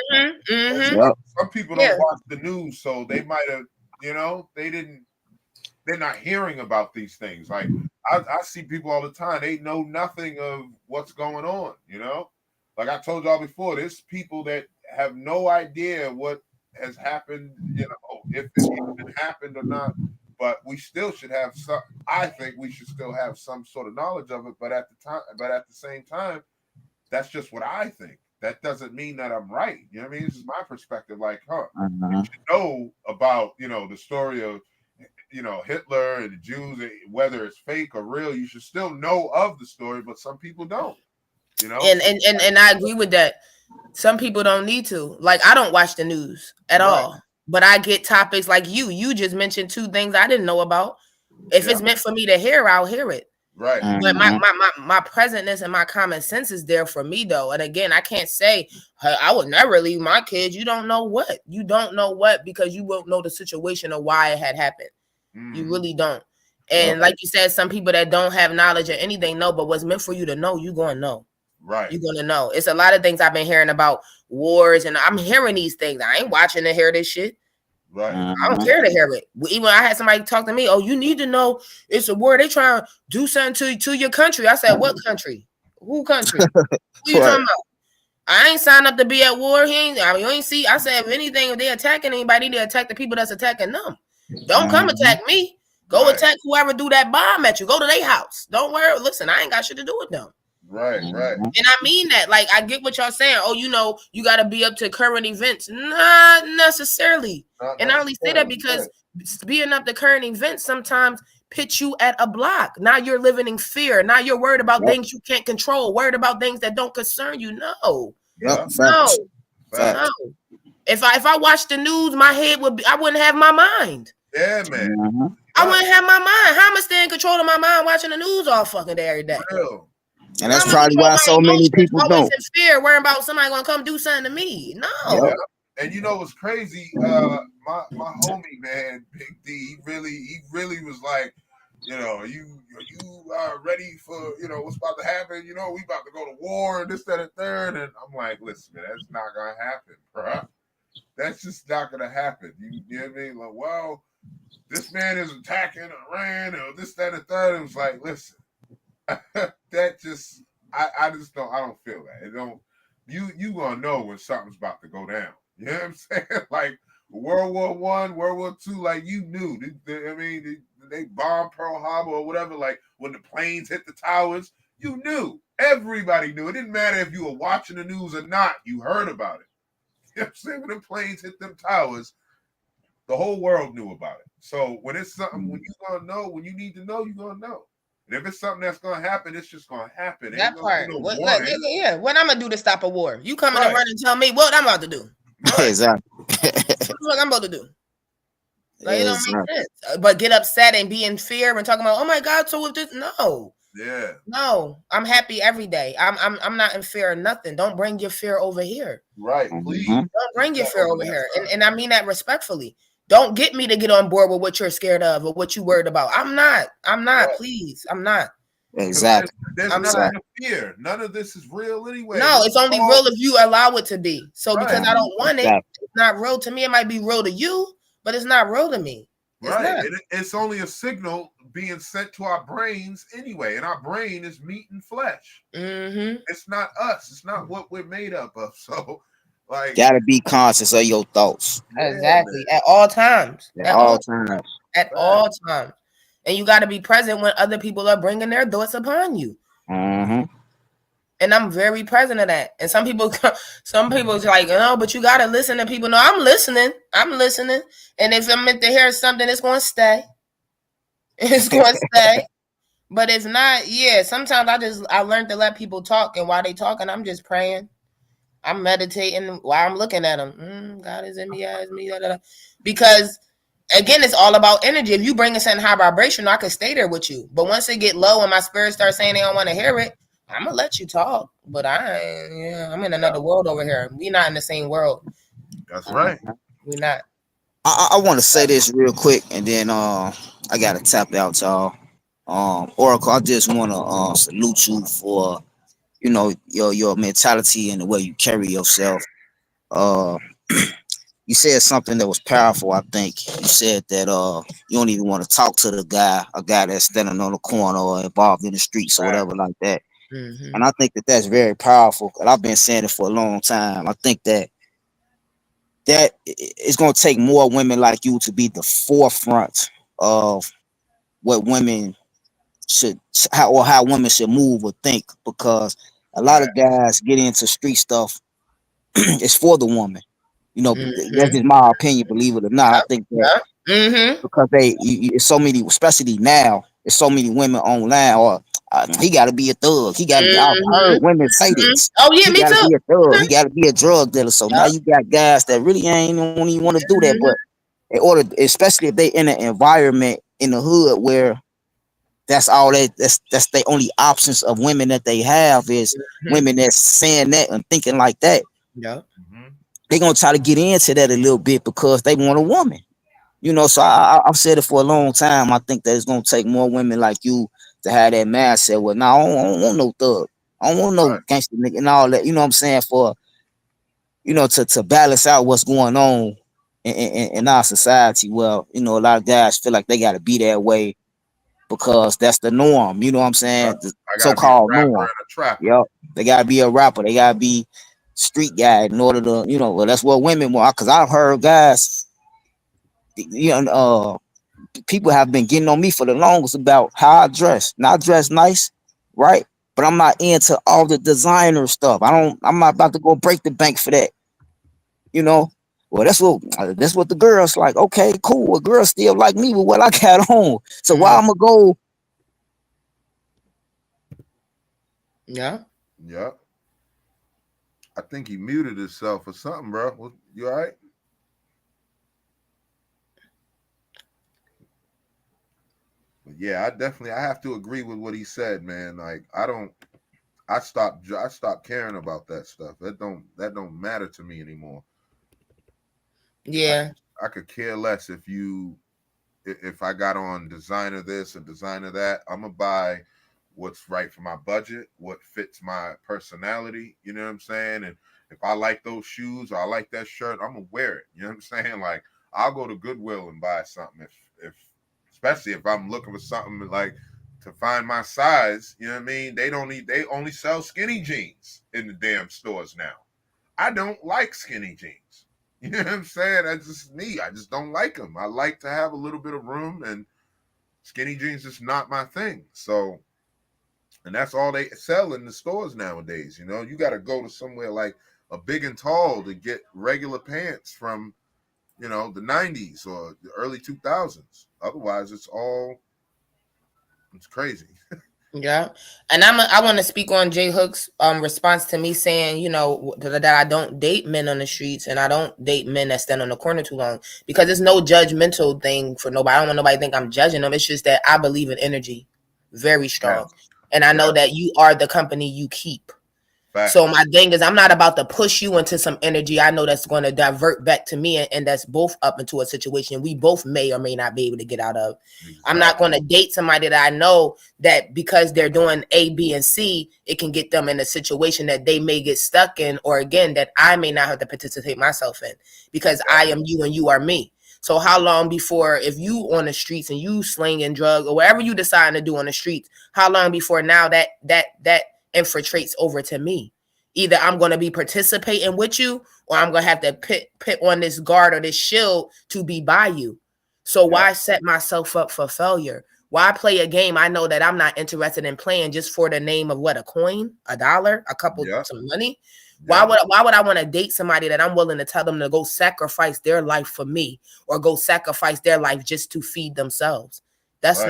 Yep. Some people don't watch the news, so they might have, they're not hearing about these things. Like I see people all the time, they know nothing of what's going on. Like I told y'all before, there's people that have no idea what has happened. If it even happened or not. But we still should have some. I think we should still have some sort of knowledge of it. But at the same time, that's just what I think. That doesn't mean that I'm right. You know what I mean? This is my perspective. Like, you should know about the story of Hitler and the Jews, whether it's fake or real. You should still know of the story, but some people don't. And I agree with that. Some people don't need to. Like, I don't watch the news at all. But I get topics like you just mentioned 2 things I didn't know about. If it's meant for me to hear, I'll hear it. Right. But my presentness and my common sense is there for me, though. And again, I can't say I would never leave my kids. You don't know what. You don't know what, because you won't know the situation or why it had happened. You really don't. And like you said, some people that don't have knowledge of anything know, but what's meant for you to know, you're going to know. Right. You're going to know. It's a lot of things I've been hearing about wars, and I'm hearing these things. I ain't watching to hear this shit. Right. I don't care to hear it. Even I had somebody talk to me, oh, you need to know it's a war. They trying to do something to your country. I said, what country? Who country? Who you talking about? I ain't signed up to be at war. You ain't see. I said, if anything, if they attacking anybody, they attack the people that's attacking them. Don't come attack me. Go attack whoever do that bomb at you. Go to their house. Don't worry. Listen, I ain't got shit to do with them. Right. And I mean that. Like, I get what y'all saying. Oh, you got to be up to current events. Not necessarily. And I only say that because being up to current events sometimes put you at a block. Now you're living in fear. Now you're worried about things you can't control. Worried about things that don't concern you. No. No. If I watched the news, my head I wouldn't have my mind. Yeah, man. I wouldn't have my mind. How am I staying in control of my mind watching the news all fucking day, every day? Real. And that's probably why so many people don't. In fear, worrying about somebody gonna come do something to me. No. Yeah. And what's crazy? My homie, man, Big D, he really was like, are you ready for what's about to happen? We about to go to war and this, that, and third. And I'm like, listen, man, that's not gonna happen, bro. That's just not gonna happen. You know what I mean? Like, well, this man is attacking Iran or this, that, and third. It was like, listen. That just I don't feel that. It don't you gonna know when something's about to go down. You know what I'm saying? Like World War I, World War II, like you knew. They bombed Pearl Harbor or whatever. Like when the planes hit the towers, you knew. Everybody knew. It didn't matter if you were watching the news or not. You heard about it. You know what I'm saying? When the planes hit them towers, the whole world knew about it. So when it's something, when you're gonna know, when you need to know, you're gonna know. And if it's something that's gonna happen, it's just gonna happen. Ain't That gonna part. be no What, warning. yeah. What I'm gonna do to stop a war? You coming Right. to run and tell me what I'm about to do? Right. Exactly. What I'm about to do? Like, it don't Exactly. make sense. But get upset and be in fear and talking about, oh my God, so with this, no. Yeah. No, I'm happy every day. I'm not in fear of nothing. Don't bring your fear over here. Right. Please. Mhm. Don't bring your That fear over over that here. side. And I mean that respectfully. Don't get me to get on board with what you're scared of or what you worried about. I'm not. Right. Please. I'm not. 'Cause Exactly. There's I'm nothing not. to fear. None of this is real anyway. No, This it's is only all- real if you allow it to be. So because Right. I don't want it, Exactly. it's not real to me. It might be real to you, but it's not real to me. It's Right. not. It's only a signal being sent to our brains anyway. And our brain is meat and flesh. Mm-hmm. It's not us. It's not what we're made up of. So, like, Gotta be conscious of your thoughts yeah, Exactly. man. At all times. at all times. At all times. And you got to be present when other people are bringing their thoughts upon you. Mm-hmm. And I'm very present of that. And some people is like, no, but you got to listen to people. No, I'm listening. And if I'm meant to hear something, it's going to stay. It's going to stay. But it's not, sometimes I learned to let people talk. And while they talking, I'm just praying. I'm meditating while I'm looking at them. God is in me, as me. Da, da, da. Because, again, it's all about energy. If you bring us in high vibration, I could stay there with you. But once it get low and my spirit starts saying they don't want to hear it, I'm gonna let you talk. But I'm in another world over here. We're not in the same world. That's right. We're not. I want to say this real quick, and then I gotta tap out, y'all. Oracle, I just want to salute you for your mentality and the way you carry yourself. Uh, you said something that was powerful. I think you said that you don't even want to talk to a guy that's standing on the corner or involved in the streets or whatever like that. Mm-hmm. And I think that that's very powerful. And I've been saying it for a long time. I think that it's going to take more women like you to be the forefront of what women how women should move or think, because a lot of guys get into street stuff. It's for the woman. That's just my opinion, believe it or not. I think that because it's so many, especially now, there's so many women online, or he got to be a thug. He got to be. I've heard women say this. Oh yeah, He me got to too. be a thug. He got to be a drug dealer. So now you got guys that really don't even want to do that. But in order, especially if they in an environment in the hood where that's all that's the only options of women that they have is women that's saying that and thinking like that. Yeah. They're gonna try to get into that a little bit because they want a woman. So I've said it for a long time. I think that it's gonna take more women like you to have that mindset. Well, now I don't want no thug. I don't want no gangster nigga and all that. You know what I'm saying? For to balance out what's going on in our society. Well, a lot of guys feel like they gotta be that way because that's the norm. You know what I'm saying? The so-called norm. Yep. They gotta be a rapper. They gotta be street guy in order to, well, that's what women want. Because I've heard guys, people have been getting on me for the longest about how I dress. Now I dress nice, right? But I'm not into all the designer stuff. I'm not about to go break the bank for that. Well, that's what the girls like. Okay, cool. A girl still like me with what I got on. So why I'm gonna go? Yeah. I think he muted himself or something, bro. You all right? But yeah, I have to agree with what he said, man. Like I stopped caring about that stuff. That don't matter to me anymore. Yeah. I could care less if I got on designer this and designer that. I'm gonna buy what's right for my budget, what fits my personality, you know what I'm saying? And if I like those shoes or I like that shirt, I'm gonna wear it. You know what I'm saying? Like I'll go to Goodwill and buy something if especially if I'm looking for something like to find my size, you know what I mean? They only sell skinny jeans in the damn stores now. I don't like skinny jeans. You know what I'm saying? That's just me. I just don't like them. I like to have a little bit of room, and skinny jeans is not my thing. So And that's all they sell in the stores nowadays. You know, you got to go to somewhere like a Big and Tall to get regular pants from, you know, the 90s or the early 2000s. Otherwise, it's crazy. Yeah, and I want to speak on J Hook's response to me saying, you know, that I don't date men on the streets and I don't date men that stand on the corner too long, because it's no judgmental thing for nobody. I don't want nobody to think I'm judging them. It's just that I believe in energy very strong, and I know that you are the company you keep. So my thing is, I'm not about to push you into some energy I know that's going to divert back to me, and that's both up into a situation we both may or may not be able to get out of. Exactly. I'm not going to date somebody that I know that because they're doing A, B, and C, it can get them in a situation that they may get stuck in, or again, that I may not have to participate myself in, because I am you and you are me. So how long before, if you on the streets and you slinging drugs or whatever you decide to do on the streets, how long before now that infiltrates over to me? Either I'm going to be participating with you, or I'm going to have to put on this guard or this shield to be by you. So why set myself up for failure? Why play a game I know that I'm not interested in playing just for the name of what, a coin, a dollar, a couple, some money? Why would I want to date somebody that I'm willing to tell them to go sacrifice their life for me, or go sacrifice their life just to feed themselves? That's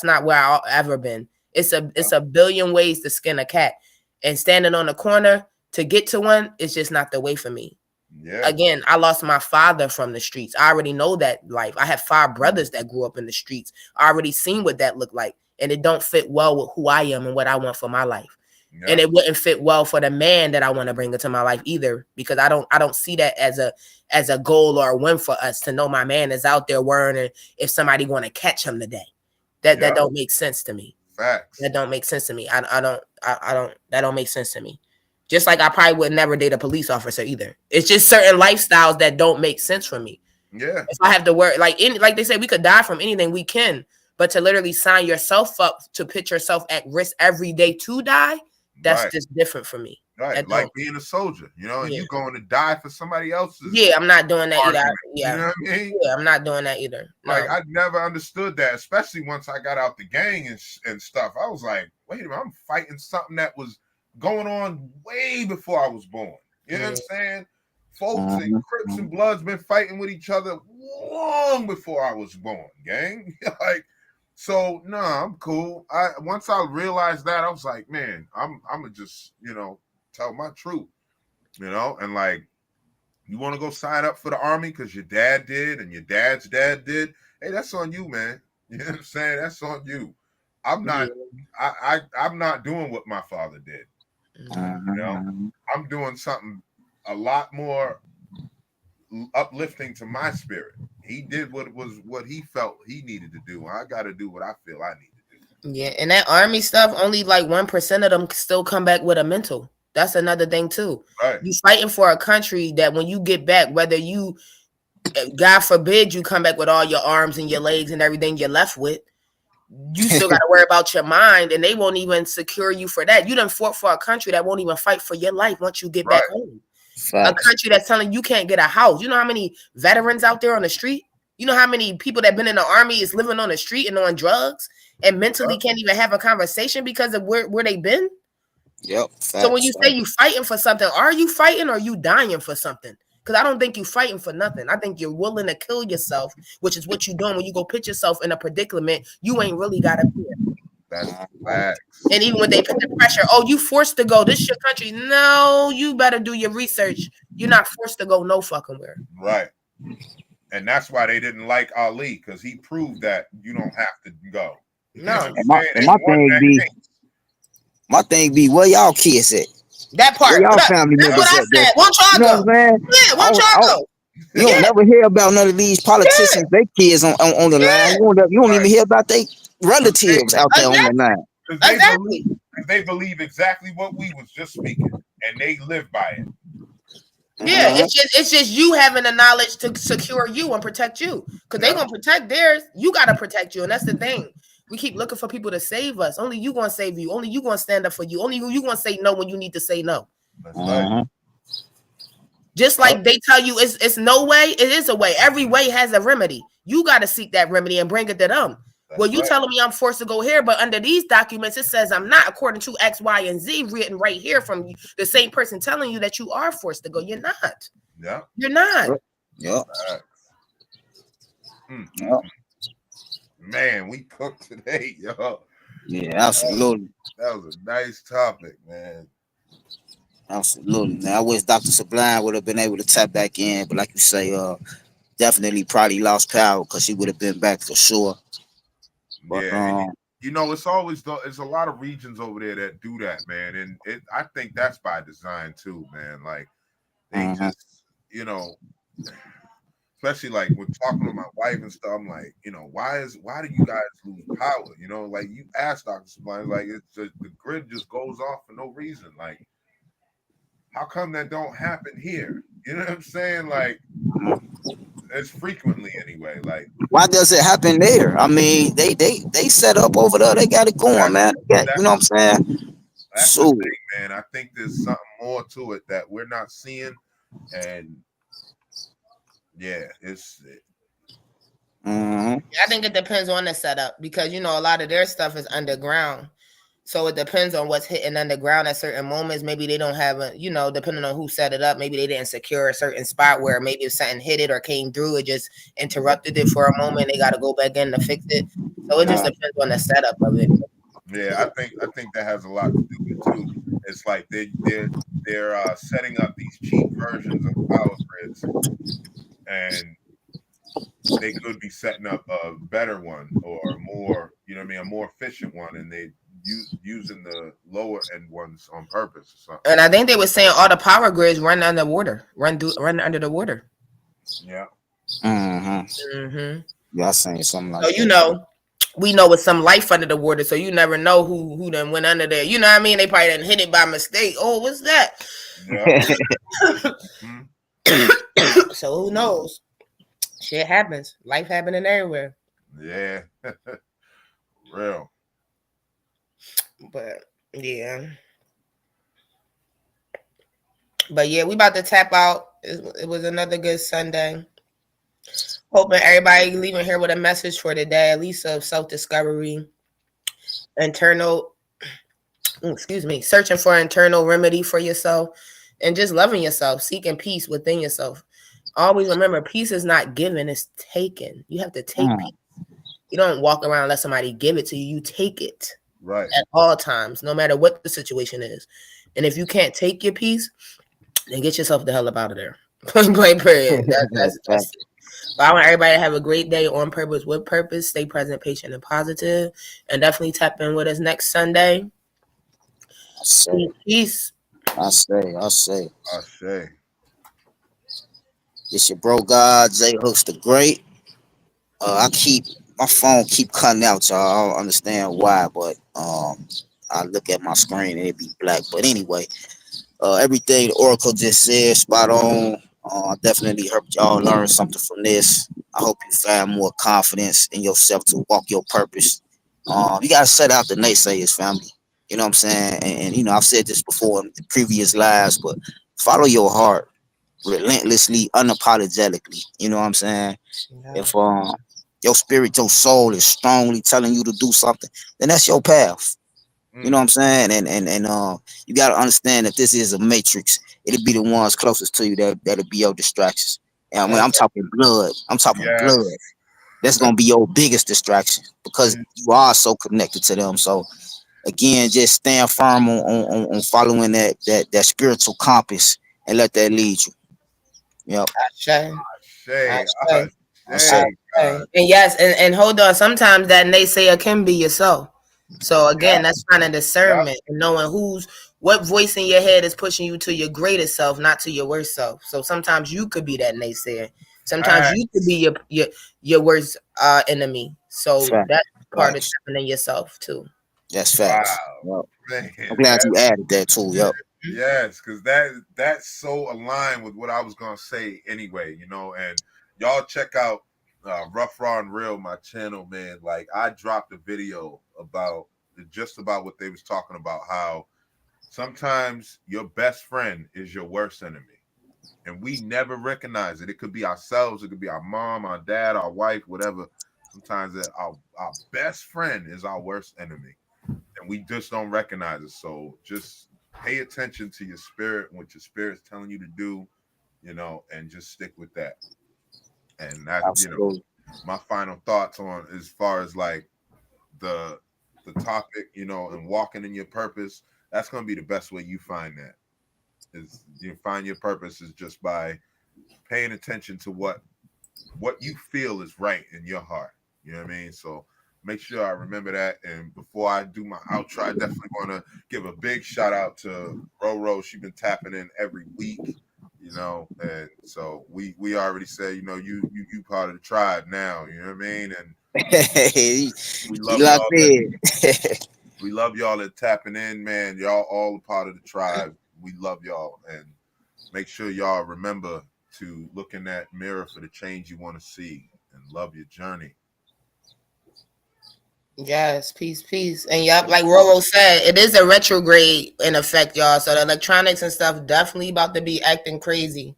not where I've ever been. It's a billion ways to skin a cat. And standing on the corner to get to one is just not the way for me. Yeah. Again, I lost my father from the streets. I already know that life. I have 5 brothers that grew up in the streets. I already seen what that looked like. And it don't fit well with who I am and what I want for my life. Yeah. And it wouldn't fit well for the man that I want to bring into my life either, because I don't see that as a goal or a win for us to know my man is out there worrying if somebody want to catch him today. That don't make sense to me. Facts. That don't make sense to me. I don't that don't make sense to me. Just like I probably would never date a police officer either. It's just certain lifestyles that don't make sense for me. Yeah. If I have to work, like they say, we could die from anything, we can, but to literally sign yourself up to put yourself at risk every day to die, that's just different for me. Right, like being a soldier, you know, and you going to die for somebody else's. Yeah, I'm not doing that either. Yeah, you know what I mean? Yeah, I'm not doing that either. No. Like, I never understood that, especially once I got out the gang and stuff. I was like, wait a minute, I'm fighting something that was going on way before I was born. You know what I'm saying? Folks and Crips and Bloods been fighting with each other long before I was born, gang. Like, so no, I'm cool. Once I realized that, I was like, man, I'm gonna just, you know, tell my truth, you know, and like, you want to go sign up for the army because your dad did and your dad's dad did. Hey, that's on you, man. You know what I'm saying? That's on you. I'm not. I'm not doing what my father did. You know, I'm doing something a lot more uplifting to my spirit. He did what he felt he needed to do. I got to do what I feel I need to do. Yeah, and that army stuff, only like 1% of them still come back with a mental. That's another thing too. Right. You fighting for a country that when you get back, whether you, God forbid, you come back with all your arms and your legs and everything you're left with, you still got to worry about your mind, and they won't even secure you for that. You done fought for a country that won't even fight for your life once you get back home. A country that's telling you can't get a house. You know how many veterans out there on the street? You know how many people that been in the army is living on the street and on drugs and mentally can't even have a conversation because of where they been? Yep. So when you say you fighting for something, are you fighting or are you dying for something? Because I don't think you fighting for nothing. I think you're willing to kill yourself, which is what you're doing when you go put yourself in a predicament you ain't really got to be in. That's facts. And even when they put the pressure, oh, you forced to go. This is your country. No, you better do your research. You're not forced to go no fucking where. Right. And that's why they didn't like Ali, because he proved that you don't have to go. No. My thing be, where y'all kids at? That part. Y'all family members. That's what I said. Won't y'all go? Yeah, won't y'all go? You don't never hear about none of these politicians, they kids on the line. You don't even hear about their relatives out there on the line. Exactly. They believe exactly what we was just speaking, and they live by it. Yeah, it's just you having the knowledge to secure you and protect you, because they're gonna protect theirs. You gotta protect you, and that's the thing. We keep looking for people to save us. Only you gonna save you. Only you gonna stand up for you. Only you gonna say no when you need to say no. That's right. Just like they tell you it's no way, it is a way. Every way has a remedy. You got to seek that remedy and bring it to them. Well, you telling me I'm forced to go here, but under these documents, it says I'm not, according to X, Y, and Z, written right here from you, the same person telling you that you are forced to go. You're not. Yeah. You're not. Yep. Yep. Man, we cooked today, yo. Yeah, absolutely. That was a nice topic, man. Absolutely, man. I wish Dr. Sublime would have been able to tap back in, but like you say, definitely probably lost power because she would have been back for sure. But yeah, you know, it's always there's a lot of regions over there that do that, man, and I think that's by design too, man. Like they just, you know, especially like when talking to my wife and stuff, I'm like, you know, why do you guys lose power? You know, like you asked Dr. Sublime, like it's just the grid just goes off for no reason. Like, how come that don't happen here? You know what I'm saying? Like, it's frequently anyway. Like, why does it happen there? I mean, they set up over there. They got it going, man. You know what I'm saying? That's the thing, man. I think there's something more to it that we're not seeing, and yeah, I think it depends on the setup because, you know, a lot of their stuff is underground. So it depends on what's hitting underground at certain moments. Maybe they don't have a, you know, depending on who set it up, maybe they didn't secure a certain spot where maybe if something hit it or came through, it just interrupted it for a moment. They got to go back in to fix it. So it just depends on the setup of it. Yeah, I think that has a lot to do with it too. It's like they're setting up these cheap versions of power grids, and they could be setting up a better one or more, you know what I mean, a more efficient one, and they using the lower end ones on purpose or something. And I think they were saying all the power grids run underwater, run under the water. Yeah. Yeah, I saying something like so that. You know, we know it's some life under the water, so you never know who done went under there. You know what I mean? They probably didn't hit it by mistake. Oh, what's that? Yeah. So who knows? Shit happens. Life happening everywhere. Yeah. Real. But yeah. But yeah, we about to tap out. It was another good Sunday. Hoping everybody leaving here with a message for today, at least of self-discovery, searching for internal remedy for yourself, and just loving yourself, seeking peace within yourself. Always remember, peace is not given, it's taken. You have to take peace. You don't walk around and let somebody give it to you. You take it right at all times, no matter what the situation is. And if you can't take your peace, then get yourself the hell up out of there. Point blank, period. That's it. But I want everybody to have a great day on purpose, with purpose. Stay present, patient, and positive. And definitely tap in with us next Sunday. Peace. I say. It's your bro God, J Hooks the Great. My phone keep cutting out, y'all. I don't understand why, but I look at my screen and it be black. But anyway, everything the Oracle just said, spot on. Definitely hope y'all learn something from this. I hope you find more confidence in yourself to walk your purpose. You gotta set out the naysayers, family. You know what I'm saying? And you know, I've said this before in the previous lives, but follow your heart relentlessly, unapologetically. You know what I'm saying? Yeah. If your spirit, your soul is strongly telling you to do something, then that's your path. You know what I'm saying? And you gotta understand that this is a matrix. It'll be the ones closest to you that'll be your distractions. And when I'm talking blood, blood. That's gonna be your biggest distraction because you are so connected to them. So again, just stand firm on following that spiritual compass and let that lead you. Yep. And yes, and hold on. Sometimes that naysayer can be yourself. So again, that's finding discernment and knowing what voice in your head is pushing you to your greatest self, not to your worst self. So sometimes you could be that naysayer. Sometimes you could be your worst enemy. So that's part of tapping in yourself too. That's facts. Wow. Yep. I'm glad you added that too. Yep. Yes, because that's so aligned with what I was gonna say anyway, you know. And y'all check out Rough Raw and Real, my channel, man. Like I dropped a video about what they was talking about, how sometimes your best friend is your worst enemy, and we never recognize it. It could be ourselves, it could be our mom, our dad, our wife, whatever. Sometimes that our best friend is our worst enemy, and we just don't recognize it. So just pay attention to your spirit, what your spirit's telling you to do, you know, and just stick with that. And that, you know, Absolutely. my final thoughts on as far as like the topic, you know, and walking in your purpose. That's gonna be the best way you find that. Is you find your purpose is just by paying attention to what you feel is right in your heart. You know what I mean? So make sure I remember that. And before I do my outro, I definitely want to give a big shout out to Roro. She's been tapping in every week, you know, and so we already said, you know, you part of the tribe now. You know what I mean? And we love You locked y'all. in. We love y'all that tapping in, man. Y'all all a part of the tribe. We love y'all, and make sure y'all remember to look in that mirror for the change you want to see, and love your journey. Yes, peace. And yep, like Roro said, it is a retrograde in effect, y'all. So the electronics and stuff definitely about to be acting crazy.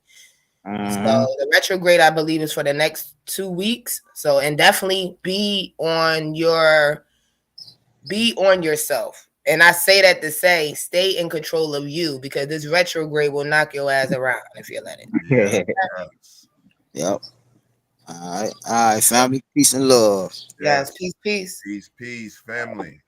So the retrograde, I believe, is for the next 2 weeks. So, and definitely be on yourself. And I say that to say, stay in control of you, because this retrograde will knock your ass around if you let it. Yeah. Yes. Yep. All right, family. Peace and love. Yes, peace. Peace, family.